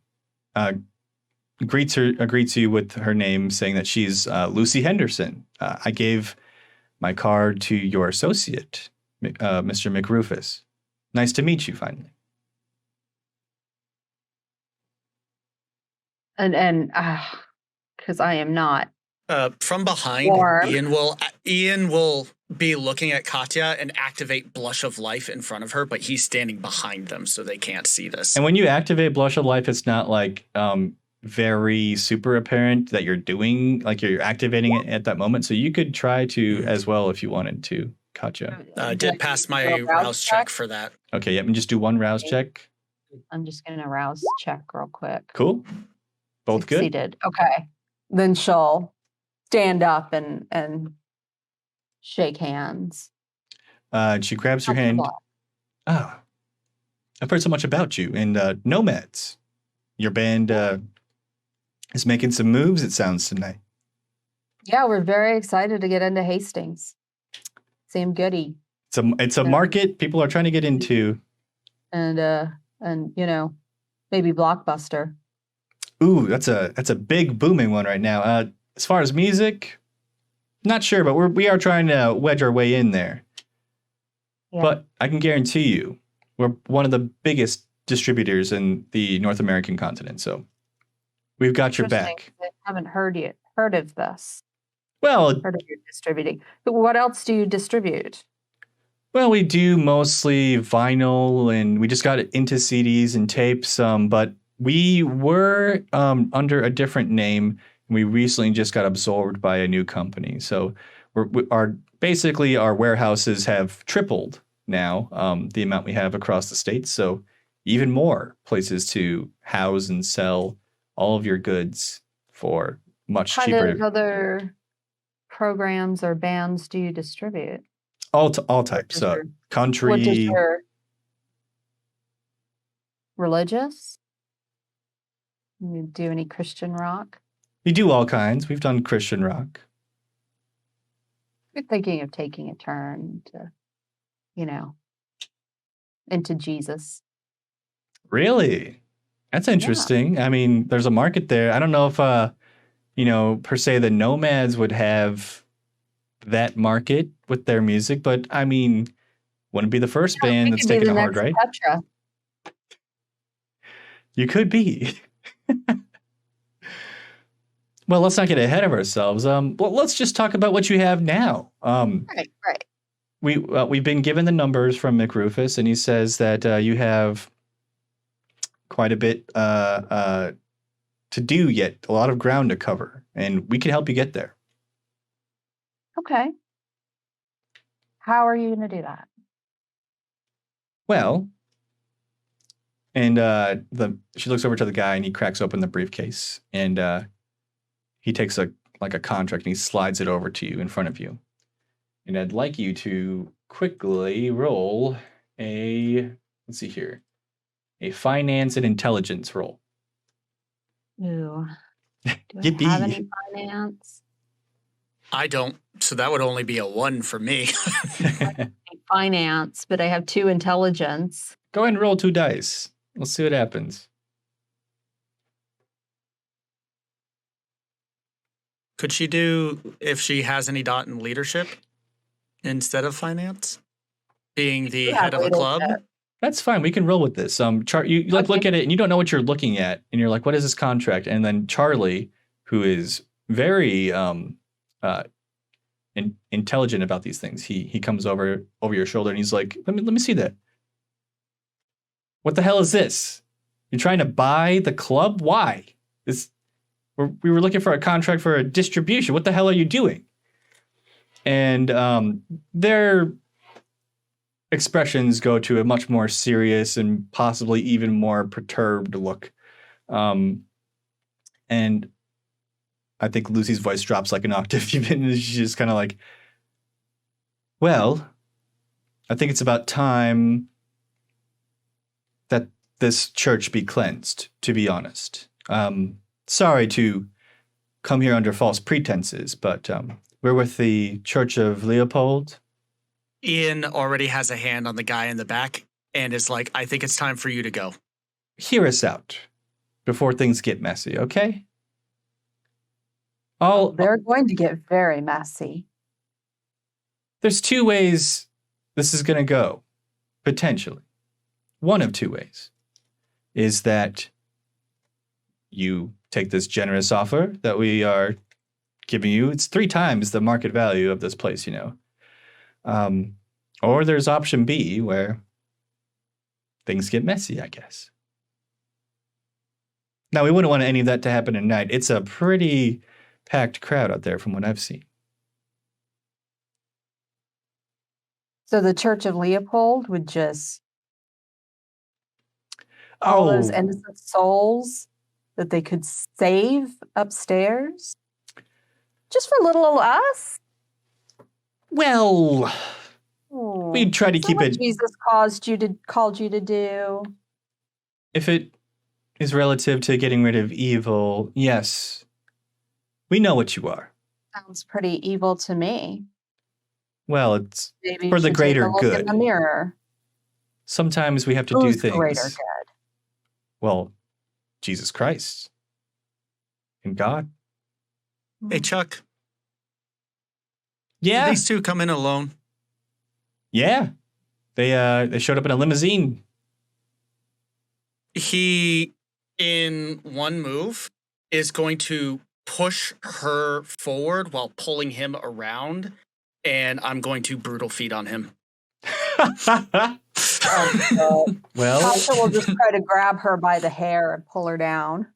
Speaker 3: greets you with her name, saying that she's Lucy Henderson. I gave my card to your associate, Mr. McRufus. Nice to meet you finally.
Speaker 7: And because I am not.
Speaker 5: From behind,
Speaker 7: Warm.
Speaker 5: Ian will be looking at Katya and activate Blush of Life in front of her, but he's standing behind them so they can't see this.
Speaker 3: And when you activate Blush of Life, it's not like very super apparent that you're doing, like you're activating it at that moment. So you could try to as well if you wanted to, Katya.
Speaker 5: I did pass my rouse check for that.
Speaker 3: Okay, yep, and just do one rouse check.
Speaker 7: I'm just going to rouse check real quick.
Speaker 3: Cool. Both good?
Speaker 7: Succeeded. Okay. Then she'll stand up and shake hands.
Speaker 3: She grabs your
Speaker 7: Not too
Speaker 3: hand.
Speaker 7: long.
Speaker 3: Ah, I've heard so much about you and Nomads. Your band is making some moves, it sounds, tonight.
Speaker 7: Yeah, we're very excited to get into Hastings. Sam Goody.
Speaker 3: It's a market people are trying to get into.
Speaker 7: And you know, maybe Blockbuster.
Speaker 3: Ooh, that's a big booming one right now. As far as music, not sure, but we are trying to wedge our way in there.
Speaker 7: Yeah.
Speaker 3: But I can guarantee you, we're one of the biggest distributors in the North American continent, so we've got your back.
Speaker 7: I haven't heard of this.
Speaker 3: Well,
Speaker 7: Heard of your distributing. But what else do you distribute?
Speaker 3: Well, we do mostly vinyl, and we just got into CDs and tapes. But we were under a different name. We recently just got absorbed by a new company. So basically our warehouses have tripled now, the amount we have across the states. So even more places to house and sell all of your goods for much cheaper.
Speaker 7: What kind of other programs or bands do you distribute?
Speaker 3: All types. Country.
Speaker 7: What does your religious? You do any Christian rock?
Speaker 3: We do all kinds. We've done Christian rock.
Speaker 7: You're thinking of taking a turn to, into Jesus.
Speaker 3: Really? That's interesting. I mean, there's a market there. I don't know if, per se the Nomads would have that market with their music, but I mean, wouldn't be the first band that's taking it hard, right?
Speaker 7: Petra.
Speaker 3: You could be. Well, let's not get ahead of ourselves. Well, let's just talk about what you have now.
Speaker 7: Right.
Speaker 3: We've been given the numbers from McRufus, and he says that you have quite a bit to do yet, a lot of ground to cover, and we can help you get there.
Speaker 7: Okay. How are you going to do that?
Speaker 3: Well, and she looks over to the guy, and he cracks open the briefcase, and he takes a contract, and he slides it over to you in front of you. And I'd like you to quickly roll a finance and intelligence roll.
Speaker 7: Ooh. Do I
Speaker 3: Yippee.
Speaker 7: have any finance?
Speaker 5: I don't, so that would only be a 1 for me.
Speaker 7: Finance, but I have 2 intelligence.
Speaker 3: Go ahead and roll 2 dice. Let's see what happens.
Speaker 5: Could she do, if she has any dot in leadership instead of finance? Being the head of a club?
Speaker 3: That's fine. We can roll with this. You look at it and you don't know what you're looking at, and you're like, "What is this contract?" And then Charlie, who is very intelligent about these things. He comes over your shoulder and he's like, let me see that. What the hell is this? You're trying to buy the club? Why? We were looking for a contract for a distribution. What the hell are you doing? And their expressions go to a much more serious and possibly even more perturbed look. And I think Lucy's voice drops like an octave even. She's just kind of like, well, I think it's about time that this church be cleansed, to be honest. Sorry to come here under false pretenses, but we're with the Church of Leopold.
Speaker 5: Ian already has a hand on the guy in the back and is like, I think it's time for you to go.
Speaker 3: Hear us out before things get messy, okay?
Speaker 7: They're going to get very messy.
Speaker 3: There's two ways this is going to go, potentially. One of two ways is that you take this generous offer that we are giving you. It's 3 times the market value of this place, Or there's option B where things get messy, I guess. Now, we wouldn't want any of that to happen tonight. It's a pretty packed crowd out there from what I've seen.
Speaker 7: So the Church of Leopold would just all those innocent souls that they could save upstairs just for little us?
Speaker 3: Well, we'd try to keep it.
Speaker 7: Jesus called you to do.
Speaker 3: If it is relative to getting rid of evil, yes. We know what you are.
Speaker 7: Sounds pretty evil to me.
Speaker 3: Well, it's
Speaker 7: Maybe
Speaker 3: for
Speaker 7: you
Speaker 3: the
Speaker 7: should
Speaker 3: greater
Speaker 7: take a look
Speaker 3: good.
Speaker 7: in the mirror.
Speaker 3: Sometimes we have to
Speaker 7: Who's
Speaker 3: do things.
Speaker 7: greater good?
Speaker 3: Well, Jesus Christ and God.
Speaker 5: Hey, Chuck.
Speaker 3: Yeah.
Speaker 5: Did these two come in alone?
Speaker 3: Yeah. They showed up in a limousine.
Speaker 5: He, in one move, is going to push her forward while pulling him around, and I'm going to brutal feed on him.
Speaker 3: Well,
Speaker 7: Tasha will just try to grab her by the hair and pull her down.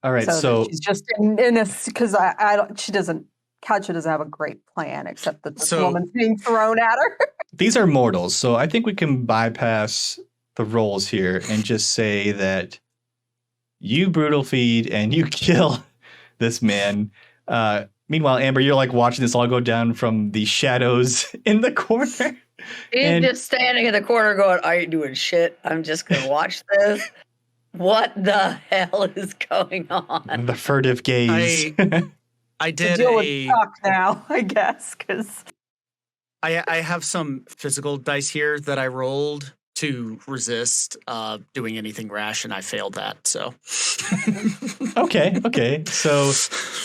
Speaker 3: all right.
Speaker 7: So
Speaker 3: So
Speaker 7: that she's just in a, because I don't, she doesn't, Katja doesn't have a great plan except that this woman's being thrown at her.
Speaker 3: these are mortals. So I think we can bypass the roles here and just say that you brutal feed and you kill this man. Meanwhile, Amber, you're like watching this all go down from the shadows in the corner.
Speaker 6: He's just standing in the corner going, I ain't doing shit. I'm just going to watch this. What the hell is going on?
Speaker 3: The furtive gaze.
Speaker 5: I did
Speaker 7: deal with Chuck now, I guess, because
Speaker 5: I have some physical dice here that I rolled to resist doing anything rash, and I failed that. So
Speaker 3: Okay. So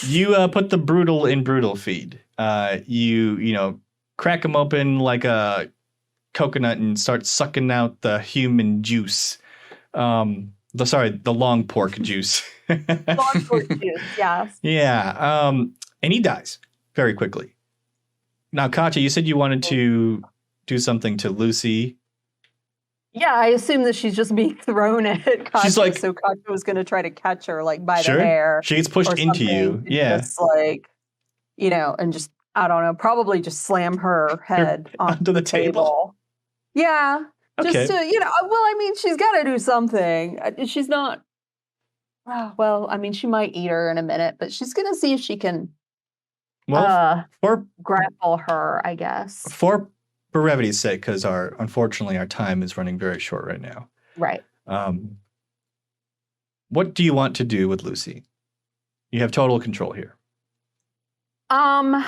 Speaker 3: you put the brutal in brutal feed. You crack them open like a coconut and start sucking out the human juice. The long pork juice.
Speaker 7: long pork juice, yes.
Speaker 3: Yeah. And he dies very quickly. Now, Katja, you said you wanted to do something to Lucy.
Speaker 7: Yeah, I assume that she's just being thrown at Katja.
Speaker 3: She's like,
Speaker 7: so Katja was going to try to catch her like by
Speaker 3: sure.
Speaker 7: the hair.
Speaker 3: She gets pushed into you. Yeah.
Speaker 7: Just like, and just, I don't know, probably just slam her head onto
Speaker 3: the table.
Speaker 7: Yeah.
Speaker 3: Okay.
Speaker 7: Just to, well, I mean, she's got to do something. She's not, she might eat her in a minute, but she's going to see if she can grapple her, I guess.
Speaker 3: For brevity's sake, because unfortunately our time is running very short right now.
Speaker 7: Right.
Speaker 3: What do you want to do with Lucy? You have total control here. Well,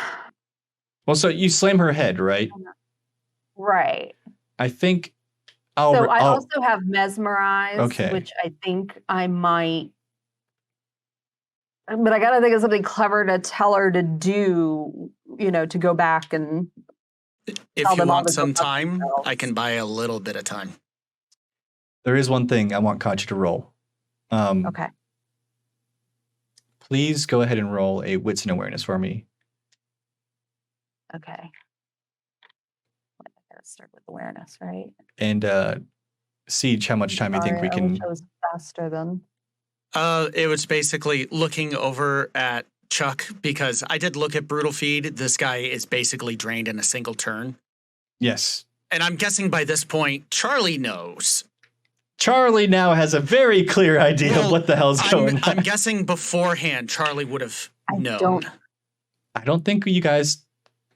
Speaker 3: so you slam her head, right?
Speaker 7: Right.
Speaker 3: I think
Speaker 7: I also have mesmerized, which I think I might. But I got to think of something clever to tell her to do, to go back and.
Speaker 5: If you want some time, I can buy a little bit of time.
Speaker 3: There is one thing I want Katja to roll.
Speaker 7: Okay.
Speaker 3: Please go ahead and roll a wits and awareness for me.
Speaker 7: Okay. I gotta start with awareness, right?
Speaker 1: And Siege, how much time do you think
Speaker 7: Sorry,
Speaker 1: we
Speaker 7: I
Speaker 1: can?
Speaker 7: wish I was faster than.
Speaker 5: It was basically looking over at Chuck because I did look at Brutal Feed. This guy is basically drained in a single turn.
Speaker 1: Yes.
Speaker 5: And I'm guessing by this point, Charlie knows.
Speaker 3: Charlie now has a very clear idea of what the hell's going on.
Speaker 5: I'm guessing beforehand, Charlie would have known.
Speaker 1: I don't think you guys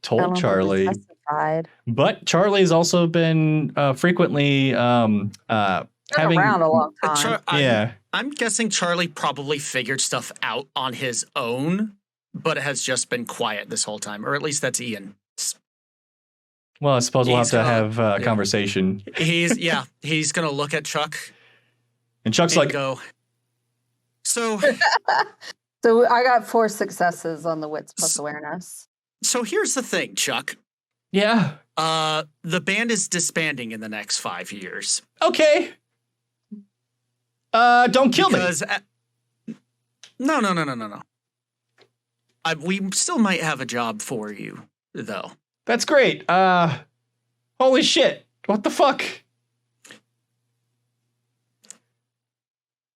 Speaker 1: told Charlie.
Speaker 7: Specified.
Speaker 1: But Charlie's also been frequently having
Speaker 7: around a long time.
Speaker 5: I'm guessing Charlie probably figured stuff out on his own, but has just been quiet this whole time, or at least that's Ian.
Speaker 1: Well, I suppose we'll have to have a conversation.
Speaker 5: He's gonna look at Chuck,
Speaker 1: and Chuck's like,
Speaker 5: go. So,
Speaker 7: so I got 4 successes on the wits plus awareness.
Speaker 5: So here's the thing, Chuck.
Speaker 1: Yeah.
Speaker 5: The band is disbanding in the next 5 years.
Speaker 1: Okay. Don't kill me.
Speaker 5: No. We still might have a job for you, though.
Speaker 1: That's great. Holy shit. What the fuck?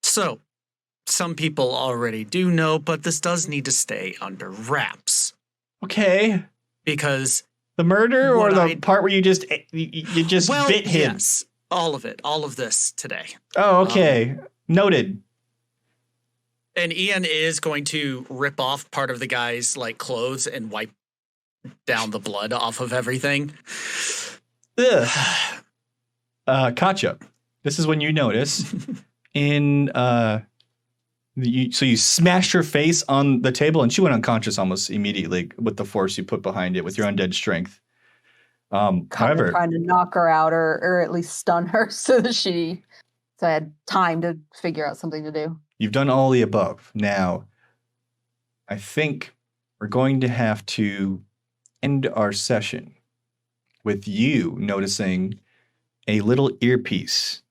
Speaker 5: So, some people already do know, but this does need to stay under wraps.
Speaker 1: Okay.
Speaker 5: Because
Speaker 1: the murder or the part where you just bit him?
Speaker 5: Yes, all of it. All of this today.
Speaker 1: Oh, okay. Noted.
Speaker 5: And Ian is going to rip off part of the guy's clothes and wipe down the blood off of everything.
Speaker 1: Ugh. Katja, this is when you notice so you smashed her face on the table and she went unconscious almost immediately with the force you put behind it with your undead strength. However,
Speaker 7: trying to knock her out or at least stun her so I had time to figure out something to do.
Speaker 1: You've done all the above. Now, I think we're going to have to end our session with you noticing a little earpiece.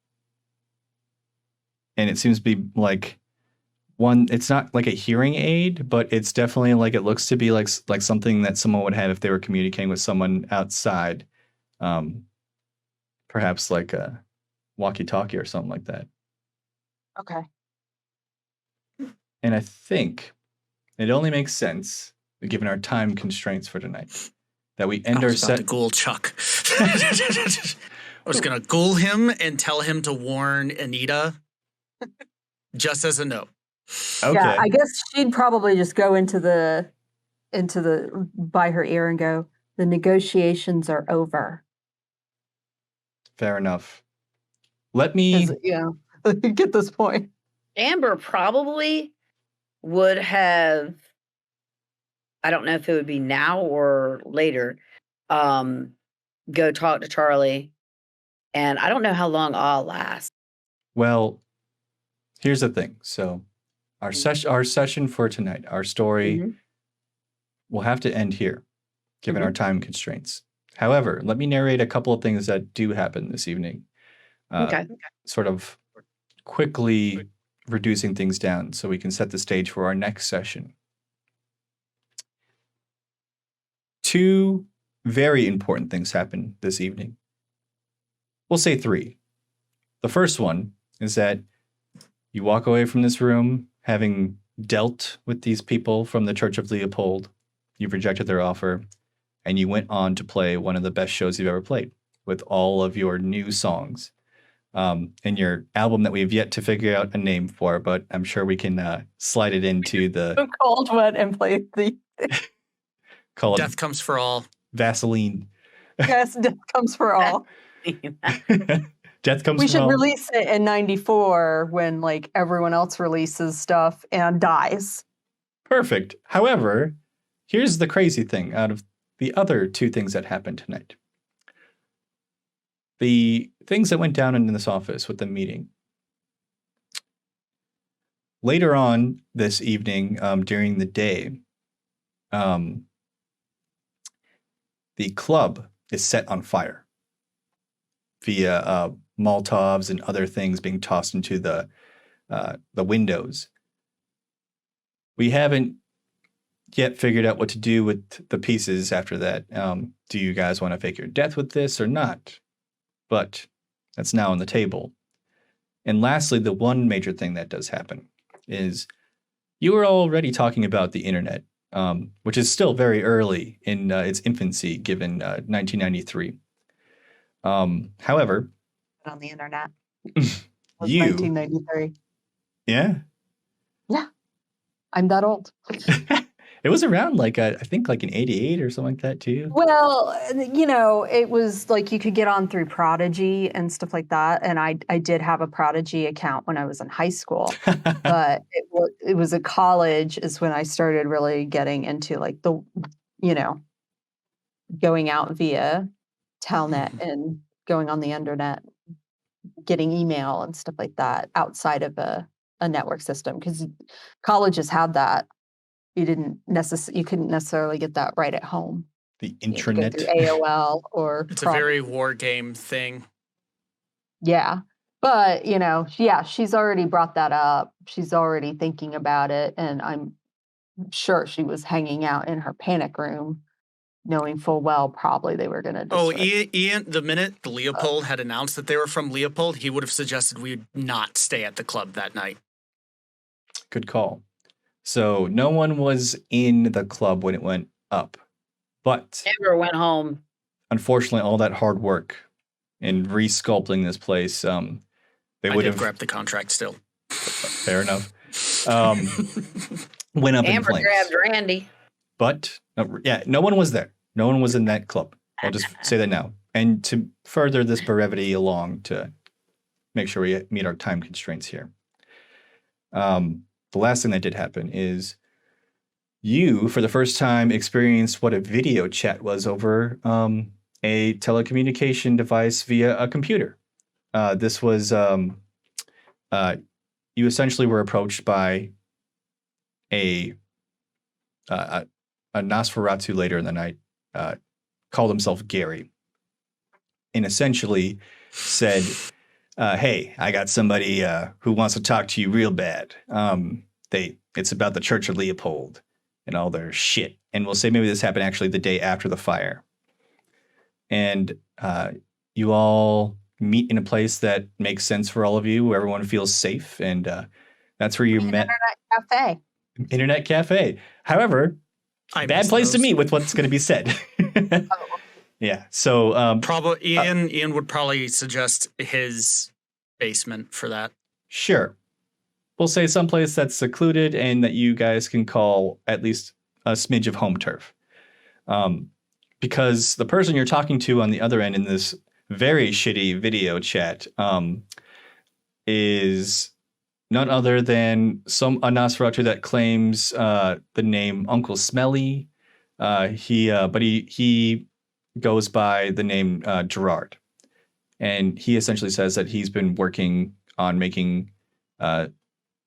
Speaker 1: And it seems to be it's not like a hearing aid, but it's definitely it looks to be like something that someone would have if they were communicating with someone outside. Perhaps like a walkie-talkie or something like that.
Speaker 7: Okay.
Speaker 1: And I think it only makes sense, given our time constraints for tonight, that we end our set.
Speaker 5: To ghoul Chuck. I was gonna ghoul him and tell him to warn Anita, just as a note.
Speaker 1: Okay.
Speaker 7: Yeah, I guess she'd probably just go into the by her ear and go, "The negotiations are over."
Speaker 1: Fair enough. Let me
Speaker 7: get this point.
Speaker 6: Amber probably would have, I don't know if it would be now or later, go talk to Charlie. And I don't know how long I'll last.
Speaker 1: Well, here's the thing. So our session for tonight, our story will have to end here, given our time constraints. However, let me narrate a couple of things that do happen this evening. Sort of quickly reducing things down so we can set the stage for our next session. 2 very important things happen this evening. We'll say 3. The first one is that you walk away from this room having dealt with these people from the Church of Leopold. You've rejected their offer, and you went on to play one of the best shows you've ever played with all of your new songs. And your album that we have yet to figure out a name for, but I'm sure we can slide it into the
Speaker 7: cold one and play the
Speaker 1: called
Speaker 5: Death Comes for All.
Speaker 1: Vaseline.
Speaker 7: Yes, Death Comes for All.
Speaker 1: Death Comes
Speaker 7: we
Speaker 1: for
Speaker 7: should
Speaker 1: All.
Speaker 7: Release it in 94 when everyone else releases stuff and dies.
Speaker 1: Perfect. However, here's the crazy thing out of the other 2 things that happened tonight. The things that went down in this office with the meeting. Later on this evening, during the day, the club is set on fire via Molotovs and other things being tossed into the windows. We haven't
Speaker 3: yet figured out what to do with the pieces after that. Do you guys want to fake your death with this or not? But that's now on the table. And lastly, the one major thing that does happen is you were already talking about the internet, which is still very early in its infancy, given 1993. However,
Speaker 7: On the internet.
Speaker 3: you,
Speaker 7: 1993.
Speaker 3: yeah,
Speaker 7: Yeah, I'm that old.
Speaker 3: it was around like I think like in '88 or something like that too.
Speaker 7: Well, it was like you could get on through Prodigy and stuff like that. And I did have a Prodigy account when I was in high school, but it was at college is when I started really getting into like going out via Telnet and going on the internet, getting email and stuff like that outside of a network system because colleges had that. You couldn't necessarily get that right at home.
Speaker 3: The
Speaker 7: You had to go
Speaker 3: intranet.
Speaker 7: through AOL or
Speaker 5: It's a very war game thing.
Speaker 7: yeah. But, she's already brought that up. She's already thinking about it. And I'm sure she was hanging out in her panic room, knowing full well probably they were going to
Speaker 5: Oh,
Speaker 7: destroy.
Speaker 5: Ian, the minute Leopold had announced that they were from Leopold, he would have suggested we not stay at the club that night.
Speaker 3: Good call. So no one was in the club when it went up, but
Speaker 6: Amber went home.
Speaker 3: unfortunately, all that hard work in resculpting this place, they
Speaker 5: I
Speaker 3: would
Speaker 5: did
Speaker 3: have.
Speaker 5: grab the contract still.
Speaker 3: Fair enough. Went up in
Speaker 6: Amber
Speaker 3: flames.
Speaker 6: grabbed Randy.
Speaker 3: But no one was there. No one was in that club. I'll just say that now. And to further this brevity along, to make sure we meet our time constraints here. The last thing that did happen is you, for the first time, experienced what a video chat was over a telecommunication device via a computer. This was you essentially were approached by a Nosferatu later in the night, called himself Gary, and essentially said, "Hey, I got somebody who wants to talk to you real bad. It's about the Church of Leopold and all their shit." And we'll say maybe this happened actually the day after the fire. And you all meet in a place that makes sense for all of you, where everyone feels safe, and that's where you met.
Speaker 7: Internet cafe.
Speaker 3: Internet cafe. However,
Speaker 5: I
Speaker 3: bad
Speaker 5: missed
Speaker 3: place to
Speaker 5: those.
Speaker 3: meet with what's going to be said. Yeah. So
Speaker 5: Probably Ian would probably suggest his basement for that.
Speaker 3: sure, we'll say someplace that's secluded and that you guys can call at least a smidge of home turf. Because the person you're talking to on the other end in this very shitty video chat is none other than a Nosferatu that claims the name Uncle Smelly. He goes by the name Gerard, and he essentially says that he's been working on making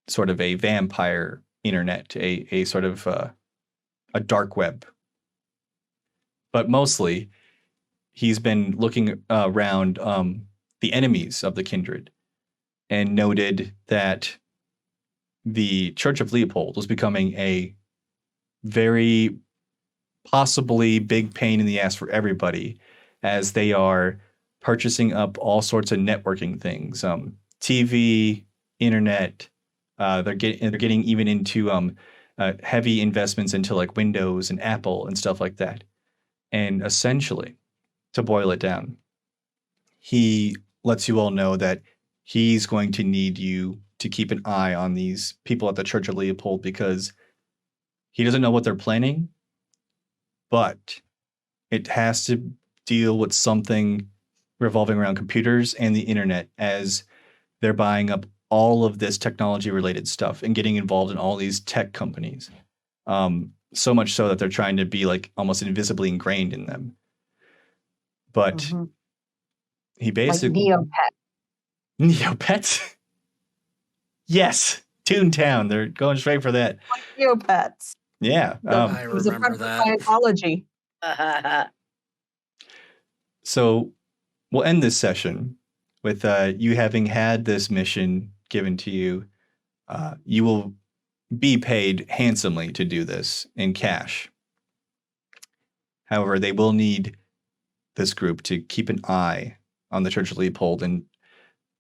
Speaker 3: sort of a vampire internet, a sort of a dark web. But mostly, he's been looking around the enemies of the kindred and noted that the Church of Leopold was becoming a very possibly big pain in the ass for everybody, as they are purchasing up all sorts of networking things, TV, internet. They're getting even into heavy investments into like Windows and Apple and stuff like that. And essentially, to boil it down, he lets you all know that he's going to need you to keep an eye on these people at the Church of Leopold, because he doesn't know what they're planning, but it has to deal with something revolving around computers and the internet, as they're buying up all of this technology related stuff and getting involved in all these tech companies. So much so that they're trying to be like almost invisibly ingrained in them. But he basically
Speaker 7: Like
Speaker 3: Neopets. Yes, Toontown. They're going straight for that.
Speaker 7: Neopets.
Speaker 3: Yeah.
Speaker 5: I
Speaker 7: It was a
Speaker 5: remember
Speaker 7: front of
Speaker 5: that.
Speaker 7: Scientology.
Speaker 3: So we'll end this session with you having had this mission given to you. You will be paid handsomely to do this in cash. However, they will need this group to keep an eye on the Church of Leopold and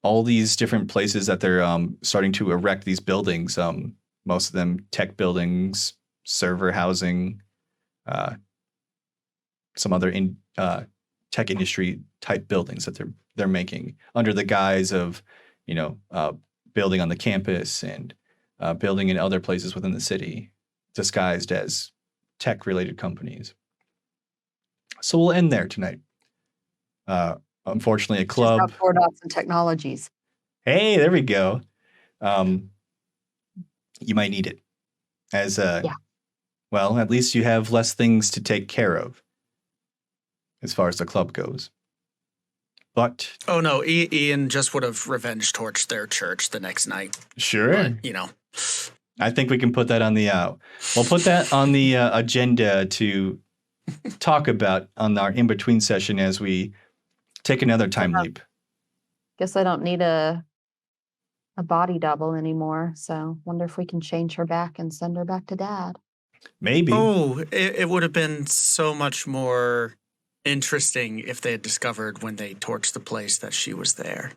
Speaker 3: all these different places that they're starting to erect these buildings. Most of them tech buildings, server housing, some other tech industry type buildings that they're making under the guise of, building on the campus and building in other places within the city, disguised as tech related companies. So we'll end there tonight. Unfortunately, a club.
Speaker 7: Just Ford and Technologies.
Speaker 3: Hey, there we go. You might need it as well, at least you have less things to take care of as far as the club goes. But
Speaker 5: oh no, Ian just would have revenge torched their church the next night.
Speaker 3: Sure.
Speaker 5: But,
Speaker 3: I think we can put that on the we'll put that on the agenda to talk about on our in-between session as we take another time leap.
Speaker 7: Guess I don't need a body double anymore. So wonder if we can change her back and send her back to Dad.
Speaker 3: Maybe.
Speaker 5: Oh, it would have been so much more interesting if they had discovered when they torched the place that she was there.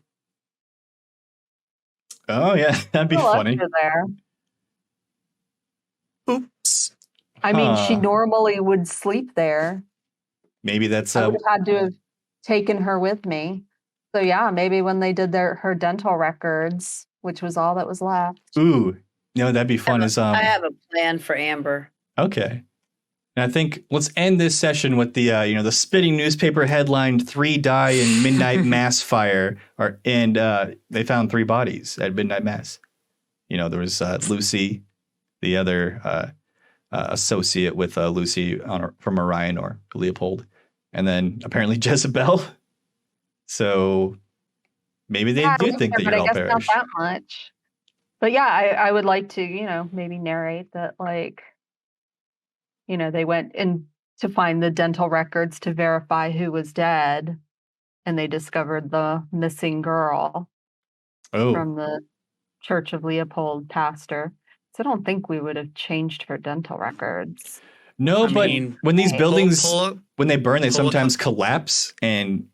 Speaker 3: Oh yeah, that'd be funny.
Speaker 7: There.
Speaker 5: Oops.
Speaker 7: I mean, she normally would sleep there.
Speaker 3: Maybe that's
Speaker 7: I would have had to have taken her with me. So yeah, maybe when they did her dental records, which was all that was left.
Speaker 3: Ooh, that'd be fun.
Speaker 6: I have a plan for Amber.
Speaker 3: Okay. And I think let's end this session with the the spitting newspaper headlined 3 die in midnight mass fire, and they found 3 bodies at midnight mass. There was Lucy, the other associate with Lucy from Orion or Leopold, and then apparently Jezebel. So maybe they do think that you're all perished.
Speaker 7: Not that much. But yeah, I would like to, maybe narrate that, like, they went in to find the dental records to verify who was dead, and they discovered the missing girl from the Church of Leopold pastor. So I don't think we would have changed her dental records.
Speaker 3: No, but when these buildings, when they burn, they sometimes collapse, and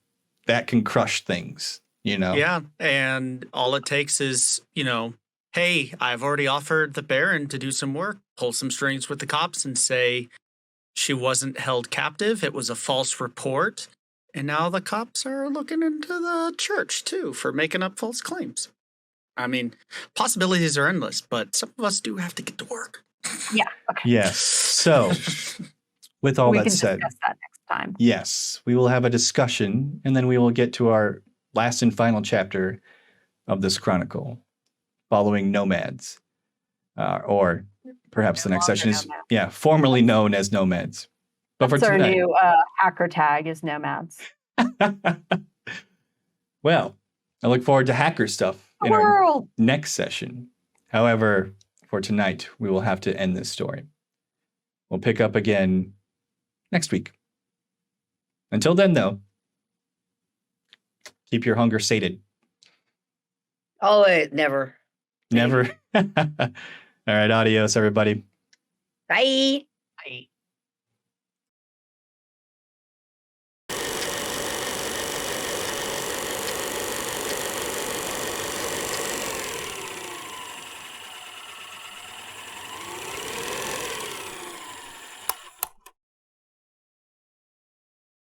Speaker 3: that can crush things,
Speaker 5: Yeah, and all it takes is, hey, I've already offered the Baron to do some work, pull some strings with the cops and say she wasn't held captive. It was a false report. And now the cops are looking into the church, too, for making up false claims. I mean, possibilities are endless, but some of us do have to get to work.
Speaker 7: Yeah. Okay.
Speaker 3: Yes. So, with all that said,
Speaker 7: discuss that next time.
Speaker 3: Yes, we will have a discussion, and then we will get to our last and final chapter of this chronicle, following Nomads, or perhaps the next session is formerly known as Nomads. But
Speaker 7: That's
Speaker 3: for tonight,
Speaker 7: our new hacker tag is Nomads.
Speaker 3: Well, I look forward to hacker stuff in our next session. However, for tonight, we will have to end this story. We'll pick up again next week. Until then, though, keep your hunger sated.
Speaker 6: Oh, never.
Speaker 3: Never. All right, adios, everybody.
Speaker 6: Bye.